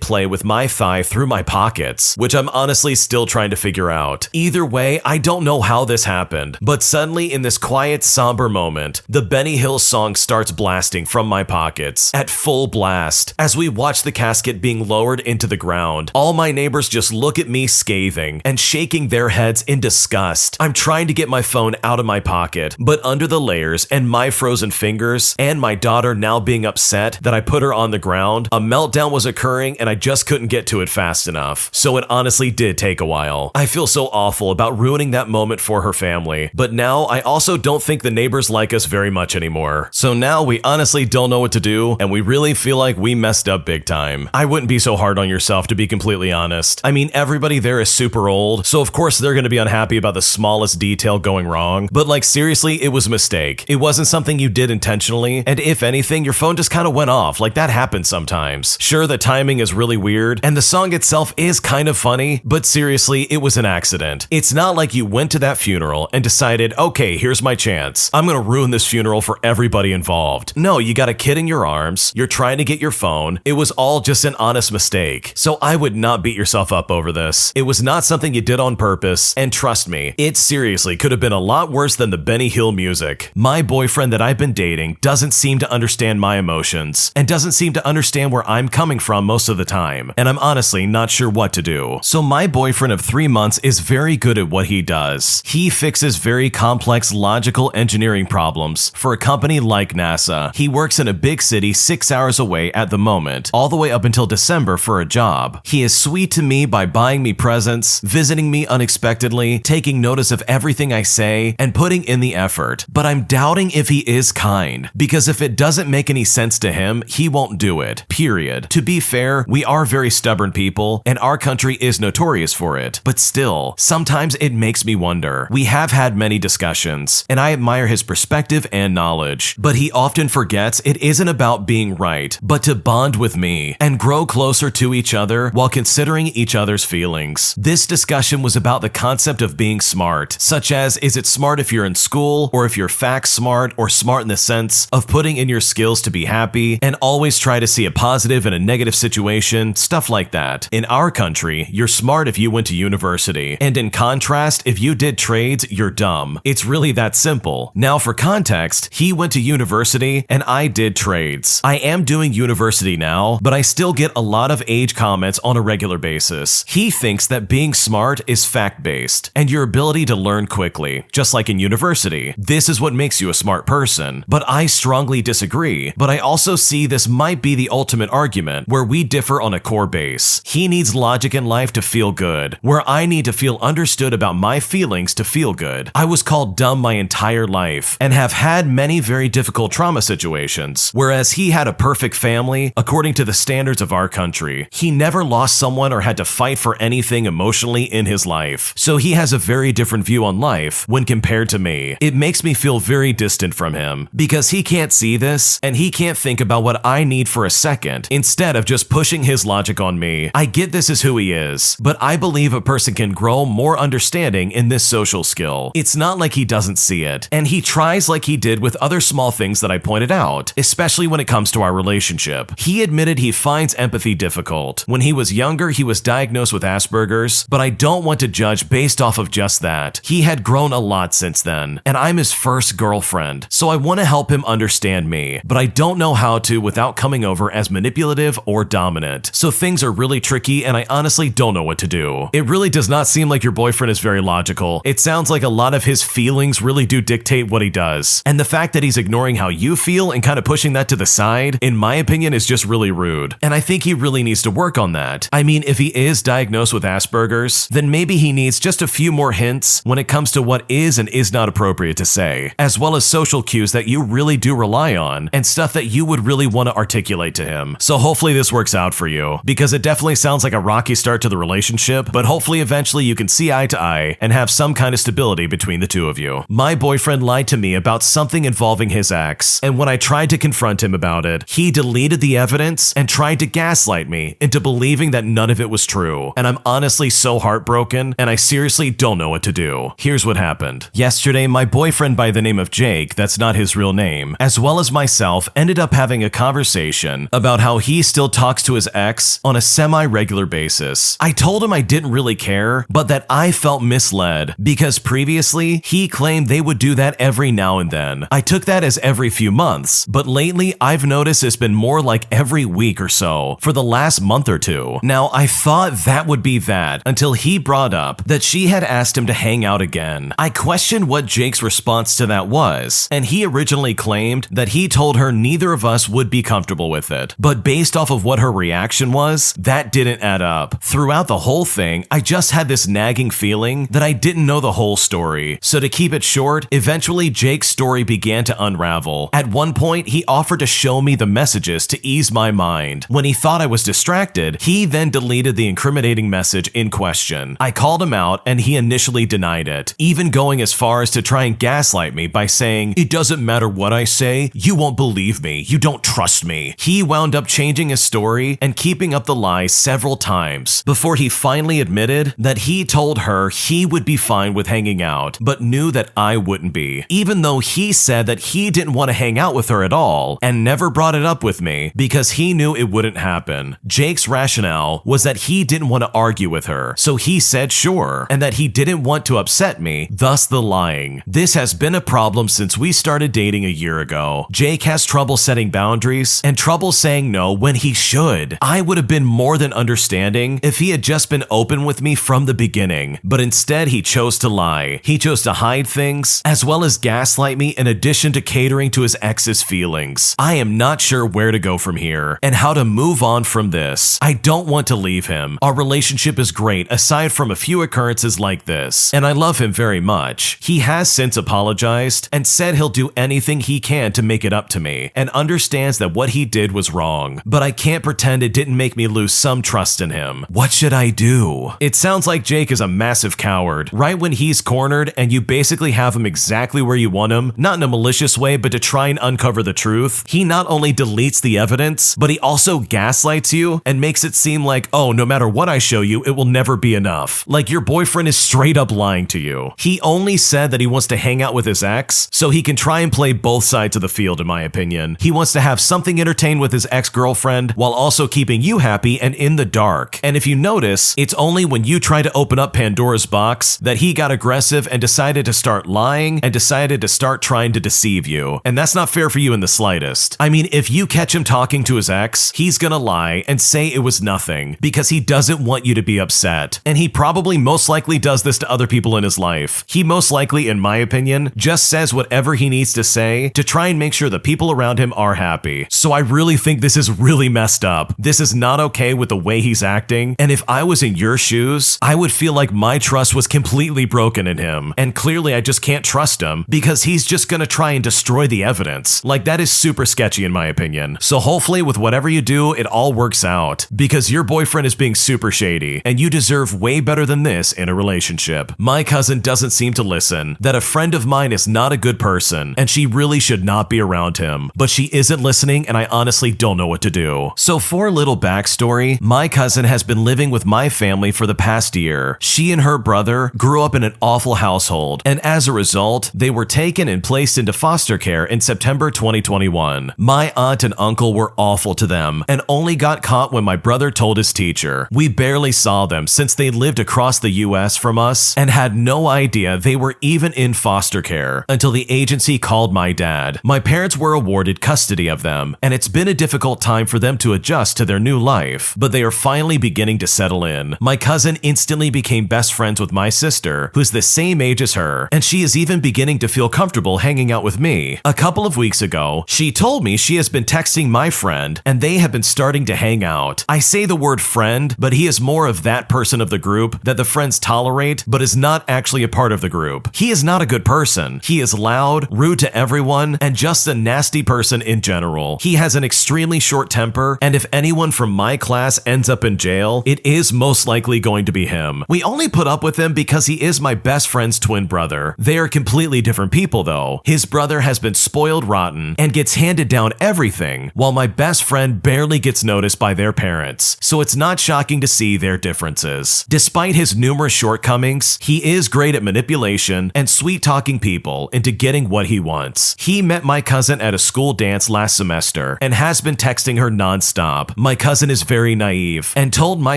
play with my thigh through my pockets, which I'm honestly still trying to figure out. Either way, I don't know how this happened, but suddenly in this quiet, somber moment, the Benny Hill song starts blasting from my pockets at full blast as we watch the casket being lowered into the ground. All my neighbors just look at me scathing and shaking their heads in disgust. I'm trying to get my phone out of my pocket, but under the layers and my frozen fingers and my daughter now being upset that I put her on the ground, a meltdown was occurring and I just couldn't get to it fast enough. So it honestly did take a while. I feel so awful about ruining that moment for her family, but now I also don't think the neighbors like us very much anymore. So now we honestly don't know what to do and we really feel like we messed up big time. I wouldn't be so hard on yourself, to be completely honest. I mean, everybody there is super old, so of course they're gonna be unhappy about the smallest detail going wrong, but like seriously, it was a mistake. It wasn't something you did intentionally, and if anything, your phone just kind of went off. Like that happens sometimes. Sure, the timing is really weird, and the song itself is kind of funny, but seriously, it was an accident. It's not like you went to that funeral and decided, okay, here's my chance. I'm gonna ruin this funeral for everybody involved. No, you got a kid in your arms, you're trying to get your phone. It was all just an honest mistake. So I would not beat yourself up over this. It was not something you did on purpose, and trust me, it seriously could have been a lot worse than the Benny Hill music. My boyfriend that I've been dating doesn't seem to understand my emotions, and doesn't seem to understand where I'm coming from most of the time, and I'm honestly not sure what to do. So my boyfriend of 3 months is very good at what he does. He fixes very complex logical engineering problems for a company like NASA. He works in a big city 6 hours away at the moment, all the way up until December for a job. He is sweet to me by buying me presents, visiting me unexpectedly, taking notice of everything I say, and putting in the effort. But I'm doubting if he is kind, because if it doesn't make any sense to him, he won't do it, period. To be fair, we are very stubborn people, and our country is notorious for it. But still, sometimes it makes me wonder. We have had many discussions, and I admire his perspective and knowledge, but he often forgets it isn't about being right, but to bond with me and grow closer to each other while considering each other's feelings. This discussion was about the concept of being smart, such as, is it smart if you're in school, or if you're facts smart, or smart in the sense of putting in your skills to be happy and always try to see a positive in a negative situation, stuff like that. In our country, you're smart if you went to university, and in contrast, if you did trades, you're dumb. It's really that simple. Now for context, he went to university and I did trades. I am doing university now, but I still get a lot of age comments on a regular basis. He thinks that being smart is fact-based and your ability to learn quickly, just like in university. This is what makes you a smart person, but I strongly disagree. But I also see this might be the ultimate argument where we differ on a core base. He needs logic in life to feel good, where I need to feel understood about my feelings to feel good. I was called dumb my entire life and have had many very difficult trauma situations, whereas he had a perfect family according to the standards of our country. He never lost someone or had to fight for anything emotionally in his life. So he has a very different view on life when compared to me. It makes me feel very distant from him because he can't see this and he can't think about what I need for a second instead of just pushing his logic on me. I get this is who he is, but I believe a person can grow more understanding in this social skill. It's not like he doesn't see it, and he tries like he did with other small things that I pointed out, especially when it comes to our relationship. He admitted he finds empathy difficult. When he was younger, he was diagnosed with Asperger's, but I don't want to judge based off of just that. He had grown a lot since then, and I'm his first girlfriend, so I want to help him understand me, but I don't know how to without coming over as manipulative or dominant. So things are really tricky, and I honestly don't know what to do. It really does not seem like your boyfriend is very logical. It sounds like a lot of his feelings really do dictate what he does, and the fact that he's ignoring how you feel and kind of pushing that to the side, in my opinion, is just really rude, and I think he really needs to work on that. I mean, if he is diagnosed with Asperger's, then maybe he needs just a few more hints when it comes to what is and is not appropriate to say, as well as social cues that you really do rely on, and stuff that you would really want to articulate to him. So hopefully this works out for you, because it definitely sounds like a rocky start to the relationship, but hopefully eventually you can see eye to eye and have some kind of stability between the two of you. My boyfriend lied to me about something involving his ex, and when I tried to confront him about it, he deleted the evidence and tried to gaslight me into believing that none of it was true, and I'm honestly so heartbroken, and I seriously don't know what to do. Here's what happened. Yesterday, my boyfriend by the name of Jake, that's not his real name, as well as myself, ended up having a conversation about how he still talks to his ex on a semi-regular basis. I told him I didn't really care, but that I felt misled because previously he claimed they would do that every now and then. I took that as every few months, but lately I've noticed it's been more like every week or so for the last month or two. Now, I thought that would be that until he brought up that she had asked him to hang out again. I questioned what Jake's response to that was, and he originally claimed that he told her neither of us would be comfortable with it, but based off of what her reaction was, that didn't add up. Throughout the whole thing, I just had this nagging feeling that I didn't know the whole story. So to keep it short, eventually Jake's story began to unravel. At one point, he offered to show me the messages to ease my mind. When he thought I was distracted, he then deleted the incriminating invalidating message in question. I called him out and he initially denied it, even going as far as to try and gaslight me by saying, "It doesn't matter what I say, you won't believe me, you don't trust me." He wound up changing his story and keeping up the lie several times before he finally admitted that he told her he would be fine with hanging out, but knew that I wouldn't be, even though he said that he didn't want to hang out with her at all and never brought it up with me because he knew it wouldn't happen. Jake's rationale was that he didn't want to argue with her, so he said sure, and that he didn't want to upset me, thus the lying. This has been a problem since we started dating a year ago. Jake has trouble setting boundaries and trouble saying no when he should. I would have been more than understanding if he had just been open with me from the beginning, but instead he chose to lie. He chose to hide things, as well as gaslight me in addition to catering to his ex's feelings. I am not sure where to go from here and how to move on from this. I don't want to leave him. Our relationship is great aside from a few occurrences like this, and I love him very much. He has since apologized and said he'll do anything he can to make it up to me and understands that what he did was wrong, but I can't pretend it didn't make me lose some trust in him. What should I do? It sounds like Jake is a massive coward. Right when he's cornered and you basically have him exactly where you want him, not in a malicious way, but to try and uncover the truth, he not only deletes the evidence, but he also gaslights you and makes it seem like, oh, no matter what I show you, it will never be enough. Like your boyfriend is straight up lying to you. He only said that he wants to hang out with his ex so he can try and play both sides of the field, in my opinion. He wants to have something entertained with his ex-girlfriend while also keeping you happy and in the dark. And if you notice, it's only when you try to open up Pandora's box that he got aggressive and decided to start lying and decided to start trying to deceive you. And that's not fair for you in the slightest. I mean, if you catch him talking to his ex, he's gonna lie and say it was nothing because he doesn't want you to be upset. And he probably most likely does this to other people in his life. He most likely, in my opinion, just says whatever he needs to say to try and make sure the people around him are happy. So I really think this is really messed up. This is not okay with the way he's acting. And if I was in your shoes, I would feel like my trust was completely broken in him. And clearly I just can't trust him because he's just gonna try and destroy the evidence. Like, that is super sketchy in my opinion. So hopefully with whatever you do, it all works out because your boyfriend is being super shady and you deserve way better than this in a relationship. My cousin doesn't seem to listen, that a friend of mine is not a good person and she really should not be around him, but she isn't listening and I honestly don't know what to do. So for a little backstory, my cousin has been living with my family for the past year. She and her brother grew up in an awful household, and as a result, they were taken and placed into foster care in September 2021. My aunt and uncle were awful to them and only got caught when my brother told his teacher. We barely saw them since they lived across the US from us and had no idea they were even in foster care until the agency called my dad. My parents were awarded custody of them, and it's been a difficult time for them to adjust to their new life, but they are finally beginning to settle in. My cousin instantly became best friends with my sister, who's the same age as her, and she is even beginning to feel comfortable hanging out with me. A couple of weeks ago, she told me she has been texting my friend, and they have been starting to hang out. I say the word friend, but he is more of that person of the group that the friends tolerate, but is not actually a part of the group. He is not a good person. He is loud, rude to everyone, and just a nasty person in general. He has an extremely short temper, and if anyone from my class ends up in jail, it is most likely going to be him. We only put up with him because he is my best friend's twin brother. They are completely different people though. His brother has been spoiled rotten and gets handed down everything, while my best friend barely gets noticed by their parents, so it's not shocking to see their differences. Despite his numerous shortcomings, he is great at manipulation and sweet-talking people into getting what he wants. He met my cousin at a school dance last semester and has been texting her non-stop. My cousin is very naive and told my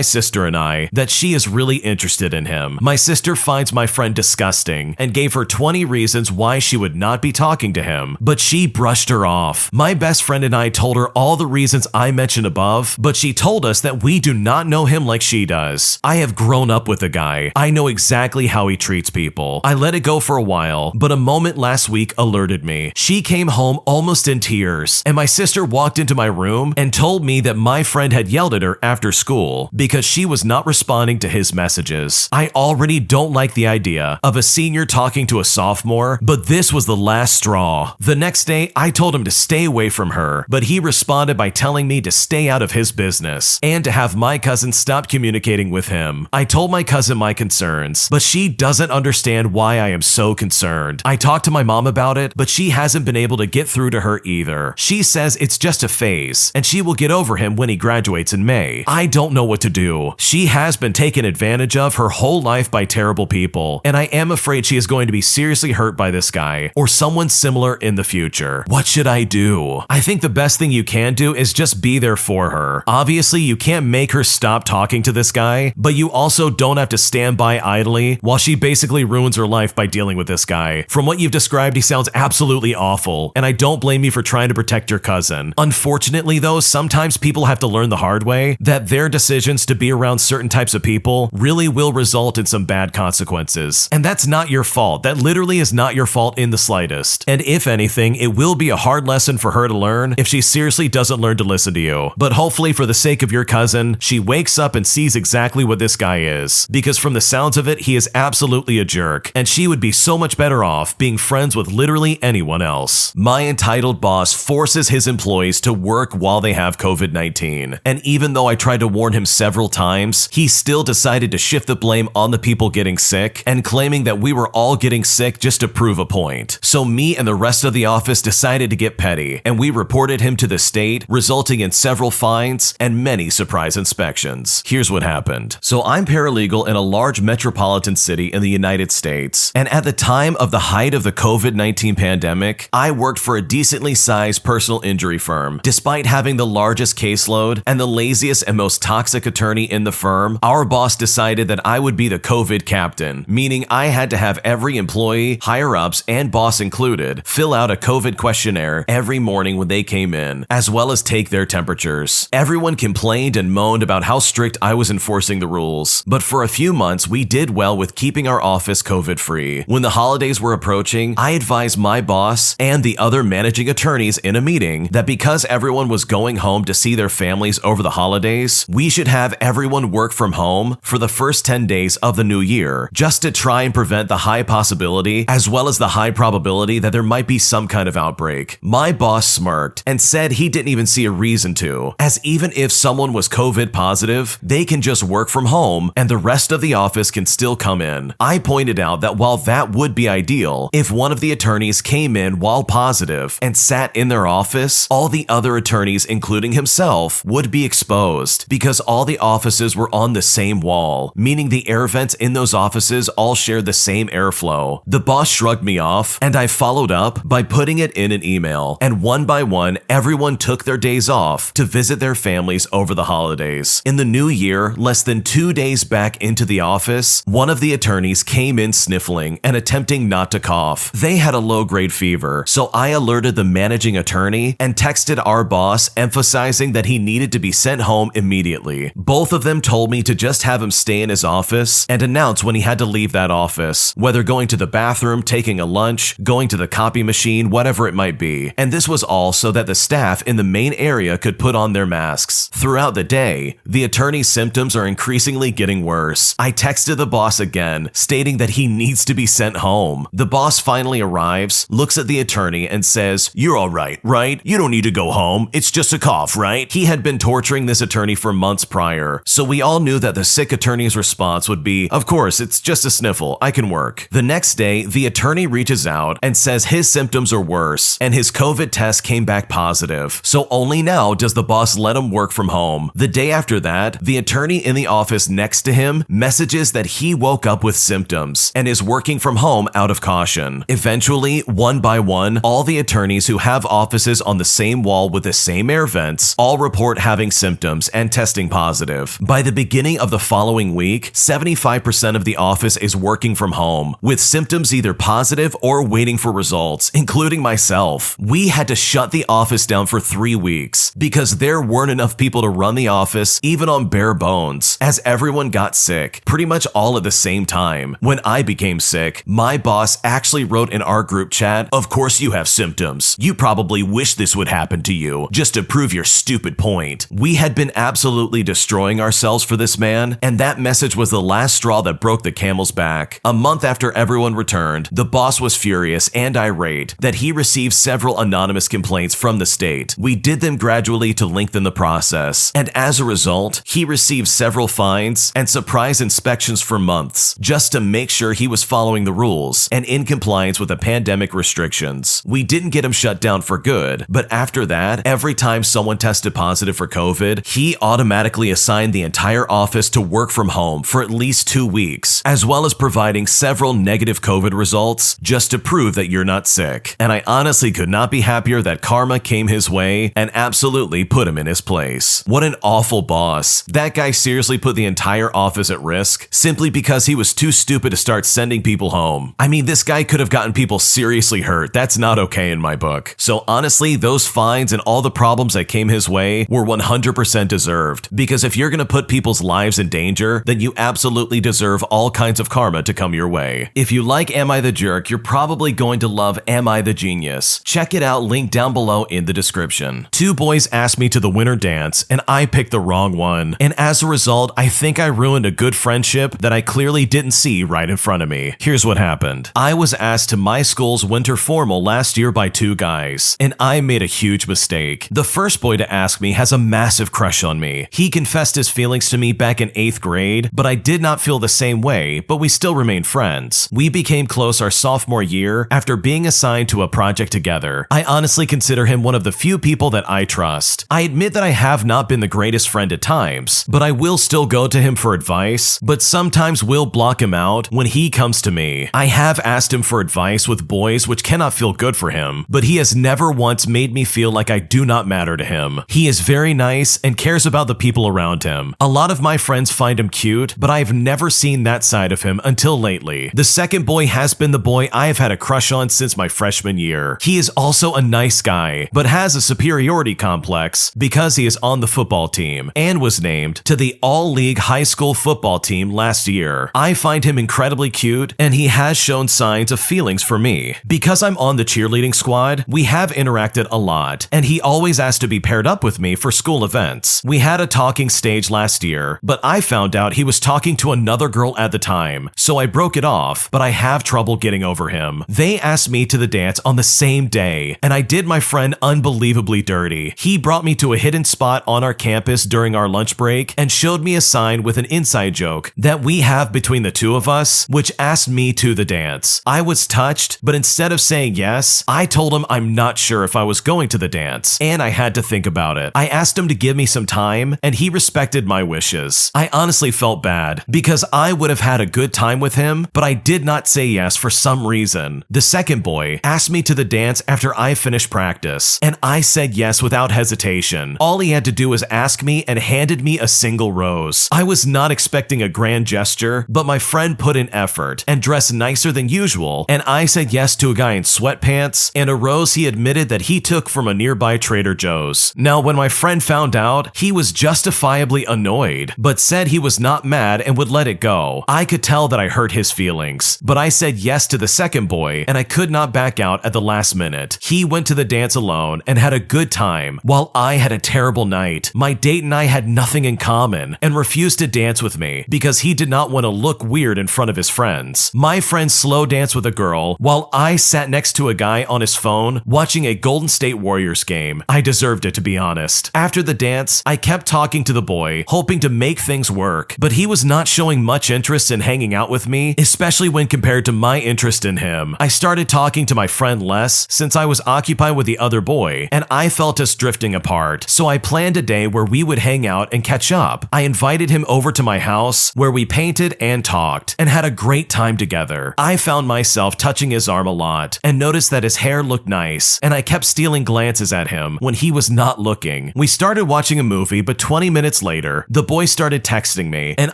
sister and I that she is really interested in him. My sister finds my friend disgusting and gave her 20 reasons why she would not be talking to him, but she brushed her off. My best friend and I told her all the reasons I mentioned above, but she told us that we do not know him like she does. I have grown up with the guy. I know exactly how he treats people. I let it go for a while, but a moment last week alerted me. She came home almost in tears, and my sister walked into my room and told me that my friend had yelled at her after school because she was not responding to his messages. I already don't like the idea of a senior talking to a sophomore, but this was the last straw. The next day, I told him to stay away from her, but he responded by telling me to stay out of his business and to have my cousin stop stopped communicating with him. I told my cousin my concerns, but she doesn't understand why I am so concerned. I talked to my mom about it, but she hasn't been able to get through to her either. She says it's just a phase, and she will get over him when he graduates in May. I don't know what to do. She has been taken advantage of her whole life by terrible people, and I am afraid she is going to be seriously hurt by this guy, or someone similar in the future. What should I do? I think the best thing you can do is just be there for her. Obviously, you can't make her stop talking to this guy, but you also don't have to stand by idly while she basically ruins her life by dealing with this guy. From what you've described, he sounds absolutely awful, and I don't blame you for trying to protect your cousin. Unfortunately though, sometimes people have to learn the hard way that their decisions to be around certain types of people really will result in some bad consequences. And that's not your fault. That literally is not your fault in the slightest. And if anything, it will be a hard lesson for her to learn if she seriously doesn't learn to listen to you. But hopefully for the sake of your cousin, she wakes up and sees exactly what this guy is. Because from the sounds of it, he is absolutely a jerk, and she would be so much better off being friends with literally anyone else. My entitled boss forces his employees to work while they have COVID-19. And even though I tried to warn him several times, he still decided to shift the blame on the people getting sick and claiming that we were all getting sick just to prove a point. So me and the rest of the office decided to get petty, and we reported him to the state, resulting in several fines and many surprise inspections. Here's what happened. So I'm paralegal in a large metropolitan city in the United States, and at the time of the height of the COVID-19 pandemic, I worked for a decently sized personal injury firm. Despite having the largest caseload and the laziest and most toxic attorney in the firm, our boss decided that I would be the COVID captain, meaning I had to have every employee, higher-ups, and boss included fill out a COVID questionnaire every morning when they came in, as well as take their temperatures. Everyone complained and moaned about how strict I was enforcing the rules, but for a few months we did well with keeping our office COVID-free. When the holidays were approaching, I advised my boss and the other managing attorneys in a meeting that because everyone was going home to see their families over the holidays, we should have everyone work from home for the first 10 days of the new year, just to try and prevent the high possibility as well as the high probability that there might be some kind of outbreak. My boss smirked and said he didn't even see a reason to, as even if someone was COVID positive, they can just work from home and the rest of the office can still come in. I pointed out that while that would be ideal, if one of the attorneys came in while positive and sat in their office, all the other attorneys, including himself, would be exposed because all the offices were on the same wall, meaning the air vents in those offices all shared the same airflow. The boss shrugged me off, and I followed up by putting it in an email, and one by one, everyone took their days off to visit their families over the holidays. In the new year, less than 2 days back into the office, one of the attorneys came in sniffling and attempting not to cough. They had a low-grade fever, so I alerted the managing attorney and texted our boss emphasizing that he needed to be sent home immediately. Both of them told me to just have him stay in his office and announce when he had to leave that office, whether going to the bathroom, taking a lunch, going to the copy machine, whatever it might be. And this was all so that the staff in the main area could put on their masks. Throughout the day, the attorney's symptoms are increasingly getting worse. I texted the boss again, stating that he needs to be sent home. The boss finally arrives, looks at the attorney and says, "You're all right? You don't need to go home. It's just a cough, right?" He had been torturing this attorney for months prior, so we all knew that the sick attorney's response would be, "Of course, it's just a sniffle. I can work." The next day, the attorney reaches out and says his symptoms are worse, and his COVID test came back positive. So only now does the boss let him work from home. The day after that, the attorney in the office next to him messages that he woke up with symptoms and is working from home out of caution. Eventually, one by one, all the attorneys who have offices on the same wall with the same air vents all report having symptoms and testing positive. By the beginning of the following week, 75% of the office is working from home, with symptoms either positive or waiting for results, including myself. We had to shut the office down for 3 weeks because there weren't enough people to run the office even on bare bones, as everyone got sick, pretty much all at the same time. When I became sick, my boss actually wrote in our group chat, "Of course you have symptoms. You probably wish this would happen to you, just to prove your stupid point." We had been absolutely destroying ourselves for this man, and that message was the last straw that broke the camel's back. A month after everyone returned, the boss was furious and irate that he received several anonymous complaints from the state. We did them gradually to lengthen the process, and as a result, he received several fines and surprise inspections for months just to make sure he was following the rules and in compliance with the pandemic restrictions. We didn't get him shut down for good, but after that, every time someone tested positive for COVID, he automatically assigned the entire office to work from home for at least 2 weeks, as well as providing several negative COVID results just to prove that you're not sick. And I honestly could not be happier that karma came his way and absolutely put him in his place. What an awful boss. That guy seriously put the entire office at risk simply because he was too stupid to start sending people home. I mean, this guy could have gotten people seriously hurt. That's not okay in my book. So honestly, those fines and all the problems that came his way were 100% deserved. Because if you're going to put people's lives in danger, then you absolutely deserve all kinds of karma to come your way. If you like Am I the Jerk, you're probably going to love Am I the Genius. Check it out, link down below in the description. 2 boys asked me to the winter dance, and I picked the wrong one. And as a result, I think I ruined a good friendship that I clearly didn't see right in front of me. Here's what happened. I was asked to my school's winter formal last year by 2 guys, and I made a huge mistake. The first boy to ask me has a massive crush on me. He confessed his feelings to me back in 8th grade, but I did not feel the same way, but we still remained friends. We became close our sophomore year after being assigned to a project together. I honestly consider him one of the few people that I trust. I admit that I have not been the greatest friend at times, but I will still go to him for advice, but sometimes will block him out when he comes to me. I have asked him for advice with boys, which cannot feel good for him, but he has never once made me feel like I do not matter to him. He is very nice and cares about the people around him. A lot of my friends find him cute, but I have never seen that side of him until lately. The second boy has been the boy I have had a crush on since my freshman year. He is also a nice guy, but has a superiority complex because he is on the football team and was named to the all-league high school football team last year. I find him incredibly cute, and he has shown signs of feelings for me. Because I'm on the cheerleading squad, we have interacted a lot, and he always asked to be paired up with me for school events. We had a talking stage last year, but I found out he was talking to another girl at the time, so I broke it off, but I have trouble getting over him. They asked me to the dance on the same day, and I did my friend unbelievably dirty. He brought me to a hidden spot on our campus during our lunch break and showed me a sign with an inside joke that we have between the 2 of us, which asked me to the dance. I was touched, but instead of saying yes, I told him I'm not sure if I was going to the dance, and I had to think about it. I asked him to give me some time, and he respected my wishes. I honestly felt bad because I would have had a good time with him, but I did not say yes for some reason. The second boy asked me to the dance after I finished practice, and I said yes without hesitation. All he had to do was ask me and handed me a single rose. I was not expecting a grand gesture, but my friend put in effort and dressed nicer than usual, and I said yes to a guy in sweatpants and a rose he admitted that he took from a nearby Trader Joe's. Now, when my friend found out, he was justifiably annoyed, but said he was not mad and would let it go. I could tell that I hurt his feelings, but I said yes to the second boy, and I could not back out at the last minute. He went to the dance alone and had a good time, while I had a terrible night. My date and I had nothing in common and refused to dance with me because he did not want to look weird in front of his friends. My friend slow danced with a girl while I sat next to a guy on his phone watching a Golden State Warriors game. I deserved it, to be honest. After the dance, I kept talking to the boy, hoping to make things work, but he was not showing much interest in hanging out with me, especially when compared to my interest in him. I started talking to my friend less since I was occupied with the other boy, and I felt us drifting apart, so I planned a day where we would hang out and catch up. I invited him over to my house where we painted and talked and had a great time together. I found myself touching his arm a lot and noticed that his hair looked nice, and I kept stealing glances at him when he was not looking. We started watching a movie, but 20 minutes later, the boy started texting me, and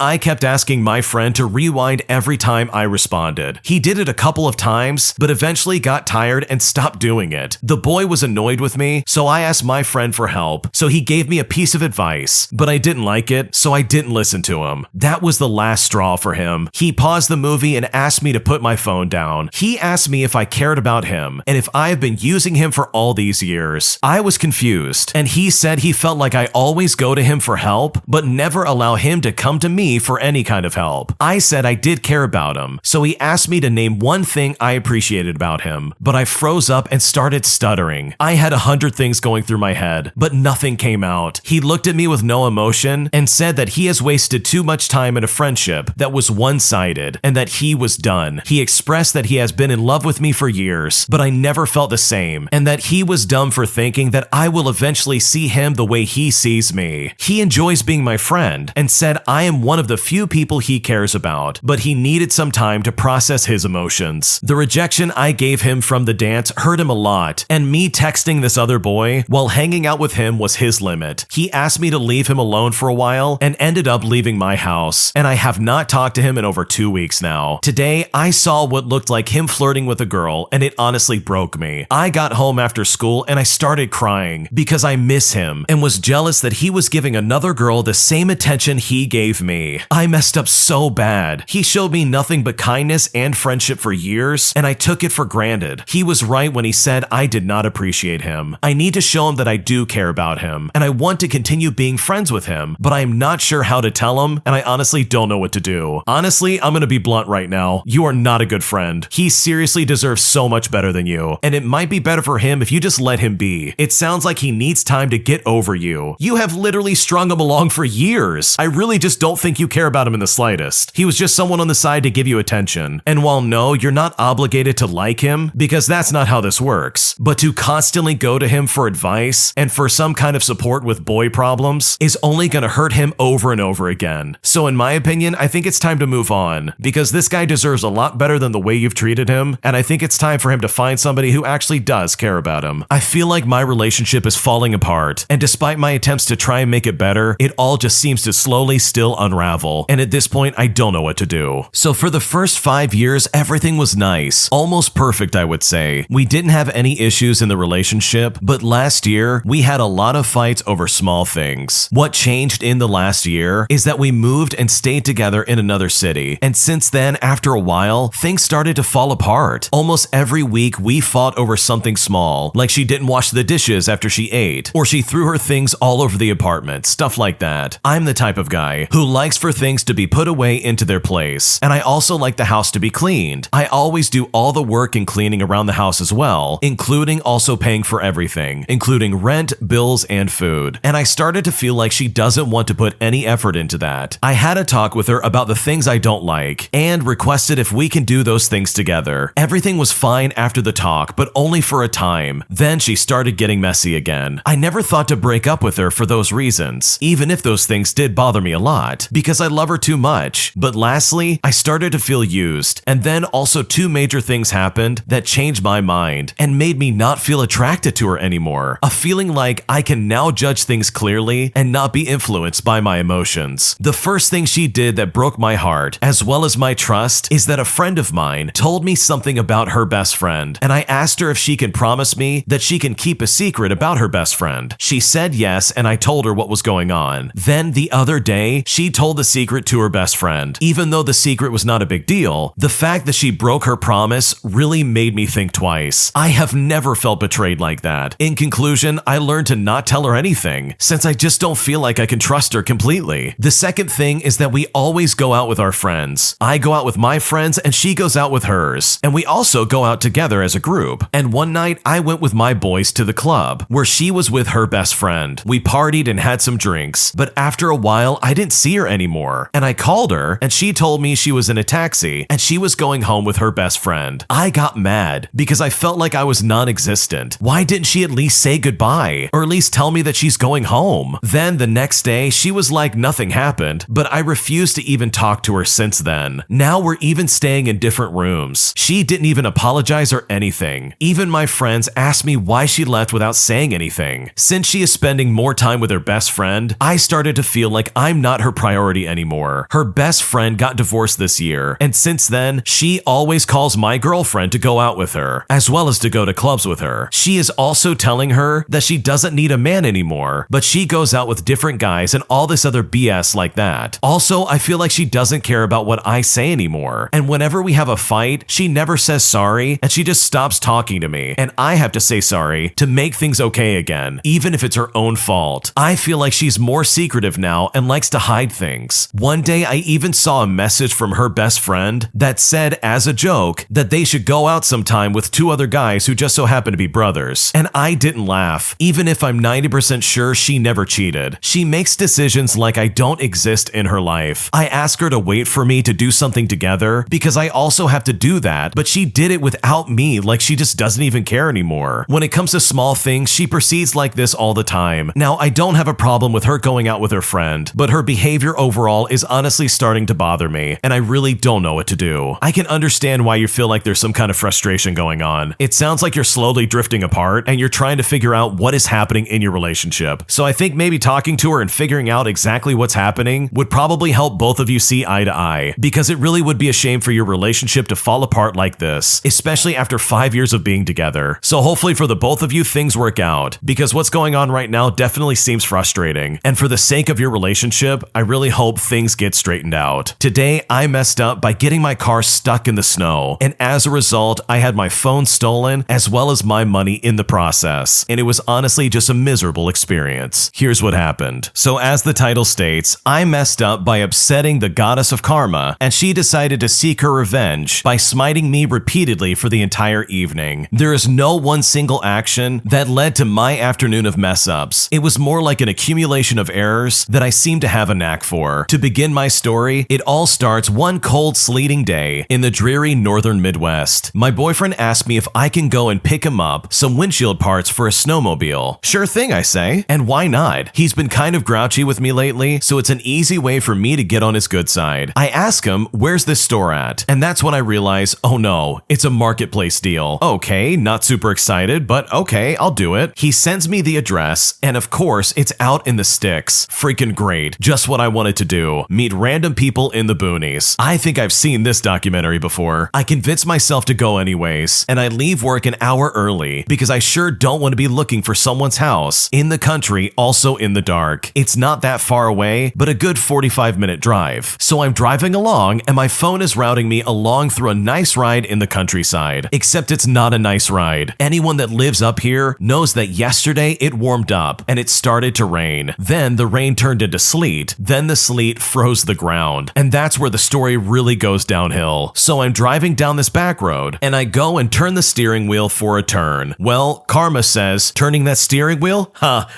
I kept asking my friend to rewind every time I responded. He did it a couple of times, but eventually got tired and stopped doing it. The boy was annoyed with me, so I asked my friend for help, so he gave me a piece of advice, but I didn't like it, so I didn't listen to him. That was the last straw for him. He paused the movie and asked me to put my phone down. He asked me if I cared about him and if I have been using him for all these years. I was confused, and he said he felt like I always go to him for help, but never allow him to come to me for any kind of help. I said I did care about him, so he asked me to name one thing I appreciated about him, but I froze up and started stuttering. I had 100 things going through my head, but nothing came out. He looked at me with no emotion rejection and said that he has wasted too much time in a friendship that was one-sided and that he was done. He expressed that he has been in love with me for years, but I never felt the same, and that he was dumb for thinking that I will eventually see him the way he sees me. He enjoys being my friend and said I am one of the few people he cares about, but he needed some time to process his emotions. The rejection I gave him from the dance hurt him a lot, and me texting this other boy while hanging out with him was his limit. He asked me to leave him alone for a while and ended up leaving my house, and I have not talked to him in over 2 weeks now. Today, I saw what looked like him flirting with a girl, and it honestly broke me. I got home after school and I started crying because I miss him and was jealous that he was giving another girl the same attention he gave me. I messed up so bad. He showed me nothing but kindness and friendship for years, and I took it for granted. He was right when he said I did not appreciate him. I need to show him that I do care about him, and I want to continue being friends with him, but I am not sure how to tell him, and I honestly don't know what to do. Honestly, I'm gonna be blunt right now. You are not a good friend. He seriously deserves so much better than you, and it might be better for him if you just let him be. It sounds like he needs time to get over you. You have literally strung him along for years. I really just don't think you care about him in the slightest. He was just someone on the side to give you attention. And while no, you're not obligated to like him, because that's not how this works, but to constantly go to him for advice and for some kind of support with boy problems is only gonna hurt him over and over again. So in my opinion, I think it's time to move on, because this guy deserves a lot better than the way you've treated him, and I think it's time for him to find somebody who actually does care about him. I feel like my relationship is falling apart, and despite my attempts to try and make it better, it all just seems to slowly still unravel, and at this point, I don't know what to do. So for the first 5 years, everything was nice, almost perfect, I would say. We didn't have any issues in the relationship, but last year, we had a lot of fights over small things. What changed in the last year is that we moved and stayed together in another city, and since then, after a while, things started to fall apart. Almost every week, we fought over something small, like she didn't wash the dishes after she ate, or she threw her things all over the apartment, stuff like that. I'm the type of guy who likes for things to be put away into their place, and I also like the house to be cleaned. I always do all the work and cleaning around the house as well, including also paying for everything, including rent, bills, and food. And I started to feel like she doesn't want to put any effort into that. I had a talk with her about the things I don't like, and requested if we can do those things together. Everything was fine after the talk, but only for a time. Then she started getting messy again. I never thought to break up with her for those reasons, even if those things did bother me a lot, because I love her too much. But lastly, I started to feel used, and then also 2 major things happened that changed my mind and made me not feel attracted to her anymore. A feeling like I can now judge things clearly and not be influenced by my emotions. The first thing she did that broke my heart, as well as my trust, is that a friend of mine told me something about her best friend, and I asked her if she can promise me that she can keep a secret about her best friend. She said yes, and I told her what was going on. Then the other day, she told the secret to her best friend. Even though the secret was not a big deal, the fact that she broke her promise really made me think twice. I have never felt betrayed like that. In conclusion, I learned to not tell her anything, since I just don't feel like I can trust her completely. The second thing is that we always go out with our friends. I go out with my friends and she goes out with hers, and we also go out together as a group. And one night, I went with my boys to the club, where she was with her best friend. We partied and had some drinks, but after a while, I didn't see her anymore, and I called her, and she told me she was in a taxi, and she was going home with her best friend. I got mad, because I felt like I was non-existent. Why didn't she at least say goodbye, or at least tell me that she's going home? Then the next day, she was like nothing happened, but I refused to even talk to her since then. Now we're even staying in different rooms. She didn't even apologize or anything. Even my friends asked me why she left without saying anything. Since she is spending more time with her best friend, I started to feel like I'm not her priority anymore. Her best friend got divorced this year, and since then, she always calls my girlfriend to go out with her, as well as to go to clubs with her. She is also telling her that she doesn't need a man anymore, but she goes out with different guys and all this other BS like that. Also, I feel like she doesn't care about what I say anymore, and whenever we have a fight, she never says sorry, and she just stops talking to me, and I have to say sorry to make things okay again, even if it's her own fault. I feel like she's more secretive now and likes to hide things. One day, I even saw a message from her best friend that said, as a joke, that they should go out sometime with 2 other guys who just so happen to be brothers, and I didn't laugh, even if I'm 90% sure she never cheated. She makes decisions like I don't exist in her life. I ask her to wait for me to do something together because I also have to do that, but she did it without me, like she just doesn't even care anymore. When it comes to small things, she proceeds like this all the time. Now, I don't have a problem with her going out with her friend, but her behavior overall is honestly starting to bother me, and I really don't know what to do. I can understand why you feel like there's some kind of frustration going on. It sounds like you're slowly drifting apart, and you're trying to figure out what is happening in your relationship. So I think maybe talking to her and figuring out exactly what's happening would probably help both of you see eye to eye, because it really would be a shame for your relationship to fall apart like this, especially after 5 years of being together. So hopefully for the both of you, things work out, because what's going on right now definitely seems frustrating. And for the sake of your relationship, I really hope things get straightened out. Today, I messed up by getting my car stuck in the snow, and as a result, I had my phone stolen as well as my money in the process, and it was honestly just a miserable experience. Here's what happened. So as the title states, I messed up by upsetting the goddess of karma, and she decided to seek her revenge by smiting me repeatedly for the entire evening. There is no one single action that led to my afternoon of mess-ups. It was more like an accumulation of errors that I seem to have a knack for. To begin my story, it all starts one cold, sleeting day in the dreary northern Midwest. My boyfriend asked me if I can go and pick him up some windshield parts for a snowmobile. Sure thing, I say, and why not? He's been kind of grouchy with me lately, so it's an easy way for me to get on his good side. I ask him, where's this store at? And that's when I realize, oh no, it's a marketplace deal. Okay, not super excited, but okay, I'll do it. He sends me the address, and of course, it's out in the sticks. Freaking great. Just what I wanted to do. Meet random people in the boonies. I think I've seen this documentary before. I convince myself to go anyways, and I leave work an hour early because I sure don't want to be looking for someone's house in the country, also in the dark. It's not that far away, but a good 45-minute drive. So I'm driving along, and my phone is routing me along through a nice ride in the countryside. Except it's not a nice ride. Anyone that lives up here knows that yesterday it warmed up and it started to rain. Then the rain turned into sleet. Then the sleet froze the ground. And that's where the story really goes downhill. So I'm driving down this back road, and I go and turn the steering wheel for a turn. Well, karma says, turning that steering wheel?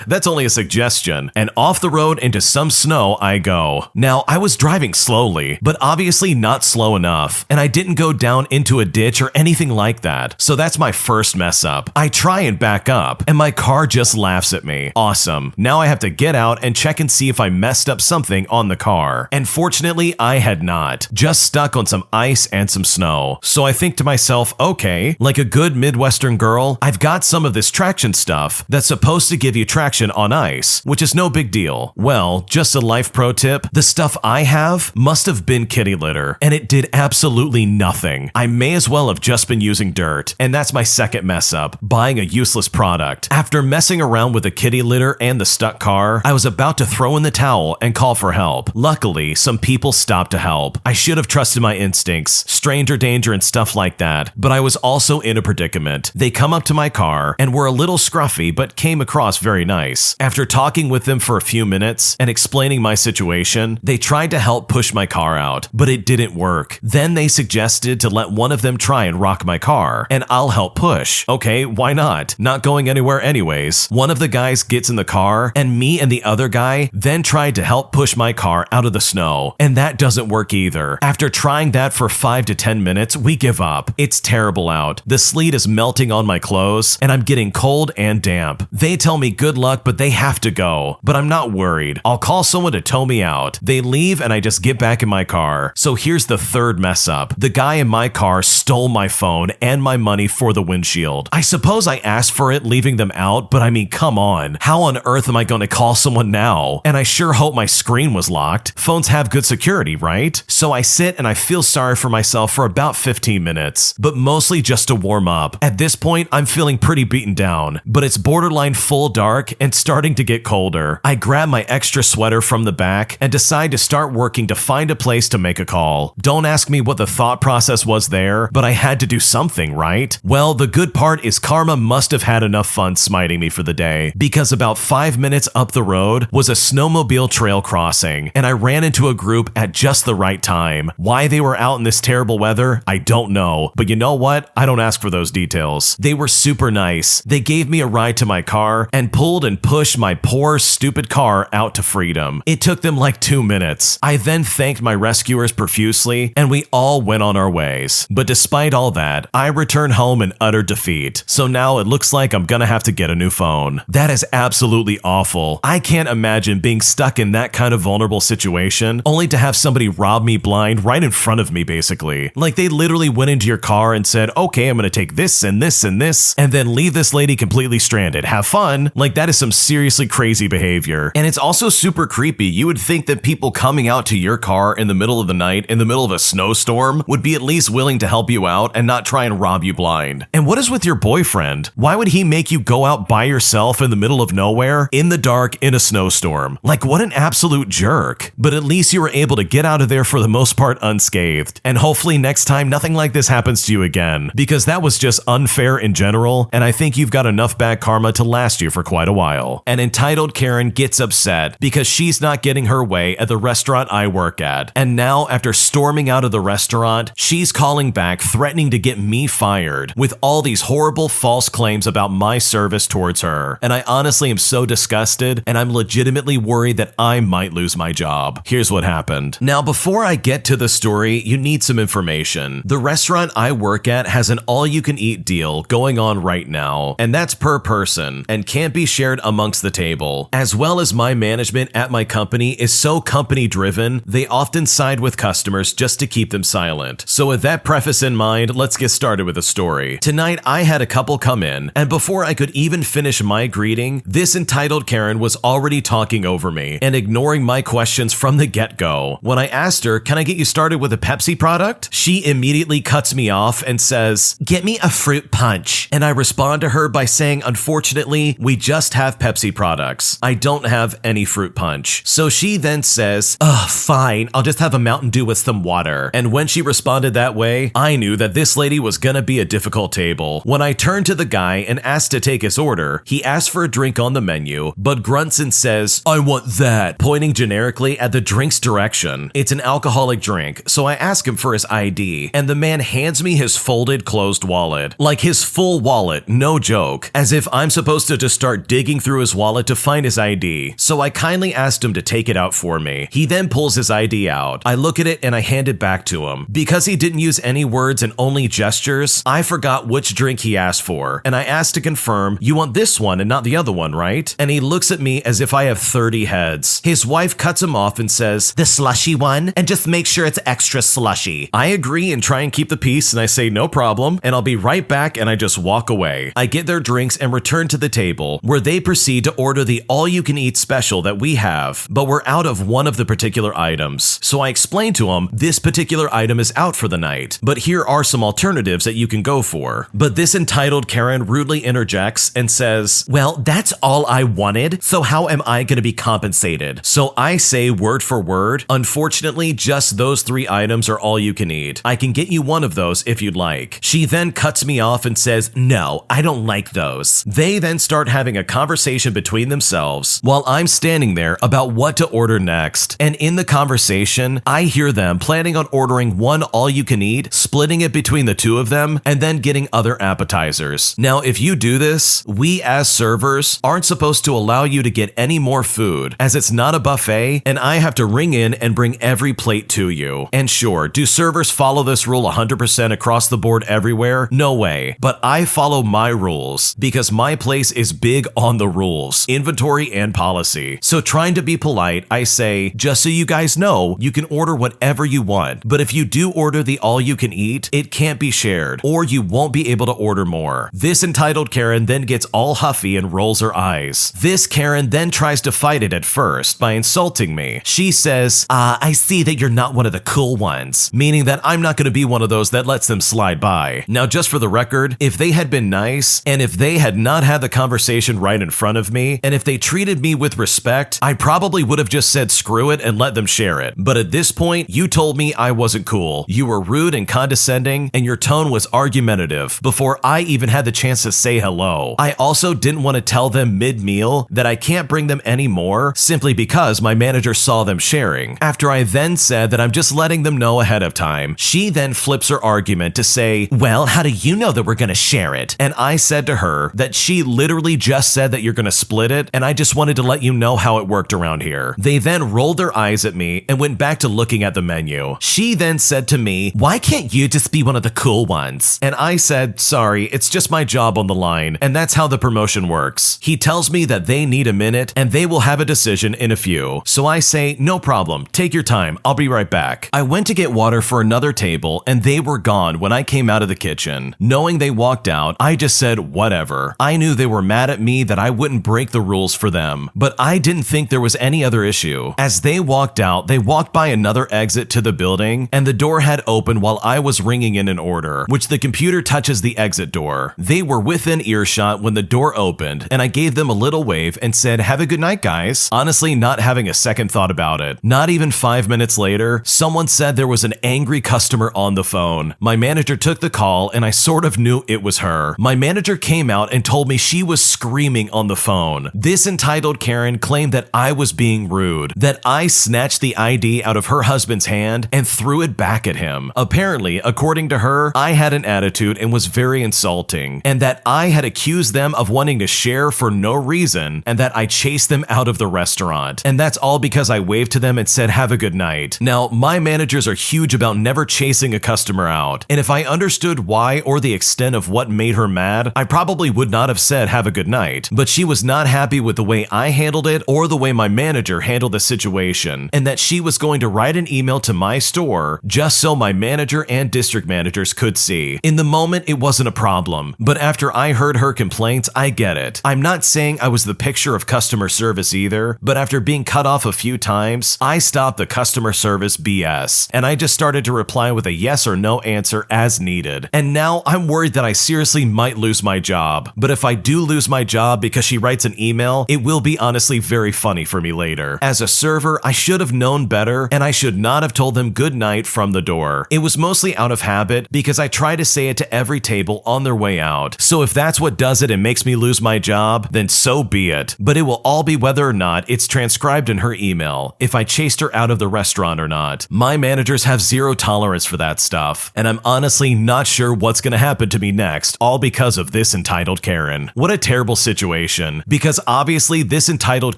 That's only a suggestion. And off the road into some snow I go. Now, I was driving slowly, but obviously not slow enough, and I didn't go down into a ditch or anything like that. So that's my first mess up. I try and back up, and my car just laughs at me. Awesome. Now I have to get out and check and see if I messed up something on the car. And fortunately, I had not. Just stuck on some ice and some snow. So I think to myself, okay, like a good Midwestern girl, I've got some of this traction stuff that's supposed to give you traction on ice, which is no big deal. Well, just a life pro tip, the stuff I have must have been kitty litter, and it did absolutely nothing. I may as well have just been using dirt, and that's my second mess up, buying a useless product. After messing around with the kitty litter and the stuck car, I was about to throw in the towel and call for help. Luckily, some people stopped to help. I should have trusted my instincts, stranger danger and stuff like that, but I was also in a predicament. They come up to my car and were a little scruffy, but came across very nice. After talking with them for a few minutes and explaining my situation, they tried to help push my car out, but it didn't work. Then they suggested to let one of them try and rock my car, and I'll help push. Okay, why not? Not going anywhere anyways. One of the guys gets in the car, and me and the other guy then tried to help push my car out of the snow, and that doesn't work either. After trying that for 5 to 10 minutes, we give up. It's terrible out. The sleet is melting on my clothes, and I'm getting cold and damp. They tell me good luck, but they have to go. But I'm not worried. I'll call someone to tow me out. They leave, and I just get back in my car. So here's the third mess up. The guy in my car stole my phone and my money for the windshield. I suppose I asked for it leaving them out, but I mean, come on. How on earth am I going to call someone now? And I sure hope my screen was locked. Phones have good security, right? So I sit and I feel sorry for myself for about 15 minutes, but mostly just to warm up. At this point, I'm feeling pretty beaten down, but it's borderline full dark and starting to get colder. I grab my extra sweater from the back and decide to start working to find a place to make a call. Don't ask me what the thought process was there, but I had to do something, right? Well, the good part is karma must have had enough fun smiting me for the day, because about 5 minutes up the road was a snowmobile trail crossing, and I ran into a group at just the right time. Why they were out in this terrible weather, I don't know, but you know what? I don't ask for those details. They were super nice. They gave me a ride to my car and pulled and pushed my poor, stupid stupid car out to freedom. It took them like 2 minutes. I then thanked my rescuers profusely, and we all went on our ways. But despite all that, I returned home in utter defeat. So now it looks like I'm gonna have to get a new phone. That is absolutely awful. I can't imagine being stuck in that kind of vulnerable situation, only to have somebody rob me blind right in front of me, basically. Like they literally went into your car and said, okay, I'm gonna take this and this and this, and then leave this lady completely stranded. Have fun. Like that is some seriously crazy behavior. And it's also super creepy. You would think that people coming out to your car in the middle of the night, in the middle of a snowstorm, would be at least willing to help you out and not try and rob you blind. And what is with your boyfriend? Why would he make you go out by yourself in the middle of nowhere, in the dark, in a snowstorm? Like what an absolute jerk. But at least you were able to get out of there for the most part unscathed. And hopefully next time nothing like this happens to you again, because that was just unfair in general, and I think you've got enough bad karma to last you for quite a while. An entitled Karen gets upset because she's not getting her way at the restaurant I work at, and now after storming out of the restaurant, she's calling back threatening to get me fired with all these horrible false claims about my service towards her. And I honestly am so disgusted, and I'm legitimately worried that I might lose my job. Here's what happened. Now, before I get to the story, you need some information. The restaurant I work at has an all-you-can-eat deal going on right now, and that's per person and can't be shared amongst the table. As well as my management at my company is so company-driven, they often side with customers just to keep them silent. So with that preface in mind, let's get started with the story. Tonight, I had a couple come in, and before I could even finish my greeting, this entitled Karen was already talking over me and ignoring my questions from the get-go. When I asked her, can I get you started with a Pepsi product? She immediately cuts me off and says, get me a fruit punch. And I respond to her by saying, unfortunately, we just have Pepsi products. I don't have any fruit punch. So she then says, ugh, fine, I'll just have a Mountain Dew with some water. And when she responded that way, I knew that this lady was gonna be a difficult table. When I turned to the guy and asked to take his order, he asked for a drink on the menu, but grunts and says, I want that, pointing generically at the drink's direction. It's an alcoholic drink, so I ask him for his ID, and the man hands me his folded closed wallet. Like his full wallet, no joke, as if I'm supposed to just start digging through his wallet to find his ID. So I kindly asked him to take it out for me. He then pulls his ID out. I look at it and I hand it back to him. Because he didn't use any words and only gestures, I forgot which drink he asked for, and I asked to confirm, you want this one and not the other one, right? And he looks at me as if I have 30 heads. His wife cuts him off and says, the slushy one, and just make sure it's extra slushy. I agree and try and keep the peace, and I say no problem, and I'll be right back, and I just walk away. I get their drinks and return to the table, where they proceed to order the all-you-can-eat special that we have, but we're out of one of the particular items. So I explain to them, this particular item is out for the night, but here are some alternatives that you can go for. But this entitled Karen rudely interjects and says, well, that's all I wanted, so how am I going to be compensated? So I say word for word, unfortunately, just those 3 items are all you can eat. I can get you one of those if you'd like. She then cuts me off and says, no, I don't like those. They then start having a conversation between themselves while I'm standing there about what to order next. And in the conversation, I hear them planning on ordering one all-you-can-eat, splitting it between the 2 of them, and then getting other appetizers. Now, if you do this, we as servers aren't supposed to allow you to get any more food, as it's not a buffet, and I have to ring in and bring every plate to you. And sure, do servers follow this rule 100% across the board everywhere? No way. But I follow my rules, because my place is big on the rules, inventory and policy. So trying to be polite, I say, just so you guys know, you can order whatever you want, but if you do order the all-you-can-eat, it can't be shared, or you won't be able to order more. This entitled Karen then gets all huffy and rolls her eyes. This Karen then tries to fight it at first by insulting me. She says, I see that you're not one of the cool ones, meaning that I'm not going to be one of those that lets them slide by. Now, just for the record, if they had been nice, and if they had not had the conversation right in front of me, and if they treated me with respect, I probably would have just said screw it and let them share it. But at this point, you told me I wasn't cool. You were rude and condescending, and your tone was argumentative before I even had the chance to say hello. I also didn't want to tell them mid-meal that I can't bring them any more simply because my manager saw them sharing. After I then said that I'm just letting them know ahead of time, she then flips her argument to say, well, how do you know that we're gonna share it? And I said to her that she literally just said that you're gonna split it, and I just wanted wanted to let you know how it worked around here. They then rolled their eyes at me and went back to looking at the menu. She then said to me, "Why can't you just be one of the cool ones?" And I said, "Sorry, it's just my job on the line, and that's how the promotion works." He tells me that they need a minute and they will have a decision in a few. So I say, "No problem, take your time, I'll be right back." I went to get water for another table and they were gone when I came out of the kitchen. Knowing they walked out, I just said, whatever. I knew they were mad at me that I wouldn't break the rules for them, but I didn't think there was any other issue. As they walked out, they walked by another exit to the building and the door had opened while I was ringing in an order, which the computer touches the exit door. They were within earshot when the door opened and I gave them a little wave and said, "Have a good night, guys." Honestly, not having a second thought about it. Not even 5 minutes later, someone said there was an angry customer on the phone. My manager took the call and I sort of knew it was her. My manager came out and told me she was screaming on the phone. This entitled Karen claimed that I was being rude, that I snatched the ID out of her husband's hand and threw it back at him. Apparently, according to her, I had an attitude and was very insulting, and that I had accused them of wanting to share for no reason, and that I chased them out of the restaurant. And that's all because I waved to them and said, "Have a good night." Now, my managers are huge about never chasing a customer out, and if I understood why or the extent of what made her mad, I probably would not have said "have a good night." But she was not happy with the way I handled it or the way my manager handled the situation, and that she was going to write an email to my store just so my manager and district managers could see. In the moment, it wasn't a problem, but after I heard her complaints, I get it. I'm not saying I was the picture of customer service either, but after being cut off a few times, I stopped the customer service BS, and I just started to reply with a yes or no answer as needed. And now I'm worried that I seriously might lose my job. But if I do lose my job because she writes an email, it will be honestly very funny for me later. As a server, I should have known better, and I should not have told them good night from the door. It was mostly out of habit because I try to say it to every table on their way out. So if that's what does it and makes me lose my job, then so be it. But it will all be whether or not it's transcribed in her email, if I chased her out of the restaurant or not. My managers have zero tolerance for that stuff, and I'm honestly not sure what's gonna happen to me next, all because of this entitled Karen. What a terrible situation, because obviously this entitled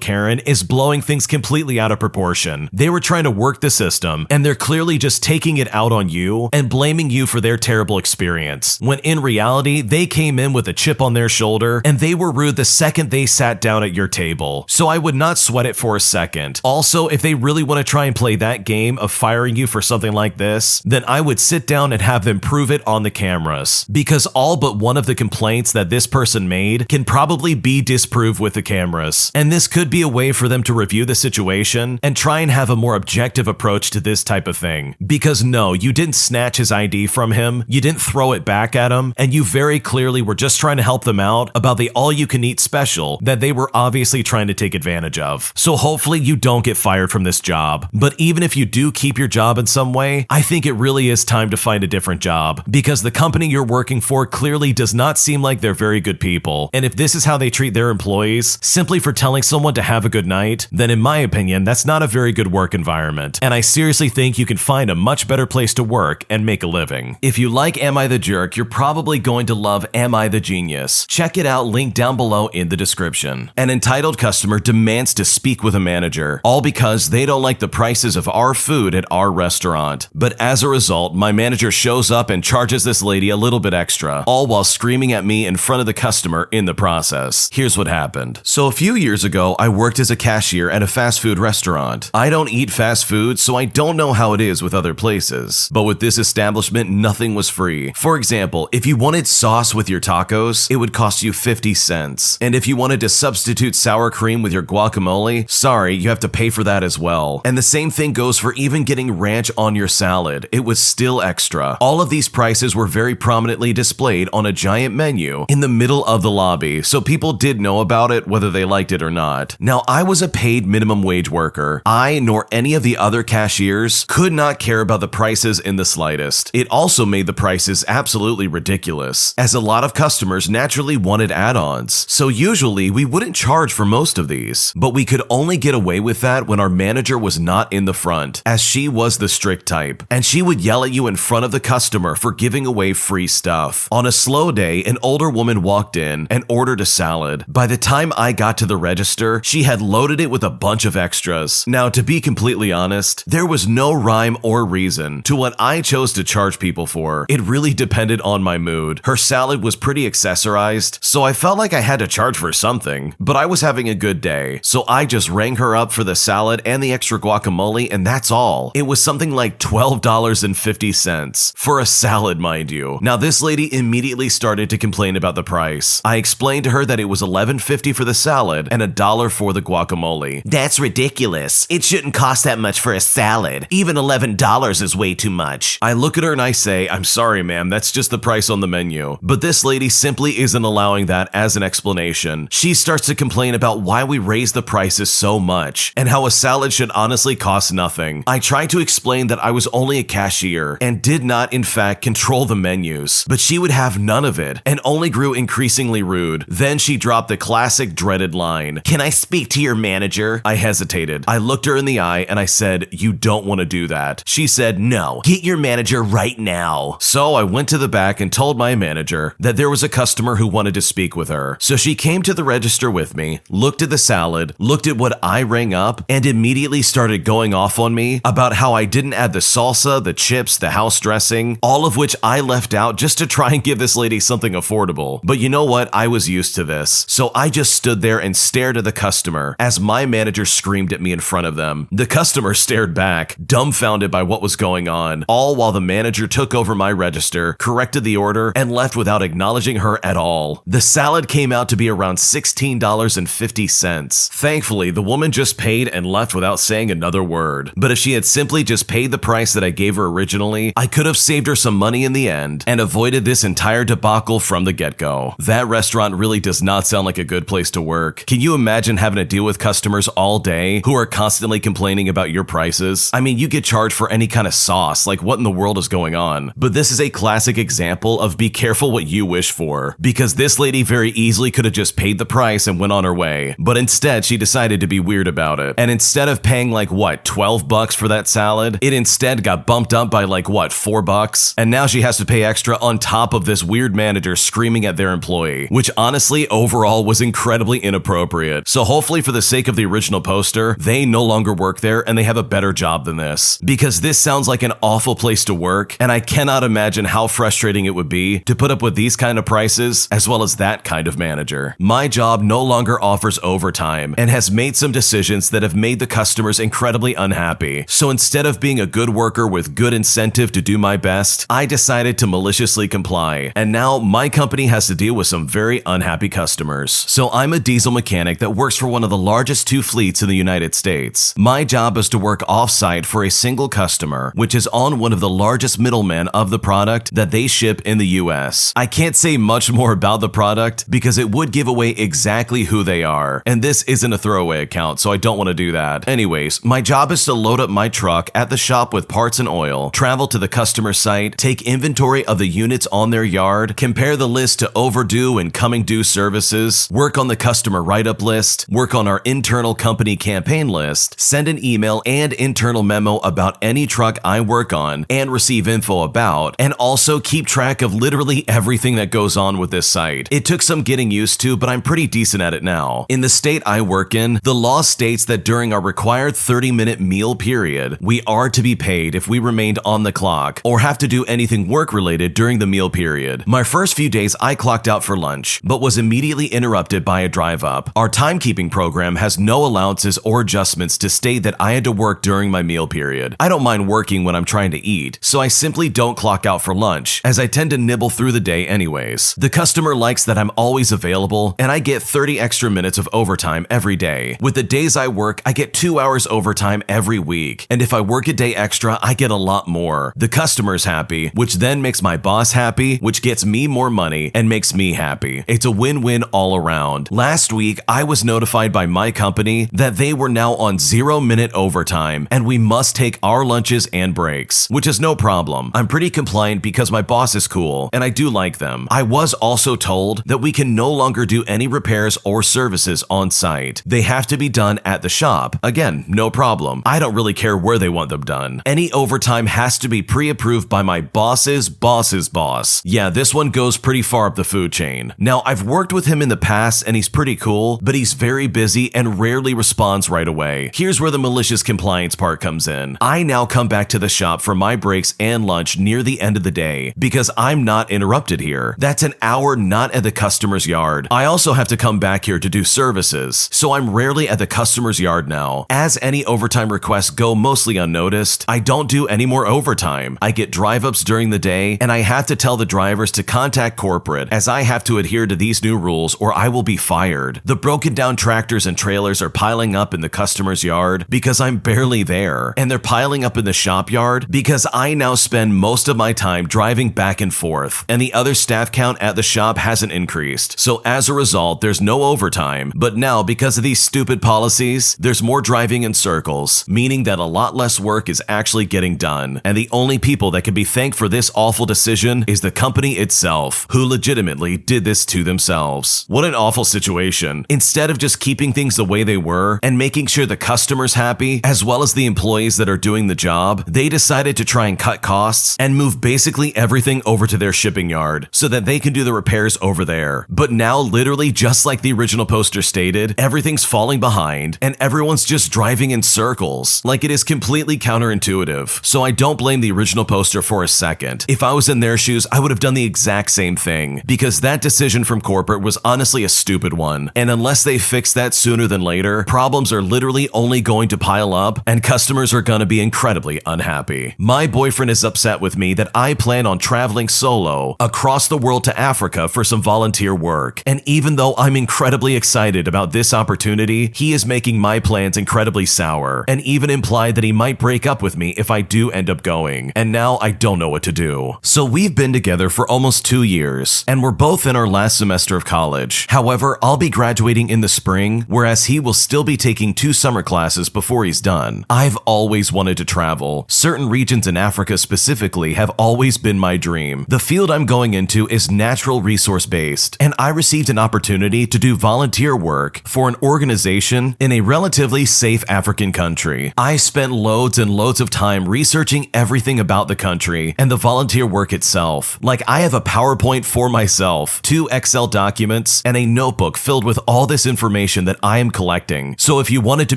Karen is blowing things completely out of proportion. They were trying to work the system, and they're clearly just taking it out on you and blaming you for their terrible experience, when in reality, they came in with a chip on their shoulder and they were rude the second they sat down at your table. So I would not sweat it for a second. Also, if they really want to try and play that game of firing you for something like this, then I would sit down and have them prove it on the cameras, because all but one of the complaints that this person made can probably be disproved with the cameras. And this could be a way for them to review the situation and try and have a more objective approach to this type of thing. Because no, you didn't snatch his ID from him, you didn't throw it back at him, and you very clearly were just trying to help them out about the all-you-can-eat special that they were obviously trying to take advantage of. So hopefully you don't get fired from this job. But even if you do keep your job in some way, I think it really is time to find a different job, because the company you're working for clearly does not seem like they're very good people. And if this is how they treat their employees, simply for telling someone to have a good night, then in my opinion, that's not a very good work environment. And I seriously think you can find a much better place to work and make a living. If you like Am I the Jerk, you're probably going to love Am I the Genius. Check it out, link down below in the description. An entitled customer demands to speak with a manager, all because they don't like the prices of our food at our restaurant. But as a result, my manager shows up and charges this lady a little bit extra, all while screaming at me in front of the customer in the process. Here's what happened. So a few years ago, I worked as a cashier at a fast food restaurant. I don't eat fast food, so I don't know how it is with other places. But with this establishment, nothing was free. For example, if you wanted sauce with your tacos, it would cost you 50 cents. And if you wanted to substitute sour cream with your guacamole, sorry, you have to pay for that as well. And the same thing goes for even getting ranch on your salad. It was still extra. All of these prices were very prominently displayed on a giant menu in the middle of the lobby, so people did know about it whether they liked it or not. Now, I was a paid minimum wage worker. I, nor any of the other cashiers, could not care about the prices in the slightest. It also made the prices absolutely ridiculous, as a lot of customers naturally wanted add-ons. So usually we wouldn't charge for most of these, but we could only get away with that when our manager was not in the front, as she was the strict type, and she would yell at you in front of the customer for giving away free stuff. On a slow day, an older woman walked in and ordered a salad. By the time I got to the register, she had loaded it with a bunch of extras. Now, to be completely honest, there was no rhyme or reason to what I chose to charge people for. It really depended on my mood. Her salad was pretty accessorized, so I felt like I had to charge for something, but I was having a good day, so I just rang her up for the salad and the extra guacamole, and that's all. It was something like $12.50 for a salad, mind you. Now, this lady immediately started to complain about the price. I explained to her that it was $11.50 for the salad and $1 for the guacamole. That's ridiculous. It shouldn't cost that much for a salad. Even $11 is way too much. I look at her and I say, I'm sorry, ma'am, that's just the price on the menu. But this lady simply isn't allowing that as an explanation. She starts to complain about why we raise the prices so much and how a salad should honestly cost nothing. I tried to explain that I was only a cashier and did not, in fact, control the menus, but she would have none of it and only grew increasingly rude. Then she dropped the classic dreaded line, "Can I speak to your manager?" I hesitated. I looked her in the eye and I said, "You don't want to do that." She said, "No, get your manager right now." So I went to the back and told my manager that there was a customer who wanted to speak with her. So she came to the register with me, looked at the salad, looked at what I rang up, and immediately started going off on me about how I didn't add the salsa, the chips, the house dressing, all of which I left out just to try and give this lady something affordable. But you know what? I was used to this. So I just stood there and stared at the customer as my manager screamed at me in front of them. The customer stared back, dumbfounded by what was going on, all while the manager took over my register, corrected the order, and left without acknowledging her at all. The salad came out to be around $16.50. Thankfully, the woman just paid and left without saying another word. But if she had simply just paid the price that I gave her originally, I could have saved her some money in the end and avoided this entire debacle from the get-go. That restaurant really does not sound like a good place to work. Can you imagine having to deal with customers all day who are constantly complaining about your prices? I mean, you get charged for any kind of sauce, like what in the world is going on? But this is a classic example of be careful what you wish for, because this lady very easily could have just paid the price and went on her way, but instead she decided to be weird about it. And instead of paying like what, $12 for that salad, it instead got bumped up by like what, $4? And now she has to pay extra on top of this weird manager screaming at their employee, which honestly overall was incredibly inappropriate. So hopefully for the sake of the original poster, they no longer work there and they have a better job than this, because this sounds like an awful place to work, and I cannot imagine how frustrating it would be to put up with these kind of prices as well as that kind of manager. My job no longer offers overtime and has made some decisions that have made the customers incredibly unhappy. So instead of being a good worker with good incentive to do my best, I decided to maliciously comply, and now my company has to deal with some very unhappy customers. So I'm a diesel mechanic that works for one of the largest 2 fleets in the United States. My job is to work off-site for a single customer, which is on one of the largest middlemen of the product that they ship in the US. I can't say much more about the product because it would give away exactly who they are, and this isn't a throwaway account, so I don't want to do that. Anyways, my job is to load up my truck at the shop with parts and oil, travel to the customer site, take inventory of the units on their yard, compare the list to overdue and coming due services, work on the customer write-up list, work on our internal company campaign list, send an email and internal memo about any truck I work on and receive info about, and also keep track of literally everything that goes on with this site. It took some getting used to, but I'm pretty decent at it now. In the state I work in, the law states that during our required 30-minute meal period, we are to be paid if we remained on the clock or have to do anything work-related during the meal period. My first few days I clocked out for lunch, but was immediately interrupted by a drive-up. Our timekeeping program has no allowances or adjustments to state that I had to work during my meal period. I don't mind working when I'm trying to eat, so I simply don't clock out for lunch, as I tend to nibble through the day anyways. The customer likes that I'm always available, and I get 30 extra minutes of overtime every day. With the days I work, I get 2 hours overtime every week, and if I work a day extra, I get a lot more. The customer's happy, which then makes my boss happy, which gets me more money and makes me happy. It's a win-win all around. Last week, I was notified by my company that they were now on 0-minute overtime, and we must take our lunches and breaks, which is no problem. I'm pretty compliant because my boss is cool, and I do like them. I was also told that we can no longer do any repairs or services on site. They have to be done at the shop. Again, no problem. I don't really care where they want them done. Any overtime has to be pre-approved by my boss's boss's boss. Yeah, this one goes pretty far up the food chain. Now, I've worked with him in the past and he's pretty cool, available, but he's very busy and rarely responds right away. Here's where the malicious compliance part comes in. I now come back to the shop for my breaks and lunch near the end of the day because I'm not interrupted here. That's an hour not at the customer's yard. I also have to come back here to do services, so I'm rarely at the customer's yard now. As any overtime requests go mostly unnoticed, I don't do any more overtime. I get drive-ups during the day, and I have to tell the drivers to contact corporate as I have to adhere to these new rules or I will be fired. The broken down tractors and trailers are piling up in the customer's yard because I'm barely there, and they're piling up in the shop yard because I now spend most of my time driving back and forth, and the other staff count at the shop hasn't increased. So as a result, there's no overtime, but now because of these stupid policies, there's more driving in circles, meaning that a lot less work is actually getting done, and the only people that can be thanked for this awful decision is the company itself, who legitimately did this to themselves. What an awful situation. Instead of just keeping things the way they were and making sure the customer's happy, as well as the employees that are doing the job, they decided to try and cut costs and move basically everything over to their shipping yard so that they can do the repairs over there. But now, literally just like the original poster stated, everything's falling behind and everyone's just driving in circles. Like, it is completely counterintuitive. So I don't blame the original poster for a second. If I was in their shoes, I would have done the exact same thing, because that decision from corporate was honestly a stupid one. And unless they fix that sooner than later, problems are literally only going to pile up and customers are gonna be incredibly unhappy. My boyfriend is upset with me that I plan on traveling solo across the world to Africa for some volunteer work. And even though I'm incredibly excited about this opportunity, he is making my plans incredibly sour and even implied that he might break up with me if I do end up going. And now I don't know what to do. So we've been together for almost 2 years and we're both in our last semester of college. However, I'll be graduating in the spring, whereas he will still be taking 2 summer classes before he's done. I've always wanted to travel. Certain regions in Africa specifically have always been my dream. The field I'm going into is natural resource based, and I received an opportunity to do volunteer work for an organization in a relatively safe African country. I spent loads and loads of time researching everything about the country and the volunteer work itself. Like, I have a PowerPoint for myself, 2 Excel documents, and a notebook filled with all this information that I am collecting. So if you wanted to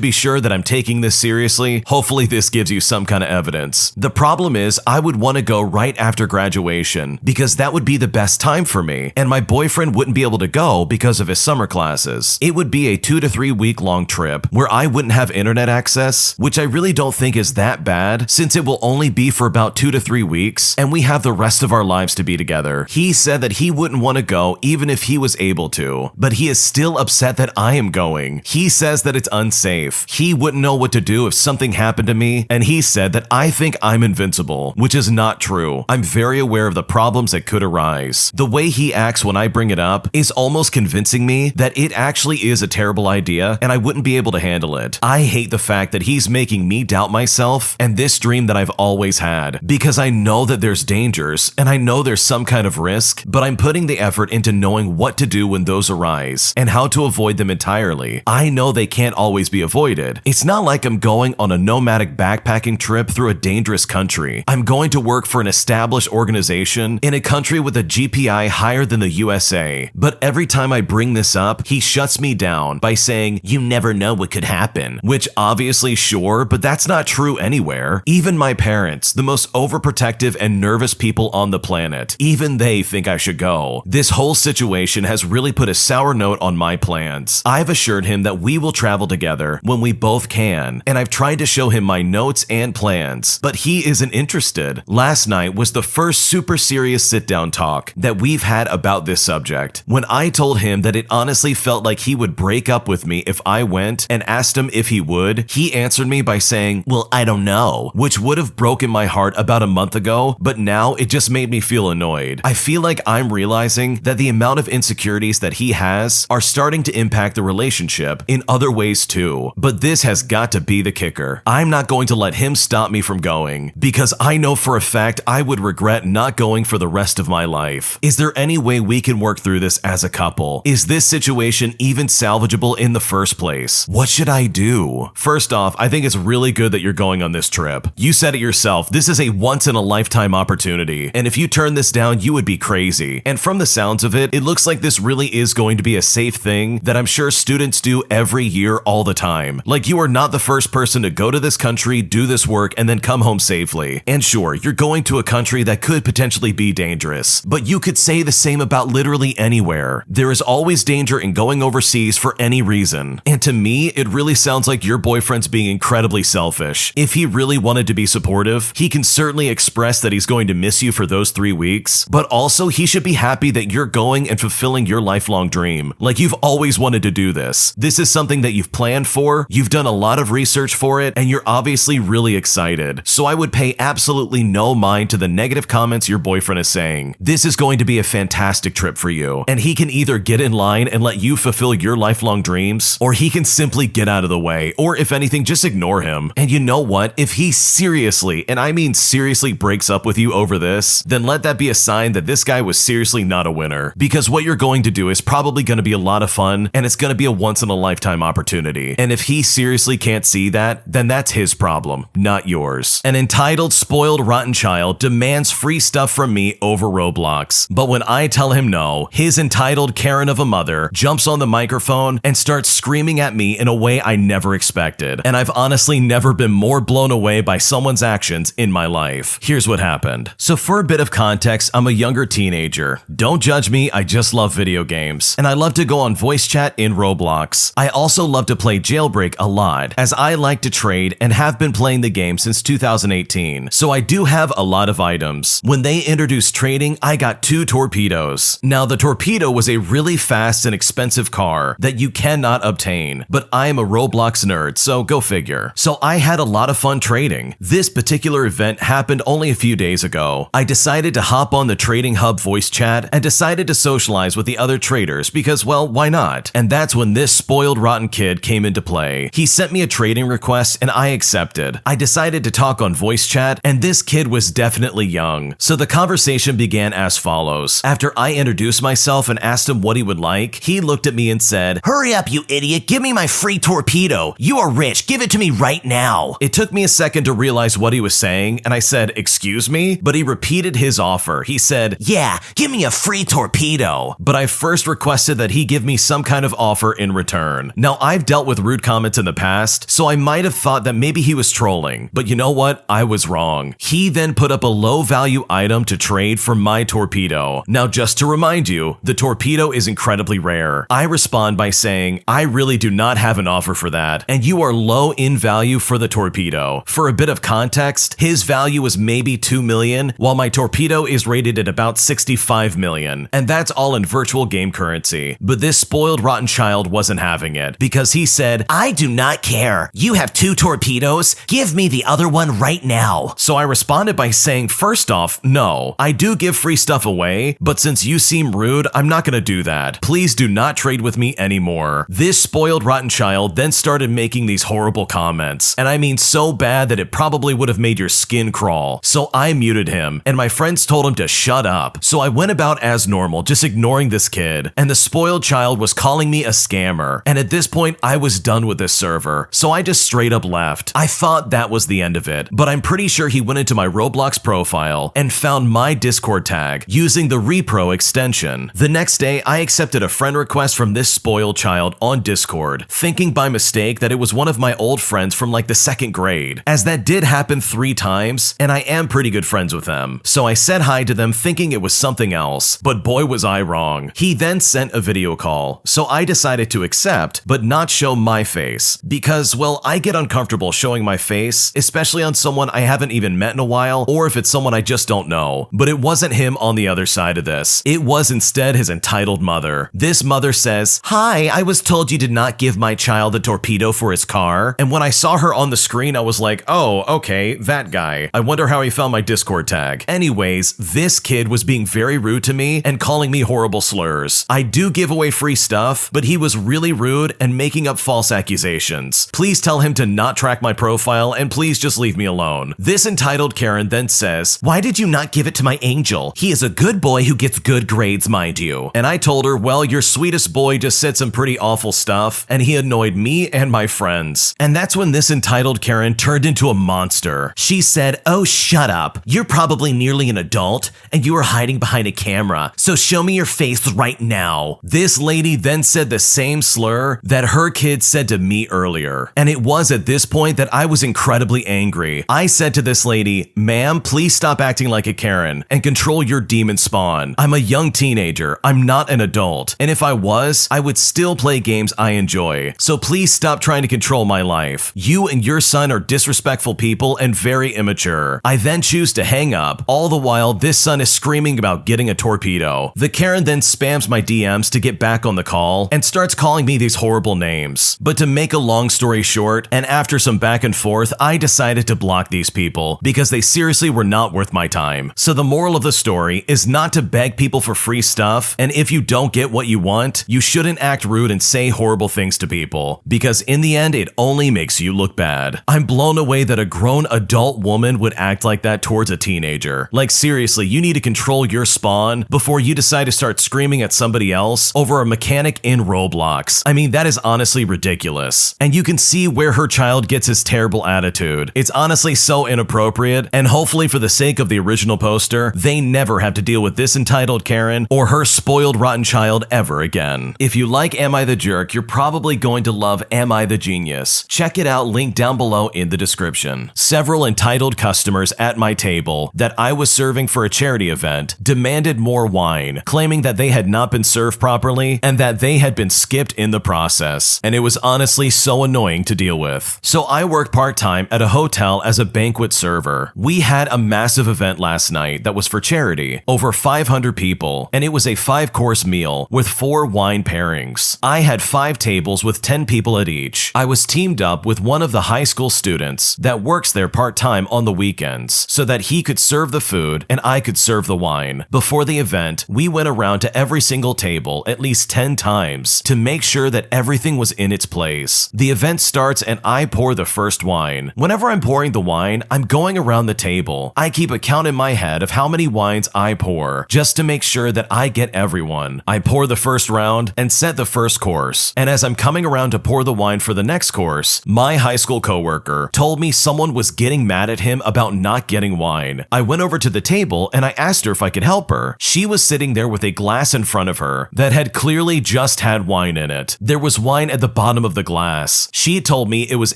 be sure that I'm taking this seriously, hopefully this gives you some kind of evidence. The problem is, I would want to go right after graduation because that would be the best time for me, and my boyfriend wouldn't be able to go because of his summer classes. It would be a 2 to 3 week long trip where I wouldn't have internet access, which I really don't think is that bad since it will only be for about 2 to 3 weeks and we have the rest of our lives to be together. He said that he wouldn't want to go even if he was able to, but he is still upset that I am going. He says that it's unsafe. He wouldn't know what to do if something happened to me, and he said that I think I'm invincible, which is not true. I'm very aware of the problems that could arise. The way he acts when I bring it up is almost convincing me that it actually is a terrible idea and I wouldn't be able to handle it. I hate the fact that he's making me doubt myself and this dream that I've always had, because I know that there's dangers and I know there's some kind of risk, but I'm putting the effort into knowing what to do when those arise and how to avoid them entirely. I know they can't always be avoided. It's not like I'm going on a nomadic backpacking trip through a dangerous country. I'm going to work for an established organization in a country with a GPI higher than the USA. But every time I bring this up, he shuts me down by saying, "You never know what could happen," which obviously sure, but that's not true anywhere. Even my parents, the most overprotective and nervous people on the planet, even they think I should go. This whole situation has really put a sour note on my plans. I've assured him that we will travel together when we both can, and I've tried to show him my notes and plans, but he isn't interested. Last night was the first super serious sit-down talk that we've had about this subject. When I told him that it honestly felt like he would break up with me if I went and asked him if he would, he answered me by saying, "Well, I don't know," which would have broken my heart about a month ago, but now it just made me feel annoyed. I feel like I'm realizing that the amount of insecurities that he has are starting to impact the relationship in other ways too. But this has got to be the kicker. I'm not going to let him stop me from going, because I know for a fact I would regret not going for the rest of my life. Is there any way we can work through this as a couple? Is this situation even salvageable in the first place? What should I do? First off, I think it's really good that you're going on this trip. You said it yourself, this is a once-in-a-lifetime opportunity, and if you turn this down, you would be crazy. And from the sounds of it, it looks like this really is going to be a safe thing thing that I'm sure students do every year all the time. Like, you are not the first person to go to this country, do this work, and then come home safely. And sure, you're going to a country that could potentially be dangerous, but you could say the same about literally anywhere. There is always danger in going overseas for any reason. And to me, it really sounds like your boyfriend's being incredibly selfish. If he really wanted to be supportive, he can certainly express that he's going to miss you for those 3 weeks, but also he should be happy that you're going and fulfilling your lifelong dream. Like, you've always wanted to do this. This is something that you've planned for, you've done a lot of research for it, and you're obviously really excited. So I would pay absolutely no mind to the negative comments your boyfriend is saying. This is going to be a fantastic trip for you, and he can either get in line and let you fulfill your lifelong dreams, or he can simply get out of the way, or if anything, just ignore him. And you know what? If he seriously, and I mean seriously, breaks up with you over this, then let that be a sign that this guy was seriously not a winner. Because what you're going to do is probably going to be a lot of fun, and it's going to be a once-in-a-lifetime opportunity. And if he seriously can't see that, then that's his problem, not yours. An entitled, spoiled, rotten child demands free stuff from me over Roblox. But when I tell him no, his entitled Karen of a mother jumps on the microphone and starts screaming at me in a way I never expected. And I've honestly never been more blown away by someone's actions in my life. Here's what happened. So for a bit of context, I'm a younger teenager. Don't judge me, I just love video games. And I love to go on voice chat in Roblox. I also love to play Jailbreak a lot, as I like to trade and have been playing the game since 2018. So I do have a lot of items. When they introduced trading, I got 2 torpedoes. Now, the torpedo was a really fast and expensive car that you cannot obtain, but I am a Roblox nerd, so go figure. So I had a lot of fun trading. This particular event happened only a few days ago. I decided to hop on the Trading Hub voice chat and decided to socialize with the other traders because, well, why not? And that's when this spoiled rotten kid came into play. He sent me a trading request and I accepted. I decided to talk on voice chat, and this kid was definitely young. So the conversation began as follows. After I introduced myself and asked him what he would like, he looked at me and said, "Hurry up, you idiot, give me my free torpedo. You are rich, give it to me right now." It took me a second to realize what he was saying, and I said, "Excuse me?" But he repeated his offer. He said, "Yeah, give me a free torpedo." But I first requested that he give me some kind of offer in return. Now, I've dealt with rude comments in the past, so I might have thought that maybe he was trolling, but you know what? I was wrong. He then put up a low value item to trade for my torpedo. Now, just to remind you, the torpedo is incredibly rare. I respond by saying, "I really do not have an offer for that, and you are low in value for the torpedo." For a bit of context, his value was maybe 2 million, while my torpedo is rated at about 65 million, and that's all in virtual game currency. But this spoiled rotten child wasn't having it, because he said, "I do not care. You have 2 torpedoes, give me the other one right now." So I responded by saying, first off, no, I do give free stuff away, but since you seem rude, I'm not gonna do that. Please do not trade with me anymore. This spoiled rotten child then started making these horrible comments, and I mean so bad that it probably would have made your skin crawl. So I muted him, and my friends told him to shut up. So I went about as normal, just ignoring this kid, and the spoiled child was calling me a scammer, and at this point I was done with this server, so I just straight up left. I thought that was the end of it, but I'm pretty sure he went into my Roblox profile and found my Discord tag using the repro extension. The next day, I accepted a friend request from this spoiled child on Discord, thinking by mistake that it was one of my old friends from like the 2nd grade, as that did happen 3 times, and I am pretty good friends with them. So I said hi to them thinking it was something else, but boy was I wrong. He then sent a video call, so I decided to accept, but not show my face, because, well, I get uncomfortable showing my face, especially on someone I haven't even met in a while, or if it's someone I just don't know. But it wasn't him on the other side of this. It was instead his entitled mother. This mother says, "Hi, I was told you did not give my child a torpedo for his car." And when I saw her on the screen, I was like, oh, okay, that guy. I wonder how he found my Discord tag. Anyways, this kid was being very rude to me and calling me horrible slurs. I do give away free stuff, but he was really rude and making up false accusations. Please tell him to not track my profile and please just leave me alone. This entitled Karen then says, "Why did you not give it to my angel? He is a good boy who gets good grades, mind you." And I told her, well, your sweetest boy just said some pretty awful stuff, and he annoyed me and my friends. And that's when this entitled Karen turned into a monster. She said, "Oh, shut up. You're probably nearly an adult, and you are hiding behind a camera, so show me your face right now." This lady lady then said the same slur that her kid said to me earlier. And it was at this point that I was incredibly angry. I said to this lady, "Ma'am, please stop acting like a Karen and control your demon spawn. I'm a young teenager. I'm not an adult. And if I was, I would still play games I enjoy. So please stop trying to control my life. You and your son are disrespectful people and very immature." I then choose to hang up. All the while, this son is screaming about getting a torpedo. The Karen then spams my DMs to get back on the call and starts calling me these horrible names. But to make a long story short, and after some back and forth, I decided to block these people because they seriously were not worth my time. So the moral of the story is not to beg people for free stuff, and if you don't get what you want, you shouldn't act rude and say horrible things to people, because in the end, it only makes you look bad. I'm blown away that a grown adult woman would act like that towards a teenager. Like seriously, you need to control your spawn before you decide to start screaming at somebody else over a mechanic in Roblox. I mean, that is honestly ridiculous. And you can see where her child gets his terrible attitude. It's honestly so inappropriate, and hopefully for the sake of the original poster, they never have to deal with this entitled Karen or her spoiled rotten child ever again. If you like Am I the Jerk, you're probably going to love Am I the Genius. Check it out, link down below in the description. Several entitled customers at my table that I was serving for a charity event demanded more wine, claiming that they had not been served properly and that they had been skipped in the process. And it was honestly so annoying to deal with. So I worked part-time at a hotel as a banquet server. We had a massive event last night that was for charity, over 500 people, and it was a 5-course meal with 4 wine pairings. I had 5 tables with 10 people at each. I was teamed up with one of the high school students that works there part-time on the weekends so that he could serve the food and I could serve the wine. Before the event, we went around to every single table at least 10 times to make sure that everything was in its place. The event starts and I pour the first wine. Whenever I'm pouring the wine, I'm going around the table. I keep a count in my head of how many wines I pour, just to make sure that I get everyone. I pour the first round and set the first course. And as I'm coming around to pour the wine for the next course, my high school coworker told me someone was getting mad at him about not getting wine. I went over to the table and I asked her if I could help her. She was sitting there with a glass in front of her that had clearly just had wine in it. There was wine at the bottom of the glass. She told me it was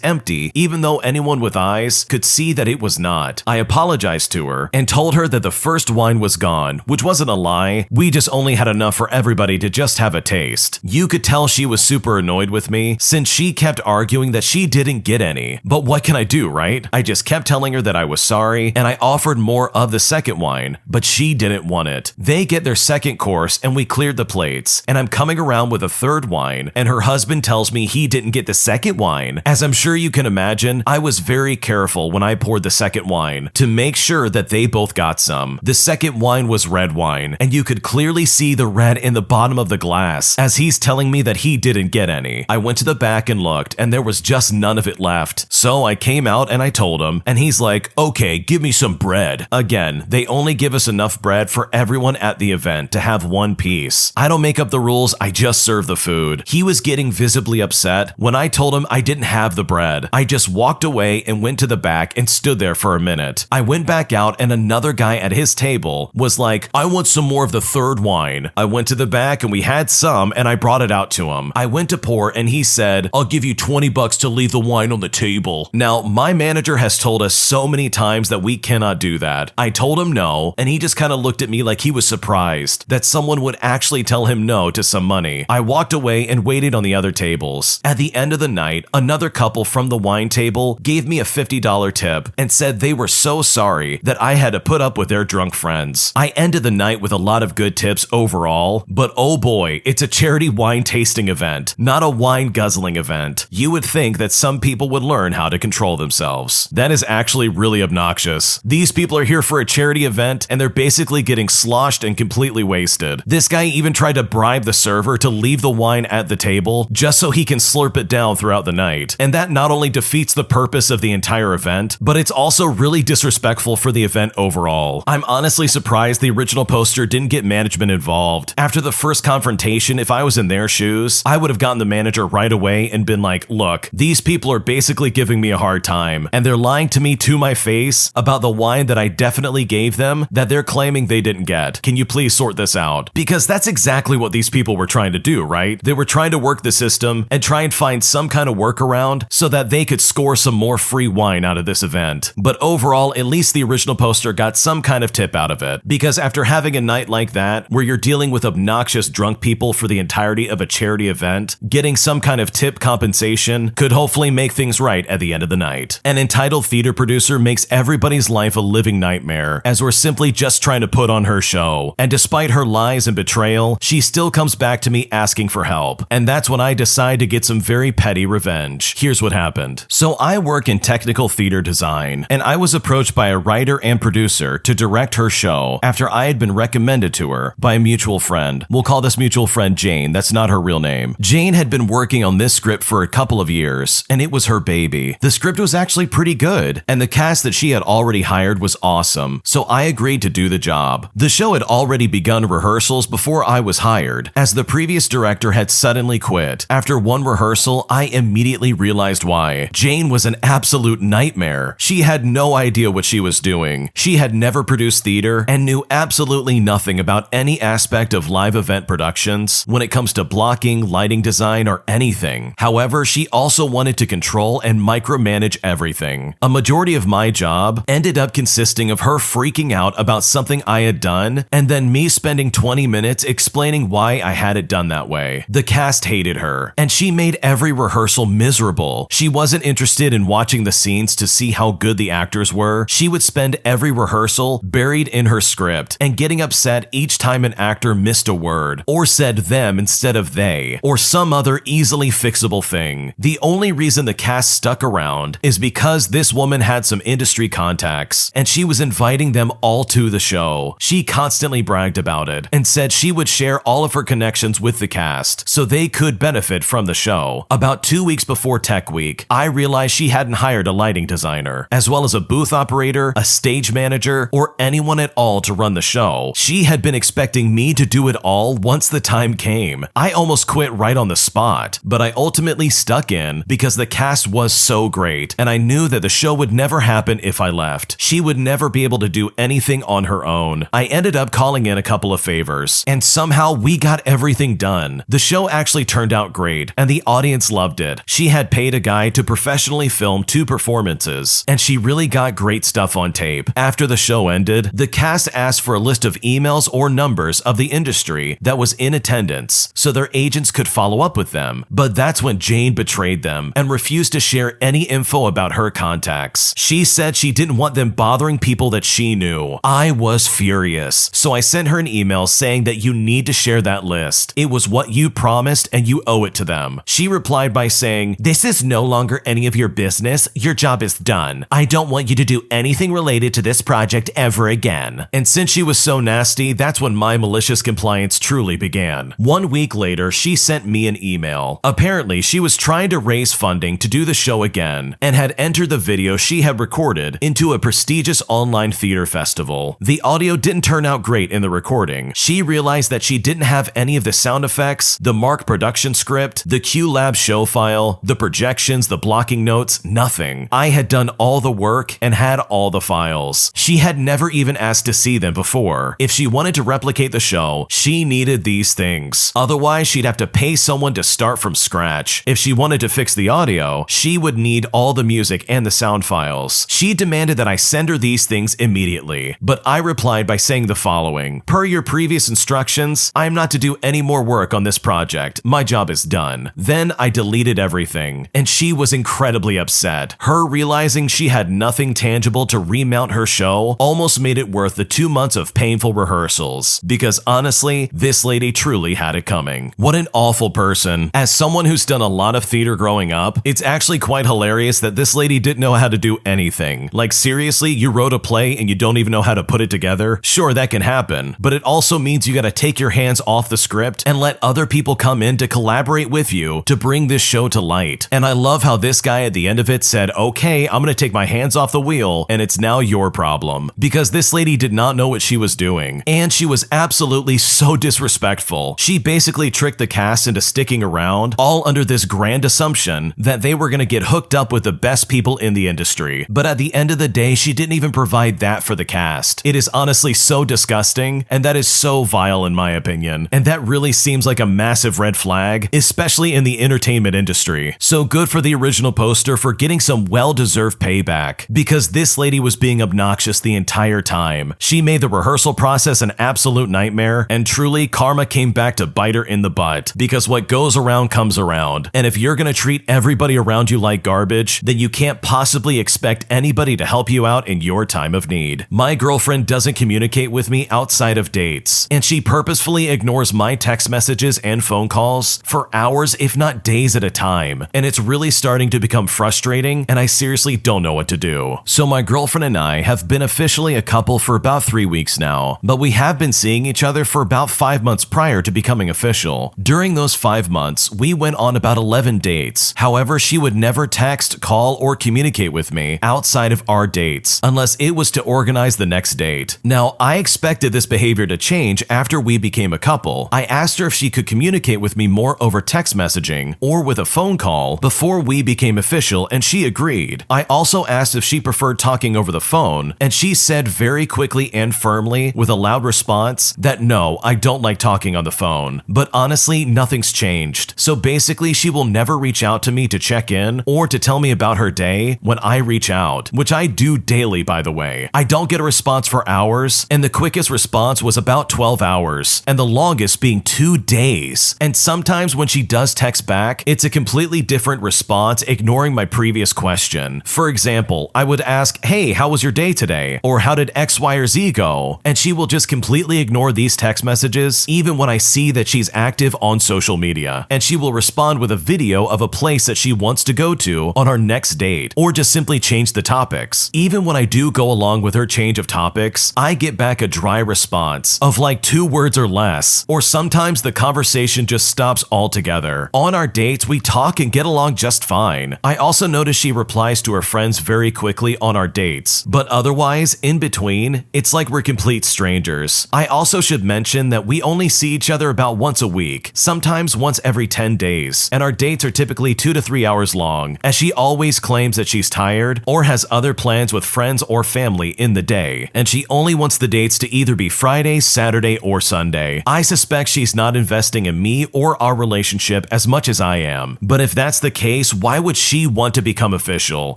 empty, even though anyone with eyes could see that it was not. I apologized to her and told her that the first wine was gone, which wasn't a lie. We just only had enough for everybody to just have a taste. You could tell she was super annoyed with me since she kept arguing that she didn't get any. But what can I do, right? I just kept telling her that I was sorry and I offered more of the second wine, but she didn't want it. They get their second course and we cleared the plates, and I'm coming around with a third wine and her husband tells me he didn't get the second wine. As I'm sure you can imagine, I was very careful when I poured the second wine to make sure that they both got some. The second wine was red wine, and you could clearly see the red in the bottom of the glass as he's telling me that he didn't get any. I went to the back and looked, and there was just none of it left. So I came out and I told him, and he's like, "Okay, give me some bread." Again, they only give us enough bread for everyone at the event to have one piece. I don't make up the rules, I just serve the food. He was getting visibly upset when I told him I didn't have the bread. I just walked away and went to the back and stood there for a minute. I went back out and another guy at his table was like, "I want some more of the third wine." I went to the back and we had some and I brought it out to him. I went to pour and he said, "I'll give you $20 to leave the wine on the table." Now, my manager has told us so many times that we cannot do that. I told him no, and he just kind of looked at me like he was surprised that someone would actually tell him no to some money. I walked away and waited on the other tables. At the end of the night, another couple from the wine table gave me a $50 tip and said they were so sorry that I had to put up with their drunk friends. I ended the night with a lot of good tips overall, but oh boy, it's a charity wine tasting event, not a wine guzzling event. You would think that some people would learn how to control themselves. That is actually really obnoxious. These people are here for a charity event and they're basically getting sloshed and completely wasted. This guy even tried to bribe the server to leave the wine at the table just so he can slurp it down throughout the night. And that not only defeats the purpose of the entire event, but it's also really disrespectful for the event overall. I'm honestly surprised the original poster didn't get management involved. After the first confrontation, if I was in their shoes, I would have gotten the manager right away and been like, "Look, these people are basically giving me a hard time, and they're lying to me to my face about the wine that I definitely gave them that they're claiming they didn't get. Can you please sort this out?" Because that's exactly what these people were trying to do, right? They were trying to work the system and try and find some kind of workaround so that they could score some more free wine out of this event. But overall, at least the original poster got some kind of tip out of it, because after having a night like that, where you're dealing with obnoxious drunk people for the entirety of a charity event, getting some kind of tip compensation could hopefully make things right at the end of the night. An entitled theater producer makes everybody's life a living nightmare, as we're simply just trying to put on her show. And despite her lies and betrayal, she still comes back to me asking for help. And that's when I decide to get some very petty revenge. Here's what happened. So I work in technical theater design, and I was approached by a writer and producer to direct her show after I had been recommended to her by a mutual friend. We'll call this mutual friend Jane. That's not her real name. Jane had been working on this script for a couple of years, and it was her baby. The script was actually pretty good, and the cast that she had already hired was awesome, so I agreed to do the job. The show had already begun rehearsals before I was hired, as the previous director had suddenly quit. After one rehearsal, I immediately realized why. Jane was an absolute nightmare. She had no idea what she was doing. She had never produced theater and knew absolutely nothing about any aspect of live event productions when it comes to blocking, lighting design, or anything. However, she also wanted to control and micromanage everything. A majority of my job ended up consisting of her freaking out about something I had done, and then me spending 20 minutes explaining why I had it done that way. The cast hated her, and she made every rehearsal miserable. She wasn't interested in watching the scenes to see how good the actors were. She would spend every rehearsal buried in her script and getting upset each time an actor missed a word, or said them instead of they, or some other easily fixable thing. The only reason the cast stuck around is because this woman had some industry contacts, and she was inviting them all to the show. She constantly bragged about it and said she would share all of her connections with the cast so they could benefit from the show. About 2 weeks before Tech Week, I realized she hadn't hired a lighting designer, as well as a booth operator, a stage manager, or anyone at all to run the show. She had been expecting me to do it all once the time came. I almost quit right on the spot, but I ultimately stuck in because the cast was so great, and I knew that the show would never happen if I left. She would never be able to do anything on her own. I ended up calling in a couple of favors, and somehow we got everything done. The show actually turned out great, and the audience loved it. She had paid a guy to professionally film 2 performances, and she really got great stuff on tape. After the show ended, the cast asked for a list of emails or numbers of the industry that was in attendance so their agents could follow up with them. But that's when Jane betrayed them and refused to share any info about her contacts. She said she didn't want them bothering people that she knew. I was furious, so I sent her an email saying that you need to share that list. It was what you promised and you owe it to them. She replied by saying, "This is no longer any of your business. Your job is done. I don't want you to do anything related to this project ever again." And since she was so nasty, that's when my malicious compliance truly began. 1 week later, she sent me an email. Apparently, she was trying to raise funding to do the show again and had entered the video she had recorded into a prestigious online theater festival. The audio didn't turn out great in the recording. She realized that she didn't have any of the sound effects, the Mark production script, the QLab show file, the projections, the blocking notes, nothing. I had done all the work and had all the files. She had never even asked to see them before. If she wanted to replicate the show, she needed these things. Otherwise, she'd have to pay someone to start from scratch. If she wanted to fix the audio, she would need all the music and the sound files. She demanded that I send her these things immediately, but I replied by saying the following: "Per your previous instructions, I am not to do any more work on this project. My job is done." Then I deleted everything, and she was incredibly upset. Her realizing she had nothing tangible to remount her show almost made it worth the 2 months of painful rehearsals, because honestly, this lady truly had it coming. What an awful person. As someone who's done a lot of theater growing up, it's actually quite hilarious that this lady didn't know how to do anything. Like seriously, you wrote a play and you don't even know how to put it together? Sure, that can happen, but it also means you gotta take your hands off the script and let other people come in to collaborate with you to bring this show to light. And I love how this guy at the end of it said, "Okay, I'm gonna take my hands off the wheel and it's now your problem," because this lady did not know what she was doing. And she was absolutely so disrespectful. She basically tricked the cast into sticking around, all under this grand assumption that they were gonna get hooked up with the best people in the industry. But at the end of the day, she didn't even provide that for the cast. It is honestly so disgusting, and that is so vile in my opinion. And that really seems like a massive red flag, especially in the entertainment industry. So good for the original poster for getting some well-deserved payback, because this lady was being obnoxious the entire time. She made the rehearsal process an absolute nightmare, and truly, karma came back to bite her in the butt, because what goes around comes around. And if you're gonna treat everybody around you like garbage, then you can't possibly expect anybody to help you out in your time of need. My girlfriend doesn't communicate with me outside of dates, and she purposefully ignores my text messages and phone calls for hours, if not days at a time. And it's really starting to become frustrating, and I seriously don't know what to do. So my girlfriend and I have been officially a couple for about 3 weeks now, but we have been seeing each other for about 5 months prior to becoming official. During those 5 months, we went on about 11 dates. However, she would never text, call, or communicate with me outside of our dates, unless it was to organize the next date. Now, I expected this behavior to change after we became a couple. I asked her if she could communicate with me more over text messaging or with a phone call before we became official, and she agreed. I also asked if she preferred talking over the phone, and she said very quickly and firmly with a loud response that no, I don't like talking on the phone. But honestly, nothing's changed. So basically, she will never reach out to me to check in or to tell me about her day when I reach out, which I do daily, by the way. I don't get a response for hours, and the quickest response was about 12 hours, and the longest being 2 days. And sometimes when she does text back, it's a completely different response, ignoring my previous question. For example, I would ask, hey, how was your day today? Or how did X, Y, or Z go? And she will just completely ignore these text messages, even when I see that she's active on social media. And she will respond with a video of a place that she wants to go to on our next date, or just simply change the topics. Even when I do go along with her change of topics, I get back a dry response of like 2 words or less, or sometimes the conversation just stops altogether. On our dates, we talk and get along just fine. I also notice she replies to her friends very quickly on our dates, but otherwise, in between, it's like we're complete strangers. I also should mention that we only see each other about once a week, sometimes once every 10 days, and our dates are typically 2 to 3 hours long, as she always claims that she's tired or has other plans with friends or family in the day, and she only wants the dates to either be Friday, Saturday, or Sunday. I suspect she's not investing in me or our relationship as much as I am, but if that's the case, why would she want to become official?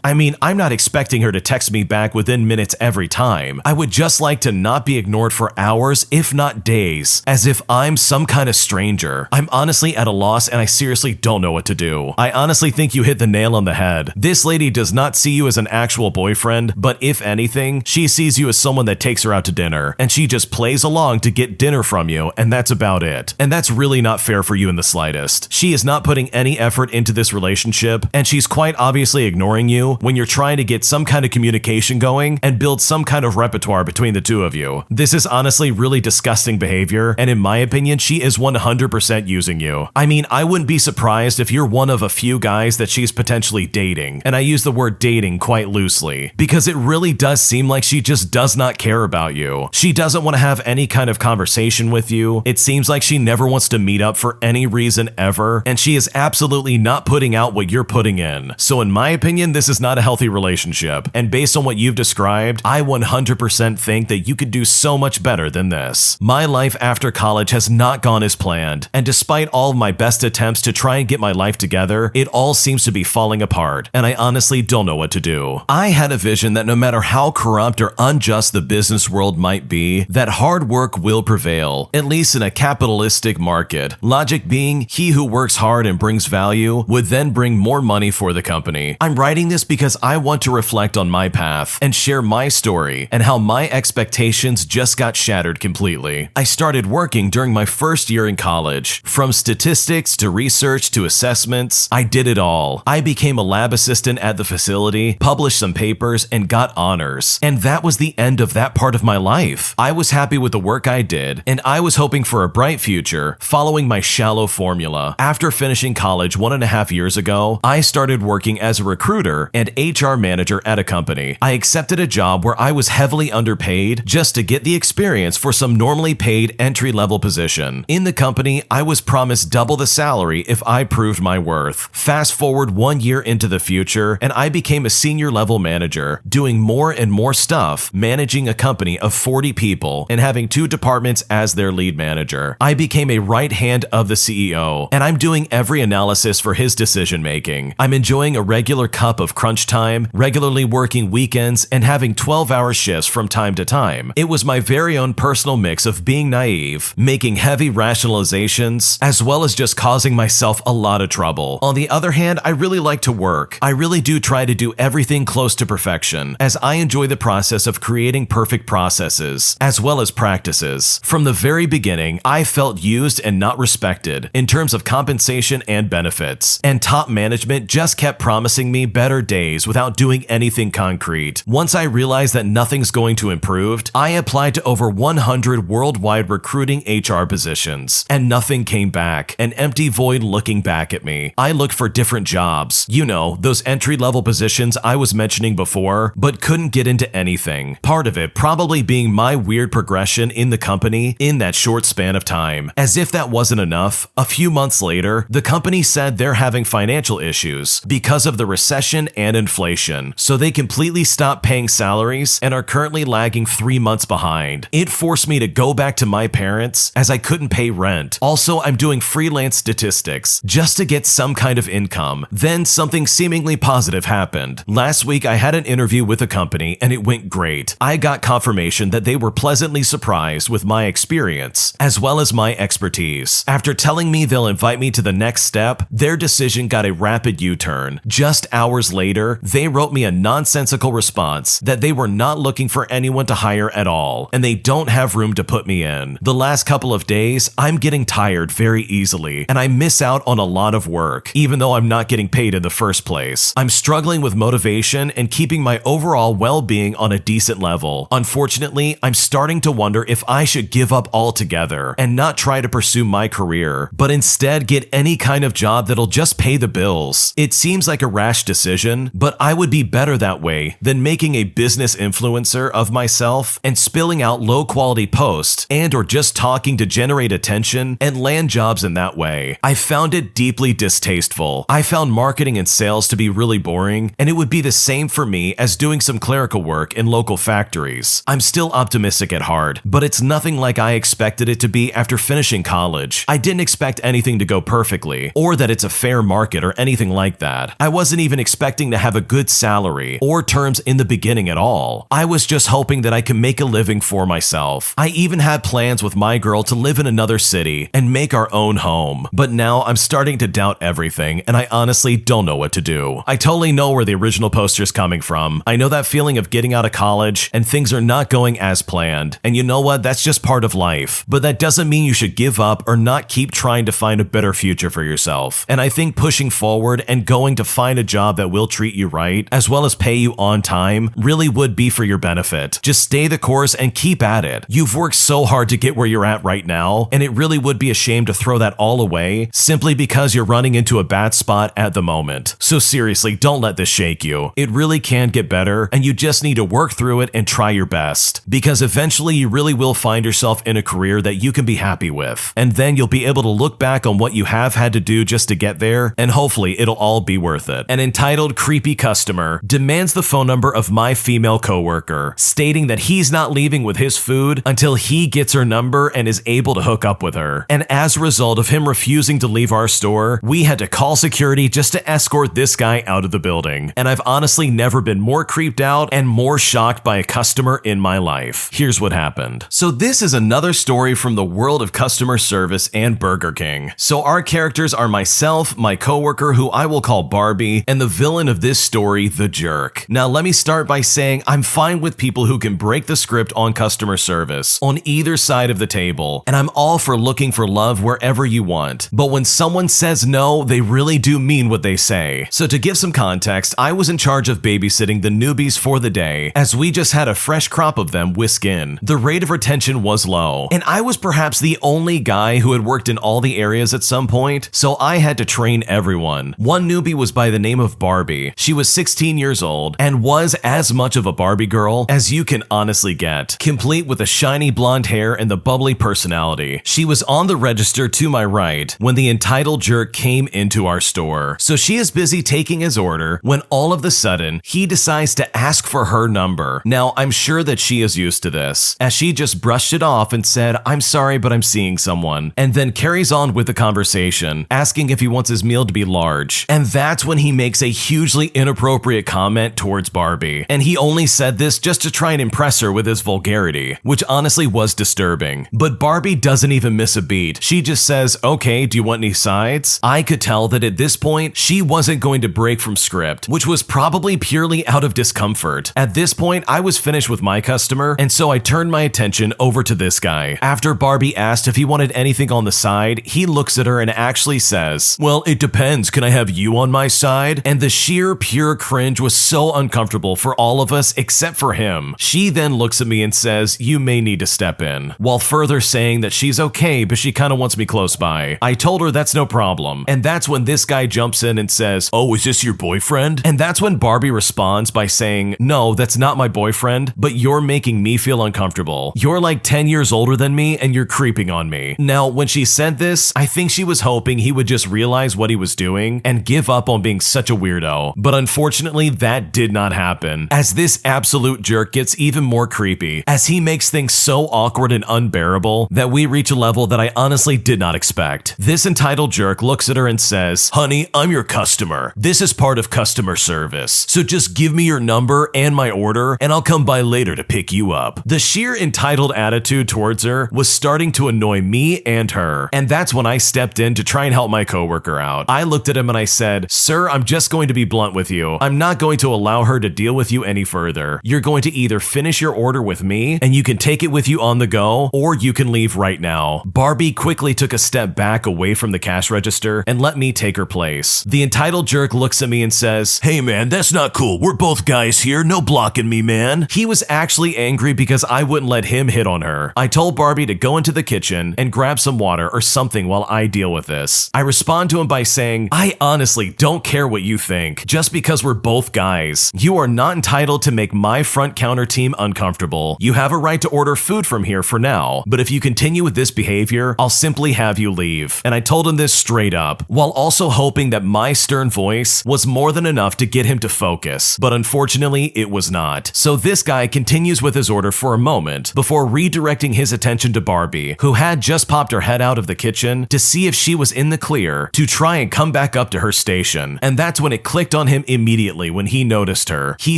I mean, I'm not expecting her to text me back within minutes every time. I would just like to not be ignored for hours, if not days, as if I'm some kind of stranger. I'm honestly at a loss, and I seriously don't know what to do. I honestly think you hit the nail on the head. This lady does not see you as an actual boyfriend, but if anything, she sees you as someone that takes her out to dinner, and she just plays along to get dinner from you, and that's about it. And that's really not fair for you in the slightest. She is not putting any effort into this relationship, and she's quite obviously ignoring you when you're trying to get some kind of communication going and build some kind of repertoire between the two of you. This is honestly really disgusting behavior, and in my opinion, she is 100% using you. I mean, I wouldn't be surprised if you're one of a few guys that she's potentially dating, and I use the word dating quite loosely, because it really does seem like she just does not care about you. She doesn't want to have any kind of conversation with you. It seems like she never wants to meet up for any reason ever, and she is absolutely not putting out what you're putting in. So in my opinion, this is not a healthy relationship, and based on what you've described, I 100% think that you could do so much better than this. My life after college has not gone as planned, and despite all of my best attempts to try and get my life together, it all seems to be falling apart, and I honestly don't know what to do. I had a vision that no matter how corrupt or unjust the business world might be, that hard work will prevail, at least in a capitalistic market. Logic being, he who works hard and brings value would then bring more money for the company. I'm writing this because I want to reflect on my path and share my story and how my expectations just got shattered completely. I started working during my first year in college. From statistics to research to assessments, I did it all. I became a lab assistant at the facility, published some papers, and got honors. And that was the end of that part of my life. I was happy with the work I did, and I was hoping for a bright future, following my shallow formula. After finishing college 1.5 years ago, I started working as a recruiter and HR manager at a company. I accepted a job where I was heavily underpaid just to get the experience for some normally paid entry-level position. In the company, I was promised double the salary if I proved my worth. Fast forward 1 year into the future, and I became a senior level manager, doing more and more stuff, managing a company of 40 people and having 2 departments as their lead manager. I became a right hand of the CEO, and I'm doing every analysis for his decision making. I'm enjoying a regular cup of crunch time, regularly working weekends, and having 12-hour shifts from time to time. It was my very own personal mix of being naive, making heavy rationalizations, as well as just causing myself a lot of trouble. On the other hand, I really like to work. I really do try to do everything close to perfection, as I enjoy the process of creating perfect processes, as well as practices. From the very beginning, I felt used and not respected in terms of compensation and benefits, and top management just kept promising me better days without doing anything concrete. Once I realized that nothing's going to improve, I applied to over 100 worldwide recruiting HR positions, and nothing came back, an empty void looking back at me. I looked for different jobs, you know, those entry-level positions I was mentioning before, but couldn't get into anything. Part of it probably being my weird progression in the company in that short span of time. As if that wasn't enough, a few months later, the company said they're having financial issues because of the recession and inflation, so they completely stopped paying salaries and are currently lagging 3 months behind. It forced me to go back to my parents as I couldn't pay rent. Also, I'm doing freelance statistics just to get some kind of income. Then something seemingly positive happened. Last week, I had an interview with a company and it went great. I got confirmation that they were pleasantly surprised with my experience, as well as my expertise. After telling me they'll invite me to the next step, their decision got a rapid U-turn. Just hours later, they wrote me a nonsensical response that they were not looking for anyone to hire at all, and they don't have room to put me in. The last couple of days, I'm getting tired very easily, and I miss out on a lot of work, even though I'm not getting paid in the first place. I'm struggling with motivation and keeping my overall well-being on a decent level. Unfortunately, I'm starting to wonder if I should give up altogether and not try to pursue my career, but instead get any kind of job that'll just pay the bills. It seems like a rash decision, but I would be better that way than making a business influencer of myself and spilling out low-quality posts and or just talking to generate attention and land jobs in that way. I found it deeply distasteful. I found marketing and sales to be really boring, and it would be the same for me as doing some clerical work in local factories. I'm still optimistic at heart, but it's nothing like I expected it to be after finishing college. I didn't expect anything to go perfectly, or that it's a fair market or anything like that. I wasn't even expecting to have a good salary or terms in the beginning at all. I was just hoping that I could make a living for myself. I even had plans with my girl to live in another city and make our own home, but now I'm starting to doubt everything, and I honestly don't know what to do. I totally know where the original poster's coming from. I know that feeling of getting out of college and things are not going as planned, and you know what, that's just part of life, but that doesn't mean you should give up or not keep trying to find a better future for yourself. And I think pushing forward and going to find a job that will treat you right, as well as pay you on time, really would be for your benefit. Just stay the course and keep at it. You've worked so hard to get where you're at right now, and it really would be a shame to throw that all away simply because you're running into a bad spot at the moment. So seriously, don't let this shake you. It really can get better, and you just need to work through it and try your best, because eventually you really will find yourself in a career that you can be happy with, and then you'll be able to look back on what you have had to do just to get there, and hopefully it'll all be worth it. An entitled creepy customer demands the phone number of my female coworker, stating that he's not leaving with his food until he gets her number and is able to hook up with her. And as a result of him refusing to leave our store, we had to call security just to escort this guy out of the building. And I've honestly never been more creeped out and more shocked by a customer in my life. Here's what happened. So this is another story from the world of customer service and Burger King. So our characters are myself, my coworker who I will call Barbie, and the villain of this story, the Jerk. Now let me start by saying I'm fine with people who can break the script on customer service on either side of the table, and I'm all for looking for love wherever you want. But when someone says no, they really do mean what they say. So to give some context, I was in charge of babysitting the newbies for the day, as we just had a fresh crop of them whisk in. The rate of retention was low, and I was perhaps the only guy who had worked in all the areas at some point, so I had to train everyone. One newbie was by the name of Barbie. She was 16 years old and was as much of a Barbie girl as you can honestly get, complete with the shiny blonde hair and the bubbly personality. She was on the register to my right when the entitled Jerk came into our store. So she is busy taking his order when all of a sudden he decides to ask for her number. Now I'm sure that she is used to this, as she just brushed it off and said, "I'm sorry, but I'm seeing someone, and then carries on with the conversation, asking if he wants his meal to be large. And that's when he makes a hugely inappropriate comment towards Barbie. And he only said this just to try and impress her with his vulgarity, which honestly was disturbing. But Barbie doesn't even miss a beat. She just says, "Okay, do you want any sides?" I could tell that at this point, she wasn't going to break from script, which was probably purely out of discomfort. At this point, I was finished with my customer, and so I turned my attention over to this guy. After Barbie asked if he wanted anything on the side, he looks at her and actually says, "Well, it depends. Can I have you on my side?" And the sheer pure cringe was so uncomfortable for all of us except for him. She then looks at me and says, "You may need to step in," while further saying that she's okay, but she kind of wants me close by. I told her that's no problem. And that's when this guy jumps in and says, "Oh, is this your boyfriend?" And that's when Barbie responds by saying, "No, that's not my boyfriend, but you're making me feel uncomfortable. You're like 10 years older than me and you're creeping on me." Now, when she said this, I think she was hoping he would just realize what he was doing and give up on being such a weirdo. But unfortunately, that did not happen, as this absolute jerk gets even more creepy, as he makes things so awkward and unbearable that we reach a level that I honestly did not expect. This entitled jerk looks at her and says, "Honey, I'm your customer. This is part of customer service. So just give me your number and my order, and I'll come by later to pick you up." The sheer entitled attitude towards her was starting to annoy me and her, and that's when I stepped in to try and help my coworker out. I looked at him and I said, "Sir, I'm just going to be blunt with you. I'm not going to allow her to deal with you any further. You're going to either finish your order with me, and you can take it with you on the go, or you can leave right now." Barbie quickly took a step back away from the cash register and let me take her place. The entitled jerk looks at me and says, "Hey man, that's not cool. We're both guys here. No blocking me, man." He was actually angry because I wouldn't let him hit on her. I told Barbie to go into the kitchen and grab some water or something while I deal with this. I respond to him by saying, "I honestly don't care what you think. Just because we're both guys, you are not entitled to make my front counter team uncomfortable. You have a right to order food from here for now, but if you continue with this behavior, I'll simply have you leave." And I told him this straight up, while also hoping that my stern voice was more than enough to get him to focus. But unfortunately, it was not. So this guy continues with his order for a moment before redirecting his attention to Barbie, who had just popped her head out of the kitchen to see if she was in the clear to try and come back up to her station. And that's when it clicked on him immediately when he noticed her. He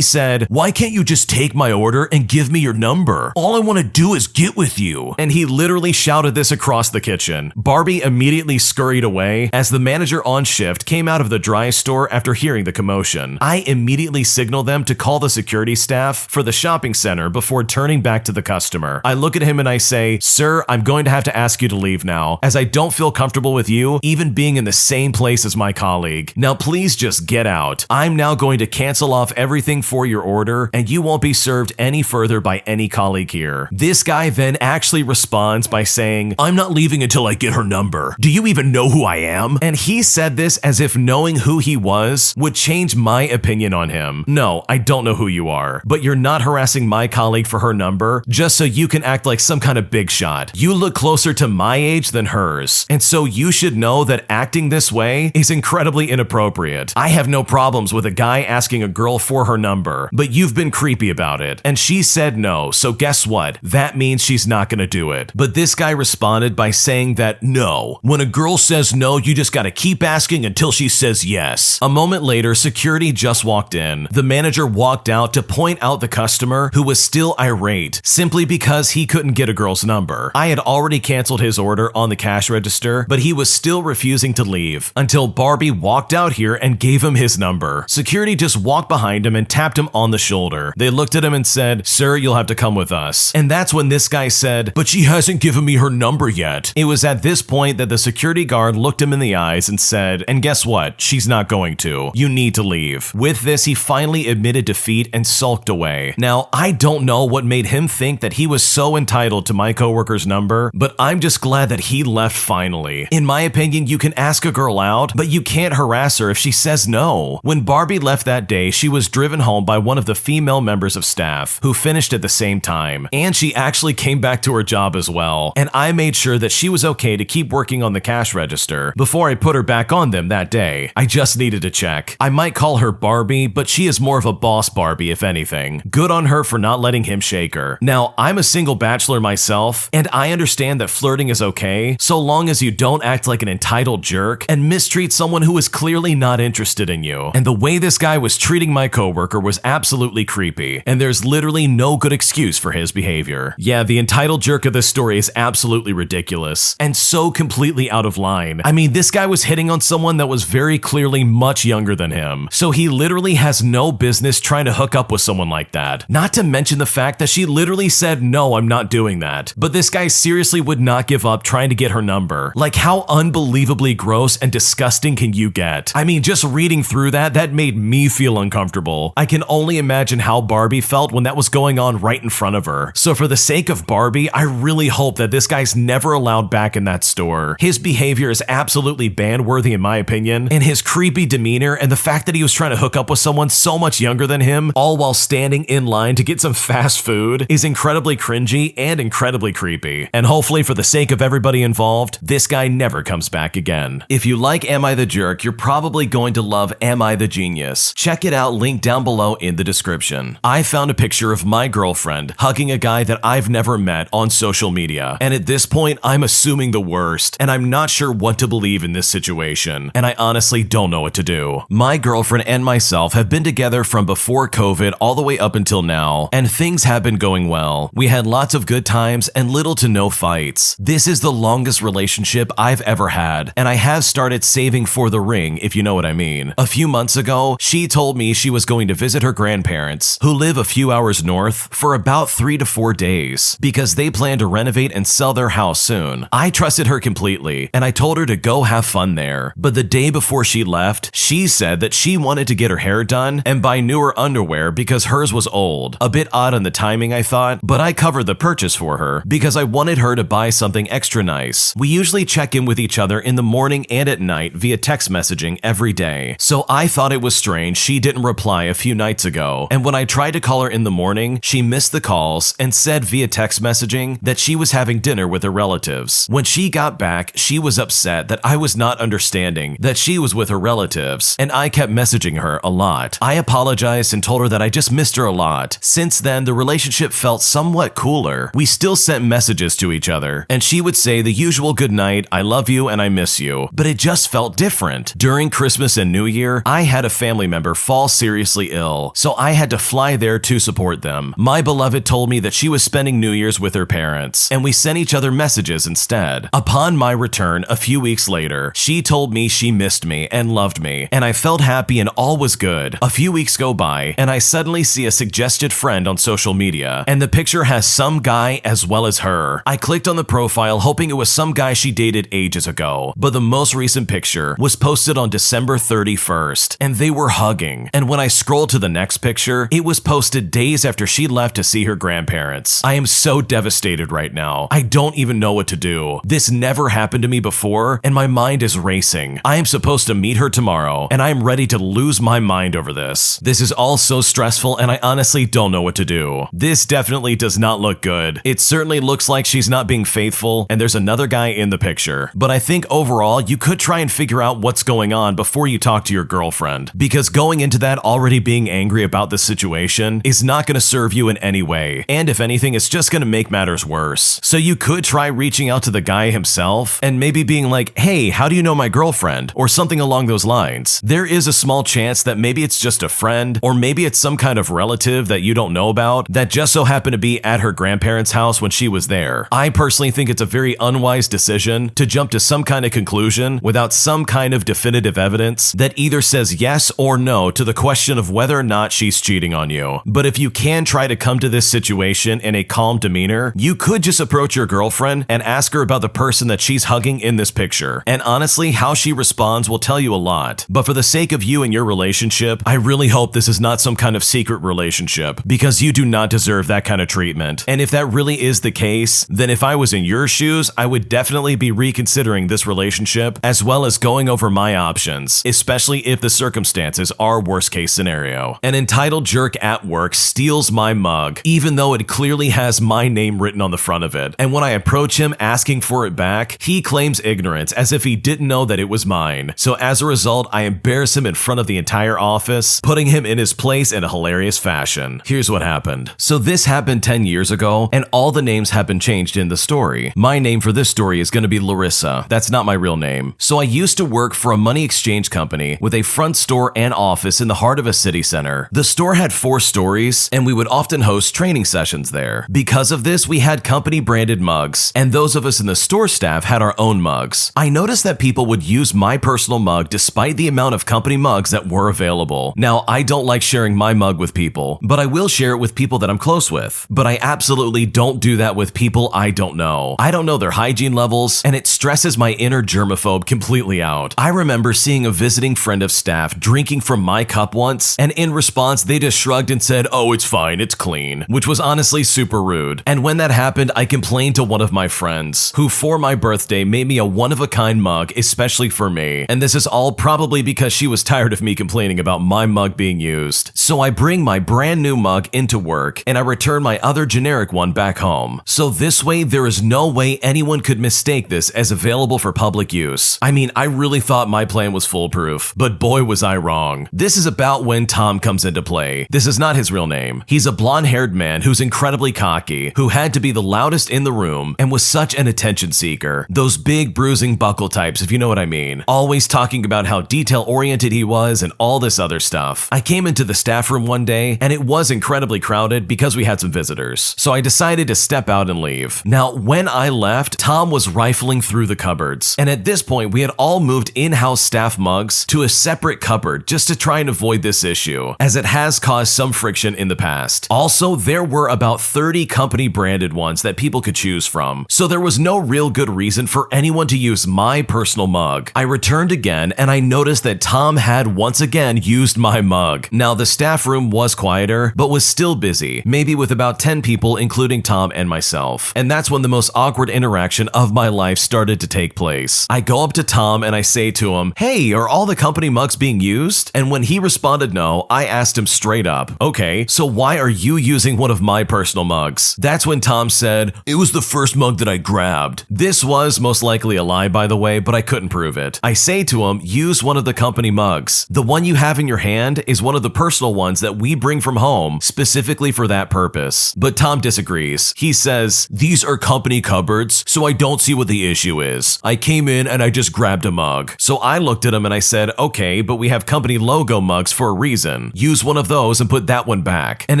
said, "Why can't you just take my order and give me your number? All I want to do is get with you." And he literally shouted this across the kitchen. Barbie immediately scurried away as the manager on shift came out of the dry store after hearing the commotion. I immediately signaled them to call the security staff for the shopping center before turning back to the customer. I look at him and I say, "Sir, I'm going to have to ask you to leave now, as I don't feel comfortable with you even being in the same place as my colleague. Now please just get out. I'm now going to cancel off everything for your order, and you won't be served any further by any colleague here." This guy then actually responds by saying, "I'm not leaving until I get her number. Do you even know who I am?" And he said this as if knowing who he was would change my opinion on him. No, I don't know who you are, but you're not harassing my colleague for her number just so you can act like some kind of big shot. You look closer to my age than hers, and so you should know that acting this way is incredibly inappropriate. I have no problems with a guy asking a girl for her number, but you've been creepy about it. And she said no, so guess what? That means she's not gonna do it. But this guy responded by saying that no, when a girl says no, you just gotta keep asking until she says yes. A moment later, security just walked in. The manager walked out to point out the customer, who was still irate simply because he couldn't get a girl's number. I had already canceled his order on the cash register, but he was still refusing to leave until Barbie walked out here and gave him his number. Security just walked behind him and tapped him on the shoulder. They looked at him and said, "Sir, you'll have to come with us." And that's when this guy said, "But she hasn't given me her number yet." It was at this point that the security guard looked him in the eyes and said, "And guess what? She's not going to. You need to leave." With this, he finally admitted defeat and sulked away. Now, I don't know what made him think that he was so entitled to my coworker's number, but I'm just glad that he left finally. In my opinion, you can ask a girl out, but you can't harass her if she says no. When Barbie left that day, she was driven home by one of the female members of staff who finished at the same time, and she actually came back to her job as well. And I made sure that she was okay to keep working on the cash register before I put her back on them that day. I just needed to check. I might call her Barbie, but she is more of a boss Barbie if anything. Good on her for not letting him shake her. Now, I'm a single bachelor myself, and I understand that flirting is okay, so long as you don't act like an entitled jerk and mistreat someone who is clearly not interested in you. And the way this guy was treating my coworker was absolutely creepy, and there's literally no good excuse for his behavior. Yeah, the entitled jerk of this story is absolutely ridiculous, and so completely out of line. I mean, this guy was hitting on someone that was very clearly much younger than him, so he literally has no business trying to hook up with someone like that. Not to mention the fact that she literally said, no, I'm not doing that. But this guy seriously would not give up trying to get her number. Like, how unbelievably gross and disgusting can you get? I mean, just reading through that made me feel uncomfortable. I can only imagine how Barbie felt when that was going on right in front of her. So for the sake of Barbie, I really hope that this guy's never allowed back in that store. His behavior is absolutely ban-worthy in my opinion, and his creepy demeanor and the fact that he was trying to hook up with someone so much younger than him, all while standing in line to get some fast food, is incredibly cringy and incredibly creepy. And hopefully for the sake of everybody involved, this guy never comes back again. If you like Am I the Jerk, you're probably going to love Am I the Genius. Check it out, linked down below in the description. I found a picture of my girlfriend hugging a guy that I've never met on social media, and at this point I'm assuming the worst, and I'm not sure what to believe in this situation, and I honestly don't know what to do. My girlfriend and myself have been together from before COVID all the way up until now, and things have been going well. We had lots of good times and little to no fights. This is the longest relationship I've ever had, and I have started saving for the ring, if you know what I mean. A few months ago, she told me she was going to visit her grandparents, who live a few hours north, for about 3 to 4 days, because they plan to renovate and sell their house soon. I trusted her completely, and I told her to go have fun there. But the day before she left, she said that she wanted to get her hair done and buy newer underwear because hers was old. A bit odd on the timing, I thought, but I covered the purchase for her because I wanted her to buy something extra nice. We usually check in with each other in the morning and at night via text messaging every day, so I thought it was strange she didn't reply a few nights ago, and when I tried to call her in the morning, she missed the calls and said via text messaging that she was having dinner with her relatives. When she got back, she was upset that I was not understanding that she was with her relatives, and I kept messaging her a lot. I apologized and told her that I just missed her a lot. Since then, the relationship felt somewhat cooler. We still sent messages to each other, and she would say the usual good night, I love you and I miss you, but it just felt different. During Christmas and New Year, I had a family member fall seriously ill, so I had to fly there to support them. My beloved told me that she was spending New Year's with her parents, and we sent each other messages instead. Upon my return, a few weeks later, she told me she missed me and loved me, and I felt happy and all was good. A few weeks go by, and I suddenly see a suggested friend on social media, and the picture has some guy as well as her. I clicked on the profile hoping it was some guy she dated ages ago, but the most recent picture was posted on December 31st, and they were hugging. And when I scrolled to the next picture, it was posted days after she left to see her grandparents. I am so devastated right now. I don't even know what to do. This never happened to me before, and my mind is racing. I am supposed to meet her tomorrow, and I am ready to lose my mind over this. This is all so stressful, and I honestly don't know what to do. This definitely does not look good. It certainly looks like she's not being faithful, and there's another guy in the picture. But I think overall, you could try and figure out what's going on before you talk to your girlfriend, because going into that already being angry about the situation is not going to serve you in any way, and if anything, it's just going to make matters worse. So you could try reaching out to the guy himself and maybe being like, hey, how do you know my girlfriend? Or something along those lines. There is a small chance that maybe it's just a friend, or maybe it's some kind of relative that you don't know about that just so happened to be at her grandparents' house when she was there. I personally think it's a very unwise decision to jump to some kind of conclusion without some kind of definitive evidence that either says yes or no to the question of whether or not she's cheating on you. But if you can try to come to this situation in a calm demeanor, you could just approach your girlfriend and ask her about the person that she's hugging in this picture. And honestly, how she responds will tell you a lot. But for the sake of you and your relationship, I really hope this is not some kind of secret relationship, because you do not deserve that kind of treatment. And if that really is the case, then if I was in your shoes, I would definitely be reconsidering this relationship as well as going over my options, especially if the circumstances are worst case scenario. An entitled jerk at work steals my mug, even though it clearly has my name written on the front of it. And when I approach him asking for it back, he claims ignorance as if he didn't know that it was mine. So as a result, I embarrass him in front of the entire office, putting him in his place in a hilarious fashion. Here's what happened. So this happened 10 years ago, and all the names have been changed changed in the story. My name for this story is going to be Larissa. That's not my real name. So I used to work for a money exchange company with a front store and office in the heart of a city center. The store had 4 stories, and we would often host training sessions there. Because of this, we had company branded mugs, and those of us in the store staff had our own mugs. I noticed that people would use my personal mug despite the amount of company mugs that were available. Now, I don't like sharing my mug with people, but I will share it with people that I'm close with. But I absolutely don't do that with people I don't know. I don't know their hygiene levels, and it stresses my inner germaphobe completely out. I remember seeing a visiting friend of staff drinking from my cup once, and in response, they just shrugged and said, "Oh, it's fine, it's clean," which was honestly super rude. And when that happened, I complained to one of my friends, who for my birthday made me a one-of-a-kind mug, especially for me. And this is all probably because she was tired of me complaining about my mug being used. So I bring my brand new mug into work, and I return my other generic one back home. So this way, there is no way anyone could mistake this as available for public use. I mean, I really thought my plan was foolproof, but boy was I wrong. This is about when Tom comes into play. This is not his real name. He's a blonde-haired man who's incredibly cocky, who had to be the loudest in the room and was such an attention seeker. Those big bruising buckle types, if you know what I mean. Always talking about how detail-oriented he was and all this other stuff. I came into the staff room one day, and it was incredibly crowded because we had some visitors. So I decided to step out and leave. Now, when I left, Tom was rifling through the cupboards. And at this point, we had all moved in-house staff mugs to a separate cupboard just to try and avoid this issue, as it has caused some friction in the past. Also, there were about 30 company branded ones that people could choose from. So there was no real good reason for anyone to use my personal mug. I returned again, and I noticed that Tom had once again used my mug. Now, the staff room was quieter, but was still busy, maybe with about 10 people, including Tom and myself. And that's when the most awkward interaction of my life started to take place. I go up to Tom and I say to him, "Hey, are all the company mugs being used?" And when he responded no, I asked him straight up, "Okay, so why are you using one of my personal mugs?" That's when Tom said, "It was the first mug that I grabbed." This was most likely a lie, by the way, but I couldn't prove it. I say to him, "Use one of the company mugs. The one you have in your hand is one of the personal ones that we bring from home specifically for that purpose." But Tom disagrees. He says, "These are company cupboards, so I don't see what the issue is. I came in and I just grabbed a mug." So I looked at him and I said, "Okay, but we have company logo mugs for a reason. Use one of those and put that one back." And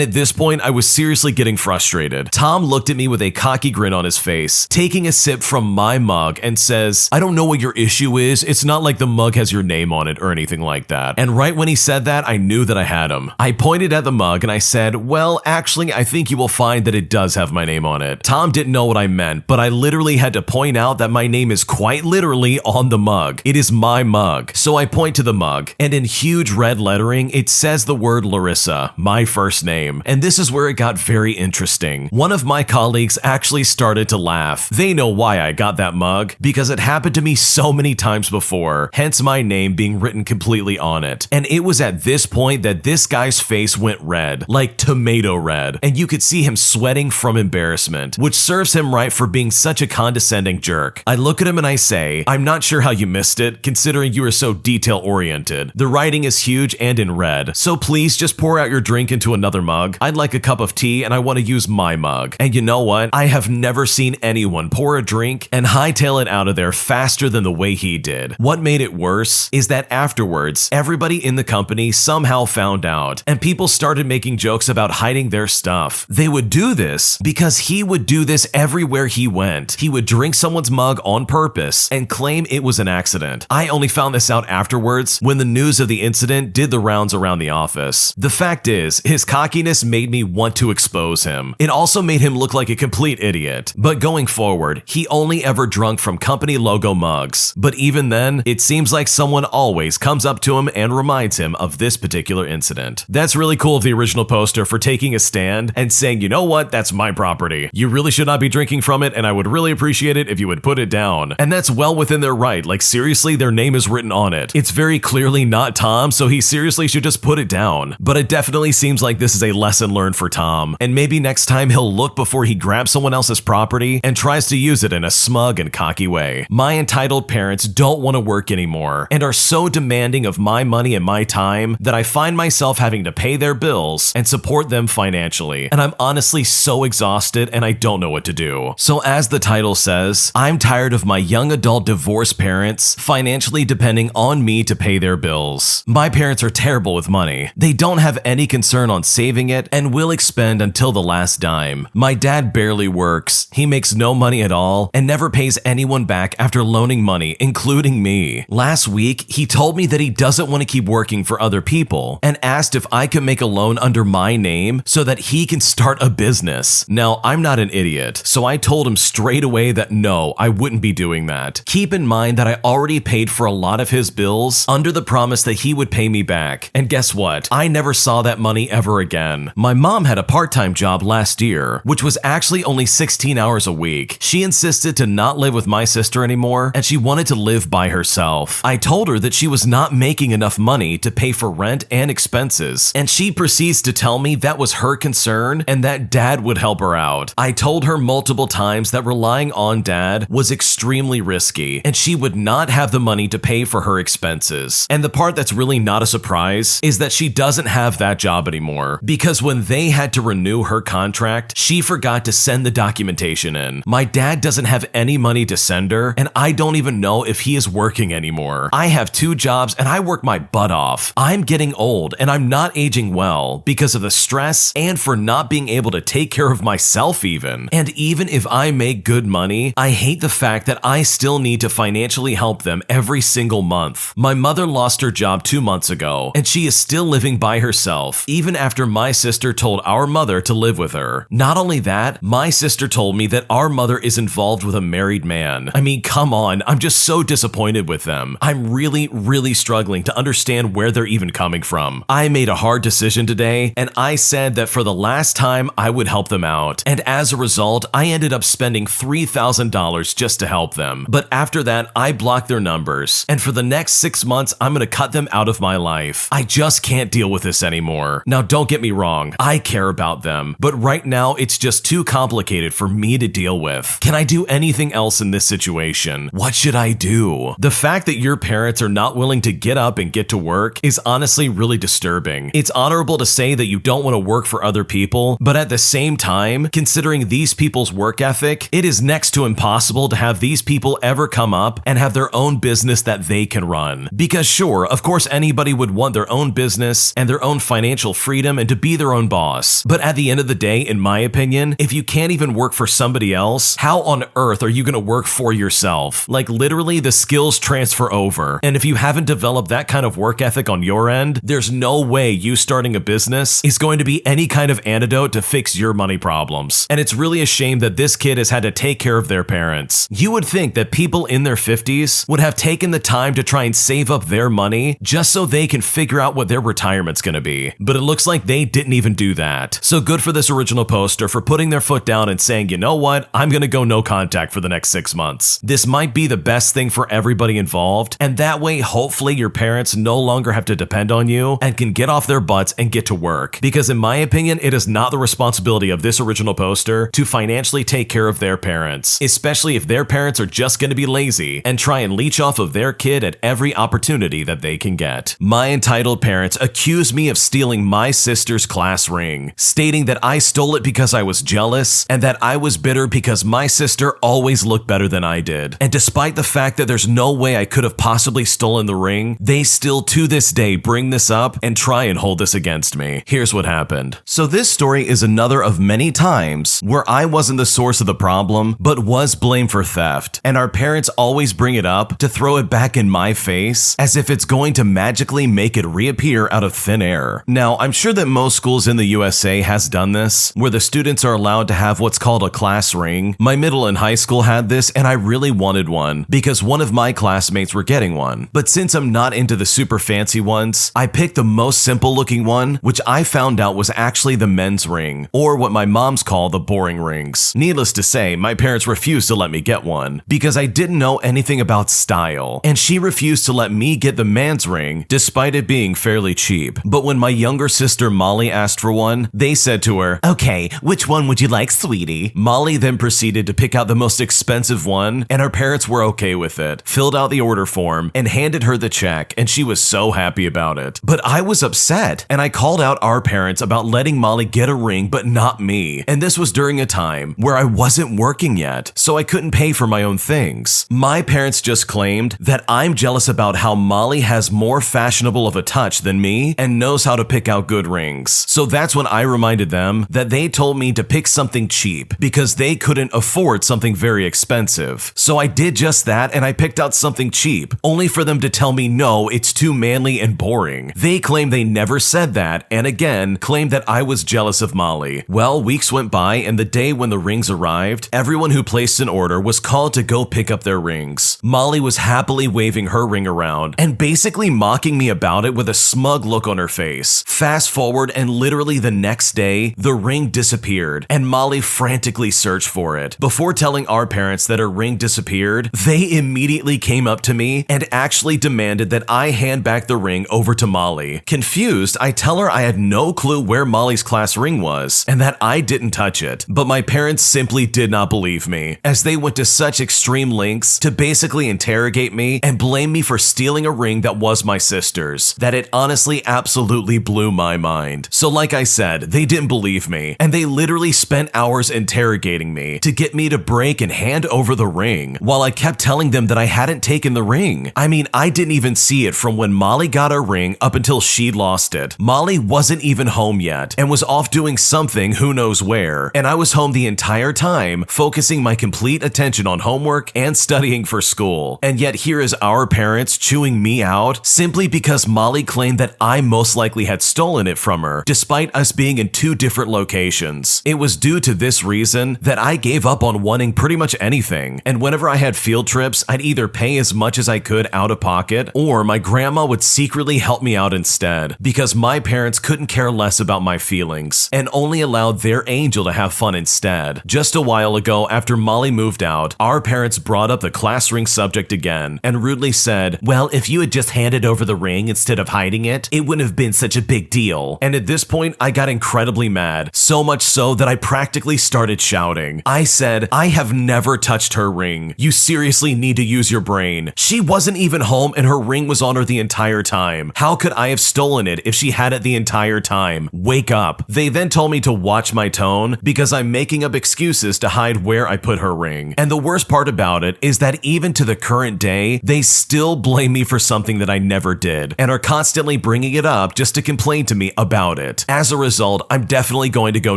at this point, I was seriously getting frustrated. Tom looked at me with a cocky grin on his face, taking a sip from my mug and says, "I don't know what your issue is. It's not like the mug has your name on it or anything like that." And right when he said that, I knew that I had him. I pointed at the mug and I said, "Well, actually, I think you will find that it does have my name on it." Tom didn't know what I meant, but I literally had to point out that my name is quite literally on the mug. It is my mug. So I point to the mug, and in huge red lettering, it says the word Larissa, my first name. And this is where it got very interesting. One of my colleagues actually started to laugh. They know why I got that mug, because it happened to me so many times before, hence my name being written completely on it. And it was at this point that this guy's face went red, like tomato red, and you could see him sweating from embarrassment, which serves him right for being such a condescending jerk. I look at him and I say, "I'm not sure how you missed it, considering you are so detail-oriented. The writing is huge and in red, so please just pour out your drink into another mug. I'd like a cup of tea and I want to use my mug." And you know what? I have never seen anyone pour a drink and hightail it out of there faster than the way he did. What made it worse is that afterwards, everybody in the company somehow found out, and people started making jokes about hiding their stuff. They would do this because he would do this everywhere he went. He would drink someone's mug on purpose and claim it was an accident. I only found this out afterwards when the news of the incident did the rounds around the office. The fact is, his cockiness made me want to expose him. It also made him look like a complete idiot. But going forward, he only ever drunk from company logo mugs. But even then, it seems like someone always comes up to him and reminds him of this particular incident. That's really cool of the original poster for taking a stand and saying, "You know what, that's my property. You really should not be drinking from it, and I would really appreciate it if you would put it down." And that's well within their right. Like seriously, their name is written on it. It's very clearly not Tom, so he seriously should just put it down. But it definitely seems like this is a lesson learned for Tom, and maybe next time he'll look before he grabs someone else's property and tries to use it in a smug and cocky way. My entitled parents don't want to work anymore and are so demanding of my money and my time that I find myself having to pay their bills and support them financially. And I'm honestly so exhausted and I don't know what what to do. So as the title says, I'm tired of my young adult divorced parents financially depending on me to pay their bills. My parents are terrible with money. They don't have any concern on saving it and will expend until the last dime. My dad barely works. He makes no money at all and never pays anyone back after loaning money, including me. Last week, he told me that he doesn't want to keep working for other people and asked if I could make a loan under my name so that he can start a business. Now, I'm not an idiot, so I told him straight away that no, I wouldn't be doing that. Keep in mind that I already paid for a lot of his bills under the promise that he would pay me back. And guess what? I never saw that money ever again. My mom had a part-time job last year, which was actually only 16 hours a week. She insisted to not live with my sister anymore, and she wanted to live by herself. I told her that she was not making enough money to pay for rent and expenses, and she proceeds to tell me that was her concern and that dad would help her out. I told her multiple times that relying on dad was extremely risky, and she would not have the money to pay for her expenses. And the part that's really not a surprise is that she doesn't have that job anymore, because when they had to renew her contract, she forgot to send the documentation in. My dad doesn't have any money to send her, and I don't even know if he is working anymore. I have 2 jobs and I work my butt off. I'm getting old and I'm not aging well because of the stress and for not being able to take care of myself even. And even if I make good money, I hate the fact that I still need to financially help them every single month. My mother lost her job 2 months ago, and she is still living by herself, even after my sister told our mother to live with her. Not only that, my sister told me that our mother is involved with a married man. I mean, come on, I'm just so disappointed with them. I'm really struggling to understand where they're even coming from. I made a hard decision today, and I said that for the last time I would help them out. And as a result, I ended up spending $3,000 just to help them. But after that, I blocked their numbers, and for the next 6 months, I'm gonna cut them out of my life. I just can't deal with this anymore. Now, don't get me wrong, I care about them, but right now it's just too complicated for me to deal with. Can I do anything else in this situation? What should I do? The fact that your parents are not willing to get up and get to work is honestly really disturbing. It's honorable to say that you don't want to work for other people, but at the same time, considering these people's work ethic, it is next to impossible to have these people ever come up and have their own business that they can run. Because sure, of course anybody would want their own business and their own financial freedom and to be their own boss. But at the end of the day, in my opinion, if you can't even work for somebody else, how on earth are you going to work for yourself? Like literally the skills transfer over. And if you haven't developed that kind of work ethic on your end, there's no way you starting a business is going to be any kind of antidote to fix your money problems. And it's really a shame that this kid has had to take care of their parents. You would think that people in their 50s would have taken the time to try and save up their money just so they can figure out what their retirement's gonna be. But it looks like they didn't even do that. So good for this original poster for putting their foot down and saying, you know what, I'm gonna go no contact for the next 6 months. This might be the best thing for everybody involved, and that way hopefully your parents no longer have to depend on you and can get off their butts and get to work. Because in my opinion, it is not the responsibility of this original poster to financially take care of their parents, especially if their parents are just gonna be lazy and try and leech off of their kid at every opportunity that they can get. My entitled parents accuse me of stealing my sister's class ring, stating that I stole it because I was jealous and that I was bitter because my sister always looked better than I did. And despite the fact that there's no way I could have possibly stolen the ring, they still to this day bring this up and try and hold this against me. Here's what happened. So this story is another of many times where I wasn't the source of the problem, but was blamed for theft. And our parents always bring it up to throw it back in my face as if it's going to magically make it reappear out of thin air. Now, I'm sure that most schools in the USA has done this, where the students are allowed to have what's called a class ring. My middle and high school had this, and I really wanted one because one of my classmates were getting one. But since I'm not into the super fancy ones, I picked the most simple looking one, which I found out was actually the men's ring, or what my moms call the boring rings. Needless to say, my parents refused to let me get one because I didn't know anything about style, and she refused to let me get the man's ring despite it being fairly cheap. But when my younger sister Molly asked for one, they said to her, "Okay, which one would you like, sweetie?" Molly then proceeded to pick out the most expensive one, and her parents were okay with it, filled out the order form, and handed her the check, and she was so happy about it. But I was upset, and I called out our parents about letting Molly get a ring but not me. And this was during a time time where I wasn't working yet, so I couldn't pay for my own things. My parents just claimed that I'm jealous about how Molly has more fashionable of a touch than me and knows how to pick out good rings. So that's when I reminded them that they told me to pick something cheap because they couldn't afford something very expensive. So I did just that and I picked out something cheap, only for them to tell me no, it's too manly and boring. They claim they never said that and again claimed that I was jealous of Molly. Well, weeks went by and the day when the rings arrived, everyone who placed an order was called to go pick up their rings. Molly was happily waving her ring around and basically mocking me about it with a smug look on her face. Fast forward and literally the next day, the ring disappeared and Molly frantically searched for it. Before telling our parents that her ring disappeared, they immediately came up to me and actually demanded that I hand back the ring over to Molly. Confused, I tell her I had no clue where Molly's class ring was and that I didn't touch it, but my parents simply did not believe me, as they went to such extreme lengths to basically interrogate me and blame me for stealing a ring that was my sister's, that it honestly absolutely blew my mind. So like I said, they didn't believe me, and they literally spent hours interrogating me to get me to break and hand over the ring, while I kept telling them that I hadn't taken the ring. I mean, I didn't even see it from when Molly got her ring up until she lost it. Molly wasn't even home yet, and was off doing something who knows where, and I was home the entire time, focusing my complete attention on homework and studying for school. And yet here is our parents chewing me out simply because Molly claimed that I most likely had stolen it from her, despite us being in two different locations. It was due to this reason that I gave up on wanting pretty much anything, and whenever I had field trips, I'd either pay as much as I could out of pocket, or my grandma would secretly help me out instead, because my parents couldn't care less about my feelings, and only allowed their angel to have fun instead. Just a while ago, after Molly moved out, our parents brought up the class ring subject again, and rudely said, well, if you had just handed over the ring instead of hiding it, it wouldn't have been such a big deal. And at this point, I got incredibly mad, so much so that I practically started shouting. I said, I have never touched her ring. You seriously need to use your brain. She wasn't even home and her ring was on her the entire time. How could I have stolen it if she had it the entire time? Wake up. They then told me to watch my tone because I'm making up excuses to hide where I put her ring. And the worst part about it is that even to the current day, they still blame me for something that I never did and are constantly bringing it up just to complain to me about it. As a result, I'm definitely going to go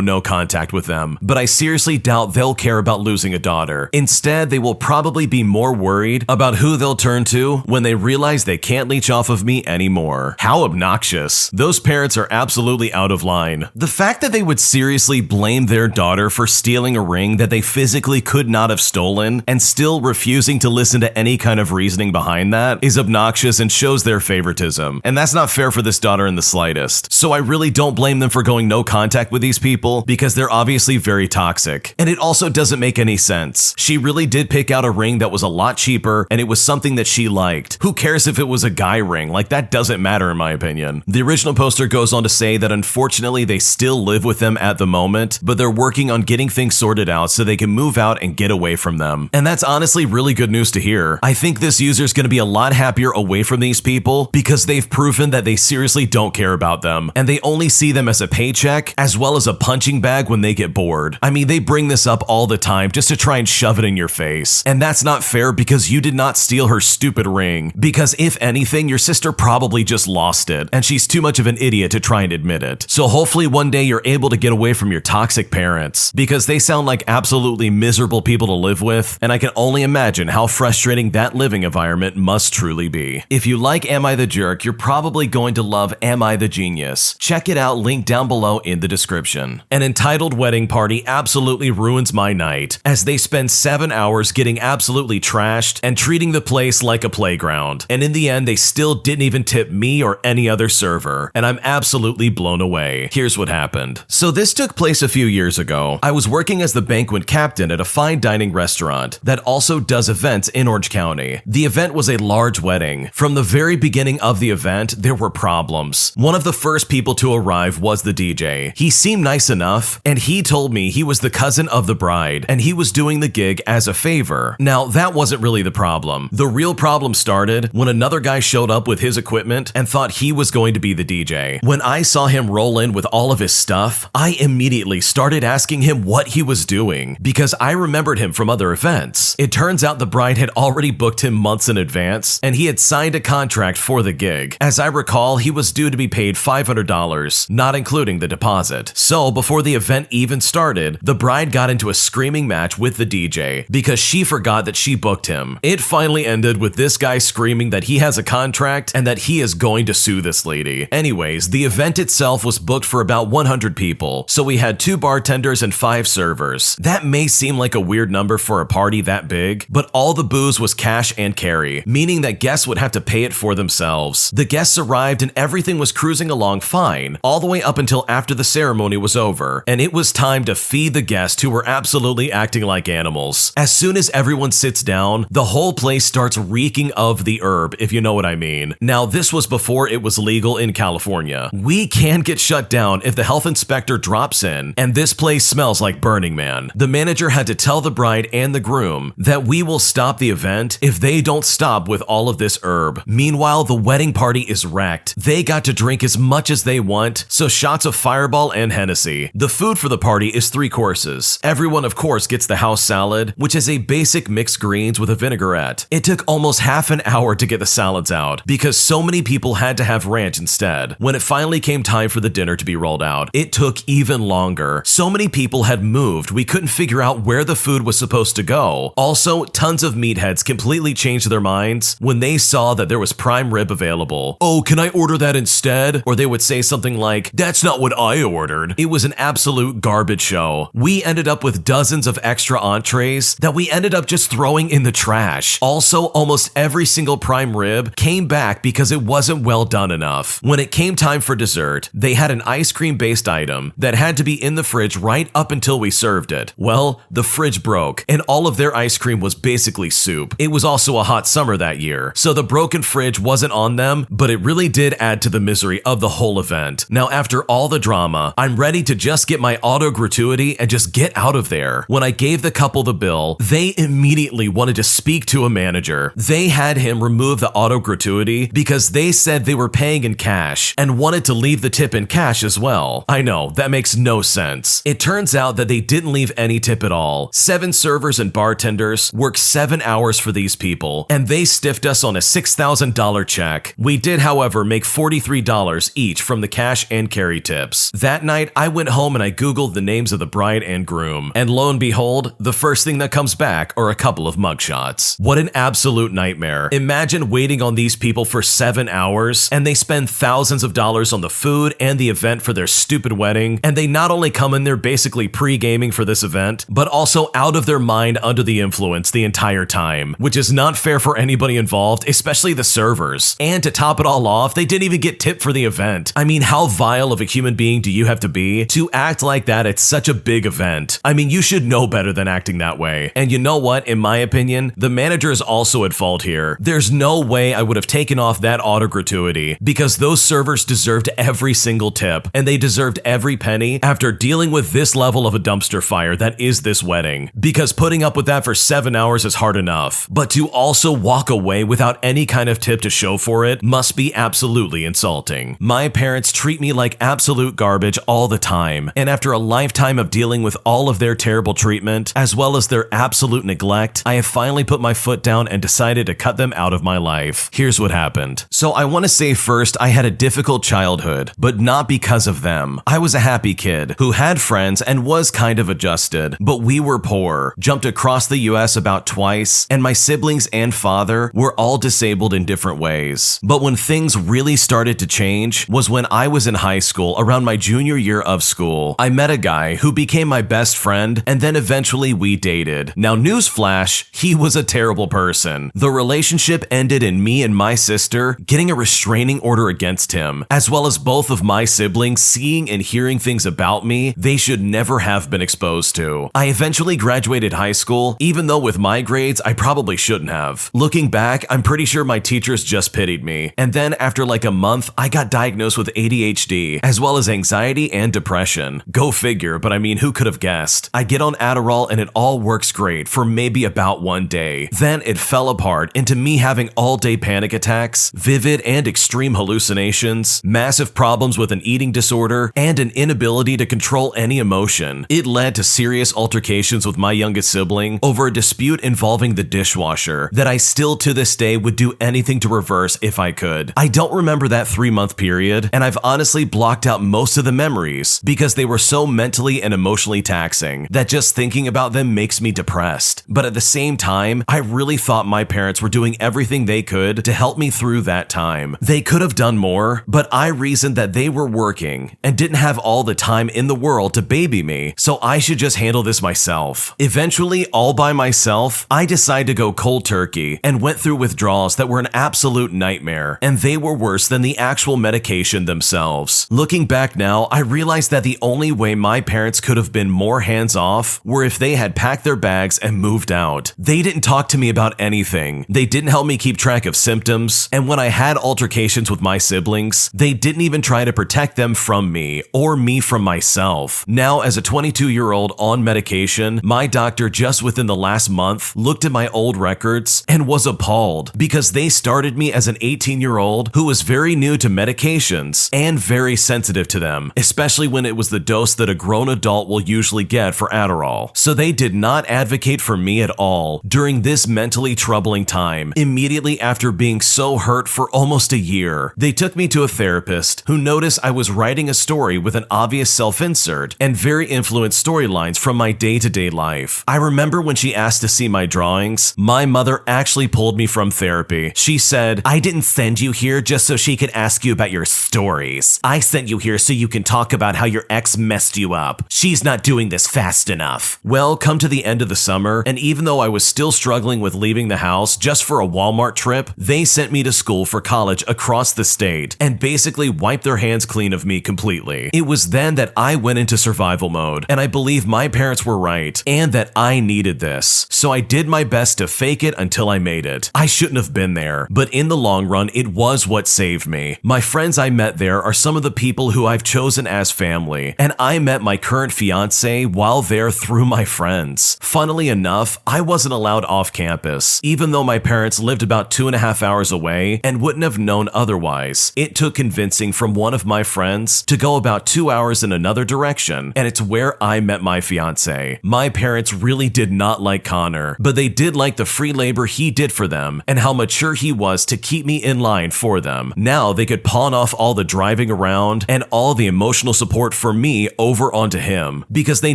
no contact with them, but I seriously doubt they'll care about losing a daughter. Instead, they will probably be more worried about who they'll turn to when they realize they can't leech off of me anymore. How obnoxious. Those parents are absolutely out of line. The fact that they would seriously blame their daughter for stealing a ring that they physically could not have stolen and still refusing to listen to any kind of reasoning behind that is obnoxious and shows their favoritism. And that's not fair for this daughter in the slightest. So I really don't blame them for going no contact with these people because they're obviously very toxic. And it also doesn't make any sense. She really did pick out a ring that was a lot cheaper and it was something that she liked. Who cares if it was a guy ring? Like, that doesn't matter in my opinion. The original poster goes on to say that unfortunately they still live with them at the moment, but they're working on getting things sorted out so they can move out and get away from them. And that's honestly really good news to hear. I think this user's gonna be a lot happier away from these people because they've proven that they seriously don't care about them and they only see them as a paycheck as well as a punching bag when they get bored. I mean, they bring this up all the time just to try and shove it in your face. And that's not fair because you did not steal her stupid ring. Because if anything, your sister probably just lost it and she's too much of an idiot to try and admit it. So hopefully one day you're able to get away from your toxic parents because they sound like absolutely miserable people to live with, and I can only imagine how frustrating that living environment must truly be. If you like Am I the Jerk, you're probably going to love Am I the Genius. Check it out, link down below in the description. An entitled wedding party absolutely ruins my night as they spend 7 hours getting absolutely trashed and treating the place like a playground. And in the end, they still didn't even tip me or any other server, and I'm absolutely blown away. Here's what happened. So this took place a few years ago. I was working as the banquet captain at a fine dining restaurant that also does events in Orange County. The event was a large wedding. From the very beginning of the event, there were problems. One of the first people to arrive was the DJ. He seemed nice enough, and he told me he was the cousin of the bride, and he was doing the gig as a favor. Now, that wasn't really the problem. The real problem started when another guy showed up with his equipment and thought he was going to be the DJ. When I saw him roll in with all of his stuff, I immediately started asking him him what he was doing because I remembered him from other events. It turns out the bride had already booked him months in advance and he had signed a contract for the gig. As I recall, he was due to be paid $500, not including the deposit. So before the event even started, the bride got into a screaming match with the DJ because she forgot that she booked him. It finally ended with this guy screaming that he has a contract and that he is going to sue this lady. Anyways, the event itself was booked for about 100 people, so we had 2 bartenders and 5 servers. That may seem like a weird number for a party that big, but all the booze was cash and carry, meaning that guests would have to pay it for themselves. The guests arrived and everything was cruising along fine, all the way up until after the ceremony was over, and it was time to feed the guests who were absolutely acting like animals. As soon as everyone sits down, the whole place starts reeking of the herb, if you know what I mean. Now, this was before it was legal in California. We can get shut down if the health inspector drops in, and this place smells like Burning Man. The manager had to tell the bride and the groom that we will stop the event if they don't stop with all of this herb. Meanwhile, the wedding party is wrecked. They got to drink as much as they want, so shots of Fireball and Hennessy. The food for the party is 3 courses. Everyone, of course, gets the house salad, which is a basic mixed greens with a vinaigrette. It took almost half an hour to get the salads out because so many people had to have ranch instead. When it finally came time for the dinner to be rolled out, it took even longer. So many people had moved, we couldn't figure out where the food was supposed to go. Also, tons of meatheads completely changed their minds when they saw that there was prime rib available. Oh, can I order that instead? Or they would say something like, that's not what I ordered. It was an absolute garbage show. We ended up with dozens of extra entrees that we ended up just throwing in the trash. Also, almost every single prime rib came back because it wasn't well done enough. When it came time for dessert, they had an ice cream based item that had to be in the fridge right up until we served it. Well, the fridge broke and all of their ice cream was basically soup. It was also a hot summer that year, so the broken fridge wasn't on them, but it really did add to the misery of the whole event. Now, after all the drama, I'm ready to just get my auto gratuity and just get out of there. When I gave the couple the bill, they immediately wanted to speak to a manager. They had him remove the auto gratuity because they said they were paying in cash and wanted to leave the tip in cash as well. I know, that makes no sense. It turns out that they didn't leave any tip at all. 7 servers and bartenders worked 7 hours for these people, and they stiffed us on a $6,000 check. We did, however, make $43 each from the cash and carry tips. That night, I went home and I Googled the names of the bride and groom, and lo and behold, the first thing that comes back are a couple of mugshots. What an absolute nightmare. Imagine waiting on these people for 7 hours, and they spend thousands of dollars on the food and the event for their stupid wedding, and they not only come in there basically pre-gaming for this event, but also out of their mind under the influence the entire time, which is not fair for anybody involved, especially the servers. And to top it all off, they didn't even get tipped for the event. I mean, how vile of a human being do you have to be to act like that at such a big event? I mean, you should know better than acting that way. And you know what? In my opinion, the manager is also at fault here. There's no way I would have taken off that auto gratuity because those servers deserved every single tip, and they deserved every penny after dealing with this level of a dumpster fire that is this wedding. Because putting up with that for 7 hours is hard enough, but to also walk away without any kind of tip to show for it must be absolutely insulting. My parents treat me like absolute garbage all the time, and after a lifetime of dealing with all of their terrible treatment, as well as their absolute neglect, I have finally put my foot down and decided to cut them out of my life. Here's what happened. So I want to say first, I had a difficult childhood, but not because of them. I was a happy kid who had friends and was kind of adjusted, but we were poor, jumped across the US about twice, and my siblings and father were all disabled in different ways. But when things really started to change was when I was in high school around my junior year of school. I met a guy who became my best friend, and then eventually we dated. Now, newsflash, he was a terrible person. The relationship ended in me and my sister getting a restraining order against him, as well as both of my siblings seeing and hearing things about me they should never have been exposed to. I eventually graduated high school, even though with my grades I probably shouldn't have. Looking back, I'm pretty sure my teachers just pitied me. And then after like a month, I got diagnosed with ADHD, as well as anxiety and depression. Go figure, but I mean, who could have guessed? I get on Adderall and it all works great for maybe about 1 day. Then it fell apart into me having all-day panic attacks, vivid and extreme hallucinations, massive problems with an eating disorder, and an inability to control any emotion medication. It led to serious altercations with my youngest sibling over a dispute involving the dishwasher that I still to this day would do anything to reverse if I could. I don't remember that 3-month period, and I've honestly blocked out most of the memories because they were so mentally and emotionally taxing that just thinking about them makes me depressed. But at the same time, I really thought my parents were doing everything they could to help me through that time. They could have done more, but I reasoned that they were working and didn't have all the time in the world to baby me, so I should just handle this myself. Eventually, all by myself, I decided to go cold turkey and went through withdrawals that were an absolute nightmare, and they were worse than the actual medication themselves. Looking back now, I realized that the only way my parents could have been more hands-off were if they had packed their bags and moved out. They didn't talk to me about anything. They didn't help me keep track of symptoms, and when I had altercations with my siblings, they didn't even try to protect them from me or me from myself. Now, as a 22-year-old on medication, my doctor just within the last month looked at my old records and was appalled because they started me as an 18-year-old who was very new to medications and very sensitive to them, especially when it was the dose that a grown adult will usually get for Adderall. So they did not advocate for me at all during this mentally troubling time. Immediately after being so hurt for almost a year, they took me to a therapist who noticed I was writing a story with an obvious self-insert and very influenced storylines from my day-to-day life. I remember when she asked to see my drawings, my mother actually pulled me from therapy. She said, "I didn't send you here just so she could ask you about your stories. I sent you here so you can talk about how your ex messed you up. She's not doing this fast enough." Well, come to the end of the summer, and even though I was still struggling with leaving the house just for a Walmart trip, they sent me to school for college across the state and basically wiped their hands clean of me completely. It was then that I went into survival mode, and I believe my parents were right and that I needed this. So I did my best to fake it until I made it. I shouldn't have been there, but in the long run, it was what saved me. My friends I met there are some of the people who I've chosen as family, and I met my current fiance while there through my friends. Funnily enough, I wasn't allowed off campus, even though my parents lived about 2.5 hours away and wouldn't have known otherwise. It took convincing from one of my friends to go about 2 hours in another direction, and it's where I met my fiance. My parents really did not like Connor, but they did like the free labor he did for them and how mature he was to keep me in line for them. Now they could pawn off all the driving around and all the emotional support for me over onto him, because they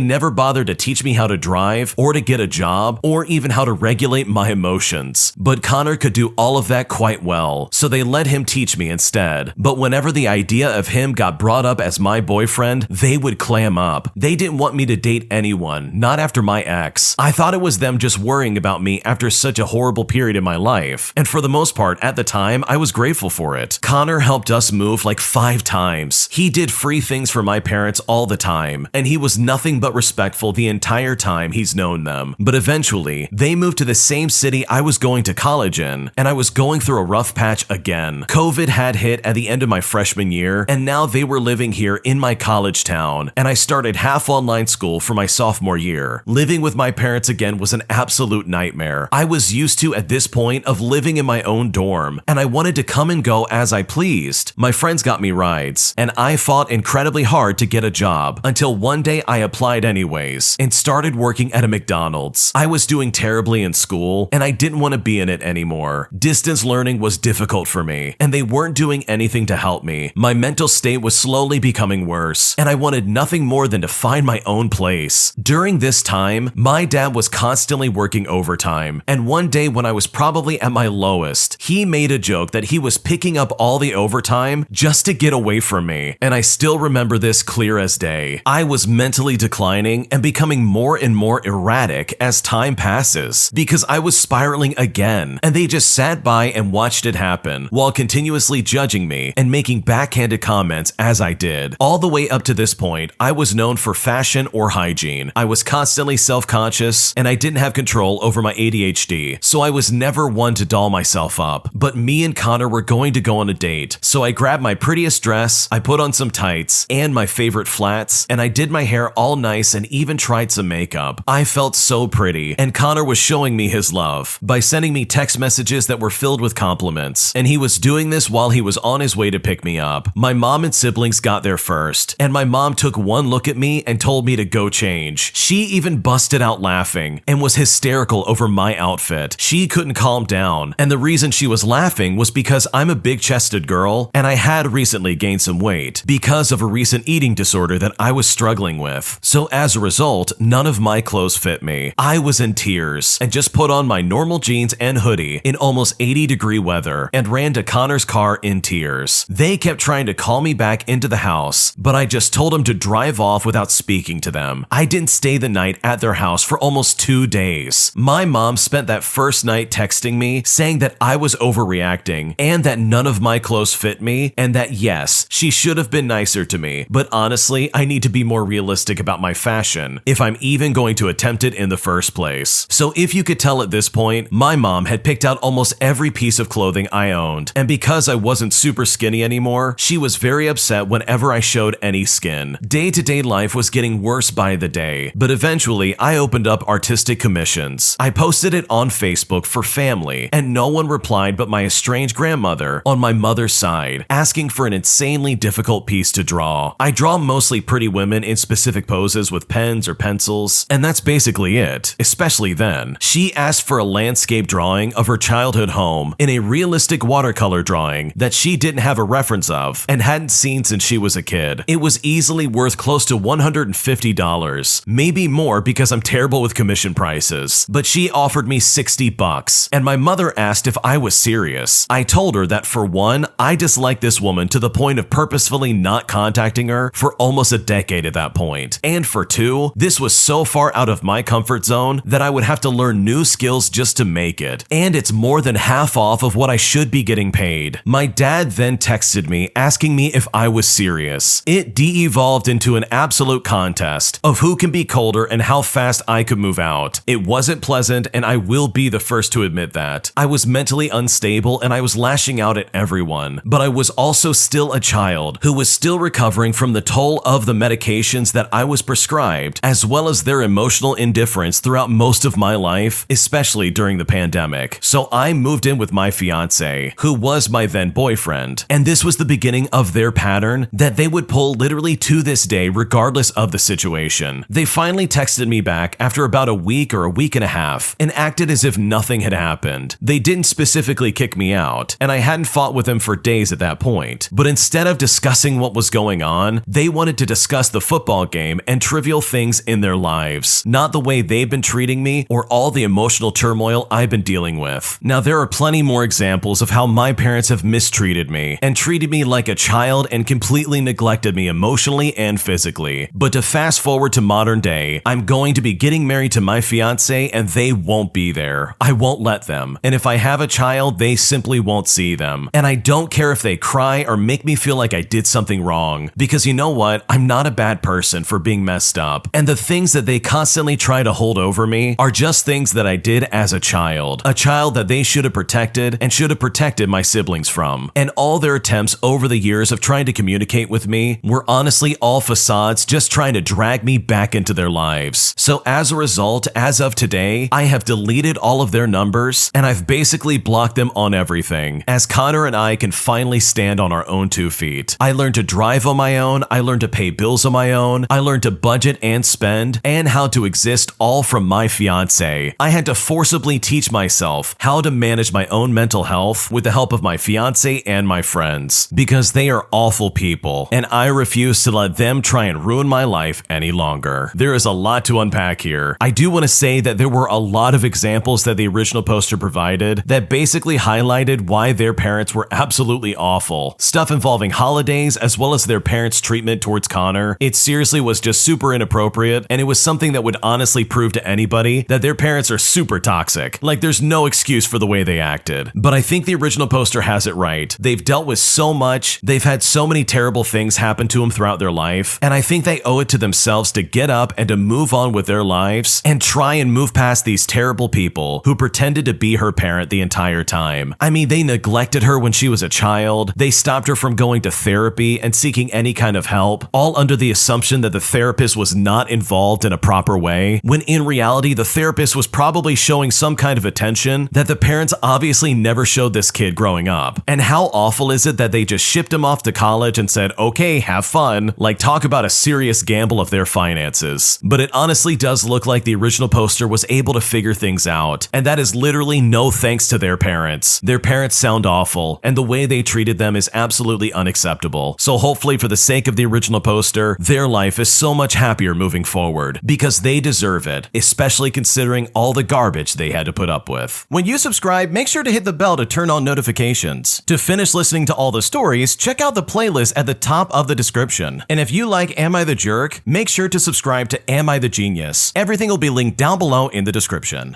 never bothered to teach me how to drive or to get a job or even how to regulate my emotions. But Connor could do all of that quite well, so they let him teach me instead. But whenever the idea of him got brought up as my boyfriend, they would clam up. They didn't want me to date anyone, not after my ex. I thought it was them just worrying about me after such a horrible period in my life, and for the most part, at the time, I was grateful for it. Connor helped us move like 5 times. He did free things for my parents all the time, and he was nothing but respectful the entire time he's known them. But eventually, they moved to the same city I was going to college in, and I was going through a rough patch again. COVID had hit at the end of my freshman year, and now they were living here in my college town, and I started half online school for my sophomore year. Living with my parents again was an absolute nightmare. I was used to, at this point, of living in my own dorm, and I wanted to come and go as I pleased. My friends got me rides, and I fought incredibly hard to get a job, until one day I applied anyways, and started working at a McDonald's. I was doing terribly in school, and I didn't want to be in it anymore. Distance learning was difficult for me, and they weren't doing anything to help me. My mental state was slowly becoming worse, and I wanted nothing more than to find my own place. During this time, my dad was constantly working overtime, and one day when I was probably at my lowest, he made a joke that he was picking up all the overtime just to get away from me, and I still remember this clear as day. I was mentally declining and becoming more and more erratic as time passes because I was spiraling again, and they just sat by and watched it happen while continuously judging me and making backhanded comments as I did. All the way up to this point, I was known for fashion or hygiene. I was constantly self-conscious, and I didn't have control over my ADHD, so I was never one to doll myself up. But me and Connor were going to go on a date, so I grabbed my prettiest dress, I put on some tights and my favorite flats, and I did my hair all nice and even tried some makeup. I felt so pretty, and Connor was showing me his love by sending me text messages that were filled with compliments, and he was doing this while he was on his way to pick me up. My mom and siblings got there first, and my mom took one look at me me and told me to go change. She even busted out laughing and was hysterical over my outfit. She couldn't calm down, and the reason she was laughing was because I'm a big-chested girl and I had recently gained some weight because of a recent eating disorder that I was struggling with. So as a result, none of my clothes fit me. I was in tears and just put on my normal jeans and hoodie in almost 80-degree weather and ran to Connor's car in tears. They kept trying to call me back into the house, but I just told them to drive off without speaking to them. I didn't stay the night at their house for almost 2 days. My mom spent that first night texting me saying that I was overreacting and that none of my clothes fit me and that yes, she should have been nicer to me, but honestly, I need to be more realistic about my fashion if I'm even going to attempt it in the first place. So if you could tell at this point, my mom had picked out almost every piece of clothing I owned, and because I wasn't super skinny anymore, she was very upset whenever I showed any skin. Day-to-day life was getting worse by the day, but eventually I opened up artistic commissions. I posted it on Facebook for family, and no one replied but my estranged grandmother on my mother's side, asking for an insanely difficult piece to draw. I draw mostly pretty women in specific poses with pens or pencils, and that's basically it, especially then. She asked for a landscape drawing of her childhood home in a realistic watercolor drawing that she didn't have a reference of and hadn't seen since she was a kid. It was easily worth close to $150, maybe more because I'm terrible with commission prices, but she offered me $60, and my mother asked if I was serious. I told her that for one, I disliked this woman to the point of purposefully not contacting her for almost a decade at that point, and for two, this was so far out of my comfort zone that I would have to learn new skills just to make it, and it's more than half off of what I should be getting paid. My dad then texted me asking me if I was serious. It de-evolved into an absolute contest of who can be colder and how fast I could move out. It wasn't pleasant, and I will be the first to admit that. I was mentally unstable and I was lashing out at everyone, but I was also still a child who was still recovering from the toll of the medications that I was prescribed, as well as their emotional indifference throughout most of my life, especially during the pandemic. So I moved in with my fiance, who was my then boyfriend, and this was the beginning of their pattern that they would pull literally to this day regardless of the situation. They finally texted me back after about a week or a week and a half and acted as if nothing had happened. They didn't specifically kick me out, and I hadn't fought with them for days at that point, but instead of discussing what was going on, they wanted to discuss the football game and trivial things in their lives, not the way they've been treating me or all the emotional turmoil I've been dealing with. Now, there are plenty more examples of how my parents have mistreated me and treated me like a child and completely neglected me emotionally and physically. But to fast forward to modern day, I'm going to be getting married to my fiance and they won't be there. I won't let them. And if I have a child, they simply won't see them. And I don't care if they cry or make me feel like I did something wrong, because you know what? I'm not a bad person for being messed up. And the things that they constantly try to hold over me are just things that I did as a child that they should have protected and should have protected my siblings from. And all their attempts over the years of trying to communicate with me were honestly all facades just trying to drag me back into their lives. So as a result, as of today, I have deleted all of their numbers and I've basically blocked them on everything, as Connor and I can finally stand on our own 2 feet. I learned to drive on my own, I learned to pay bills on my own, I learned to budget and spend, and how to exist all from my fiance. I had to forcibly teach myself how to manage my own mental health with the help of my fiance and my friends, because they are awful people, and I refuse to let them try and ruin my life any longer. There is a lot to unpack here. I do want to say that there were a lot of examples that the original poster provided that basically highlighted why their parents were absolutely awful. Stuff involving holidays as well as their parents' treatment towards Connor. It seriously was just super inappropriate, and it was something that would honestly prove to anybody that their parents are super toxic. Like, there's no excuse for the way they acted. But I think the original poster has it right. They've dealt with so much, they've had so many terrible things happen to them throughout their life, and I think they owe it to themselves to get up and to move on with their lives and try and move past these terrible people who pretended to be her parent the entire time. I mean, they neglected her when she was a child, they stopped her from going to therapy and seeking any kind of help, all under the assumption that the therapist was not involved in a proper way, when in reality the therapist was probably showing some kind of attention that the parents obviously never showed this kid growing up. And how awful is it that they just shipped him off to college and said, okay, have fun? Like, talk about a serious serious gamble of their finances. But it honestly does look like the original poster was able to figure things out, and that is literally no thanks to their parents. Their parents sound awful, and the way they treated them is absolutely unacceptable. So hopefully for the sake of the original poster, their life is so much happier moving forward, because they deserve it, especially considering all the garbage they had to put up with. When you subscribe, make sure to hit the bell to turn on notifications. To finish listening to all the stories, check out the playlist at the top of the description. And if you like Am I the Jerk, make sure to subscribe to Am I the Genius. Everything will be linked down below in the description.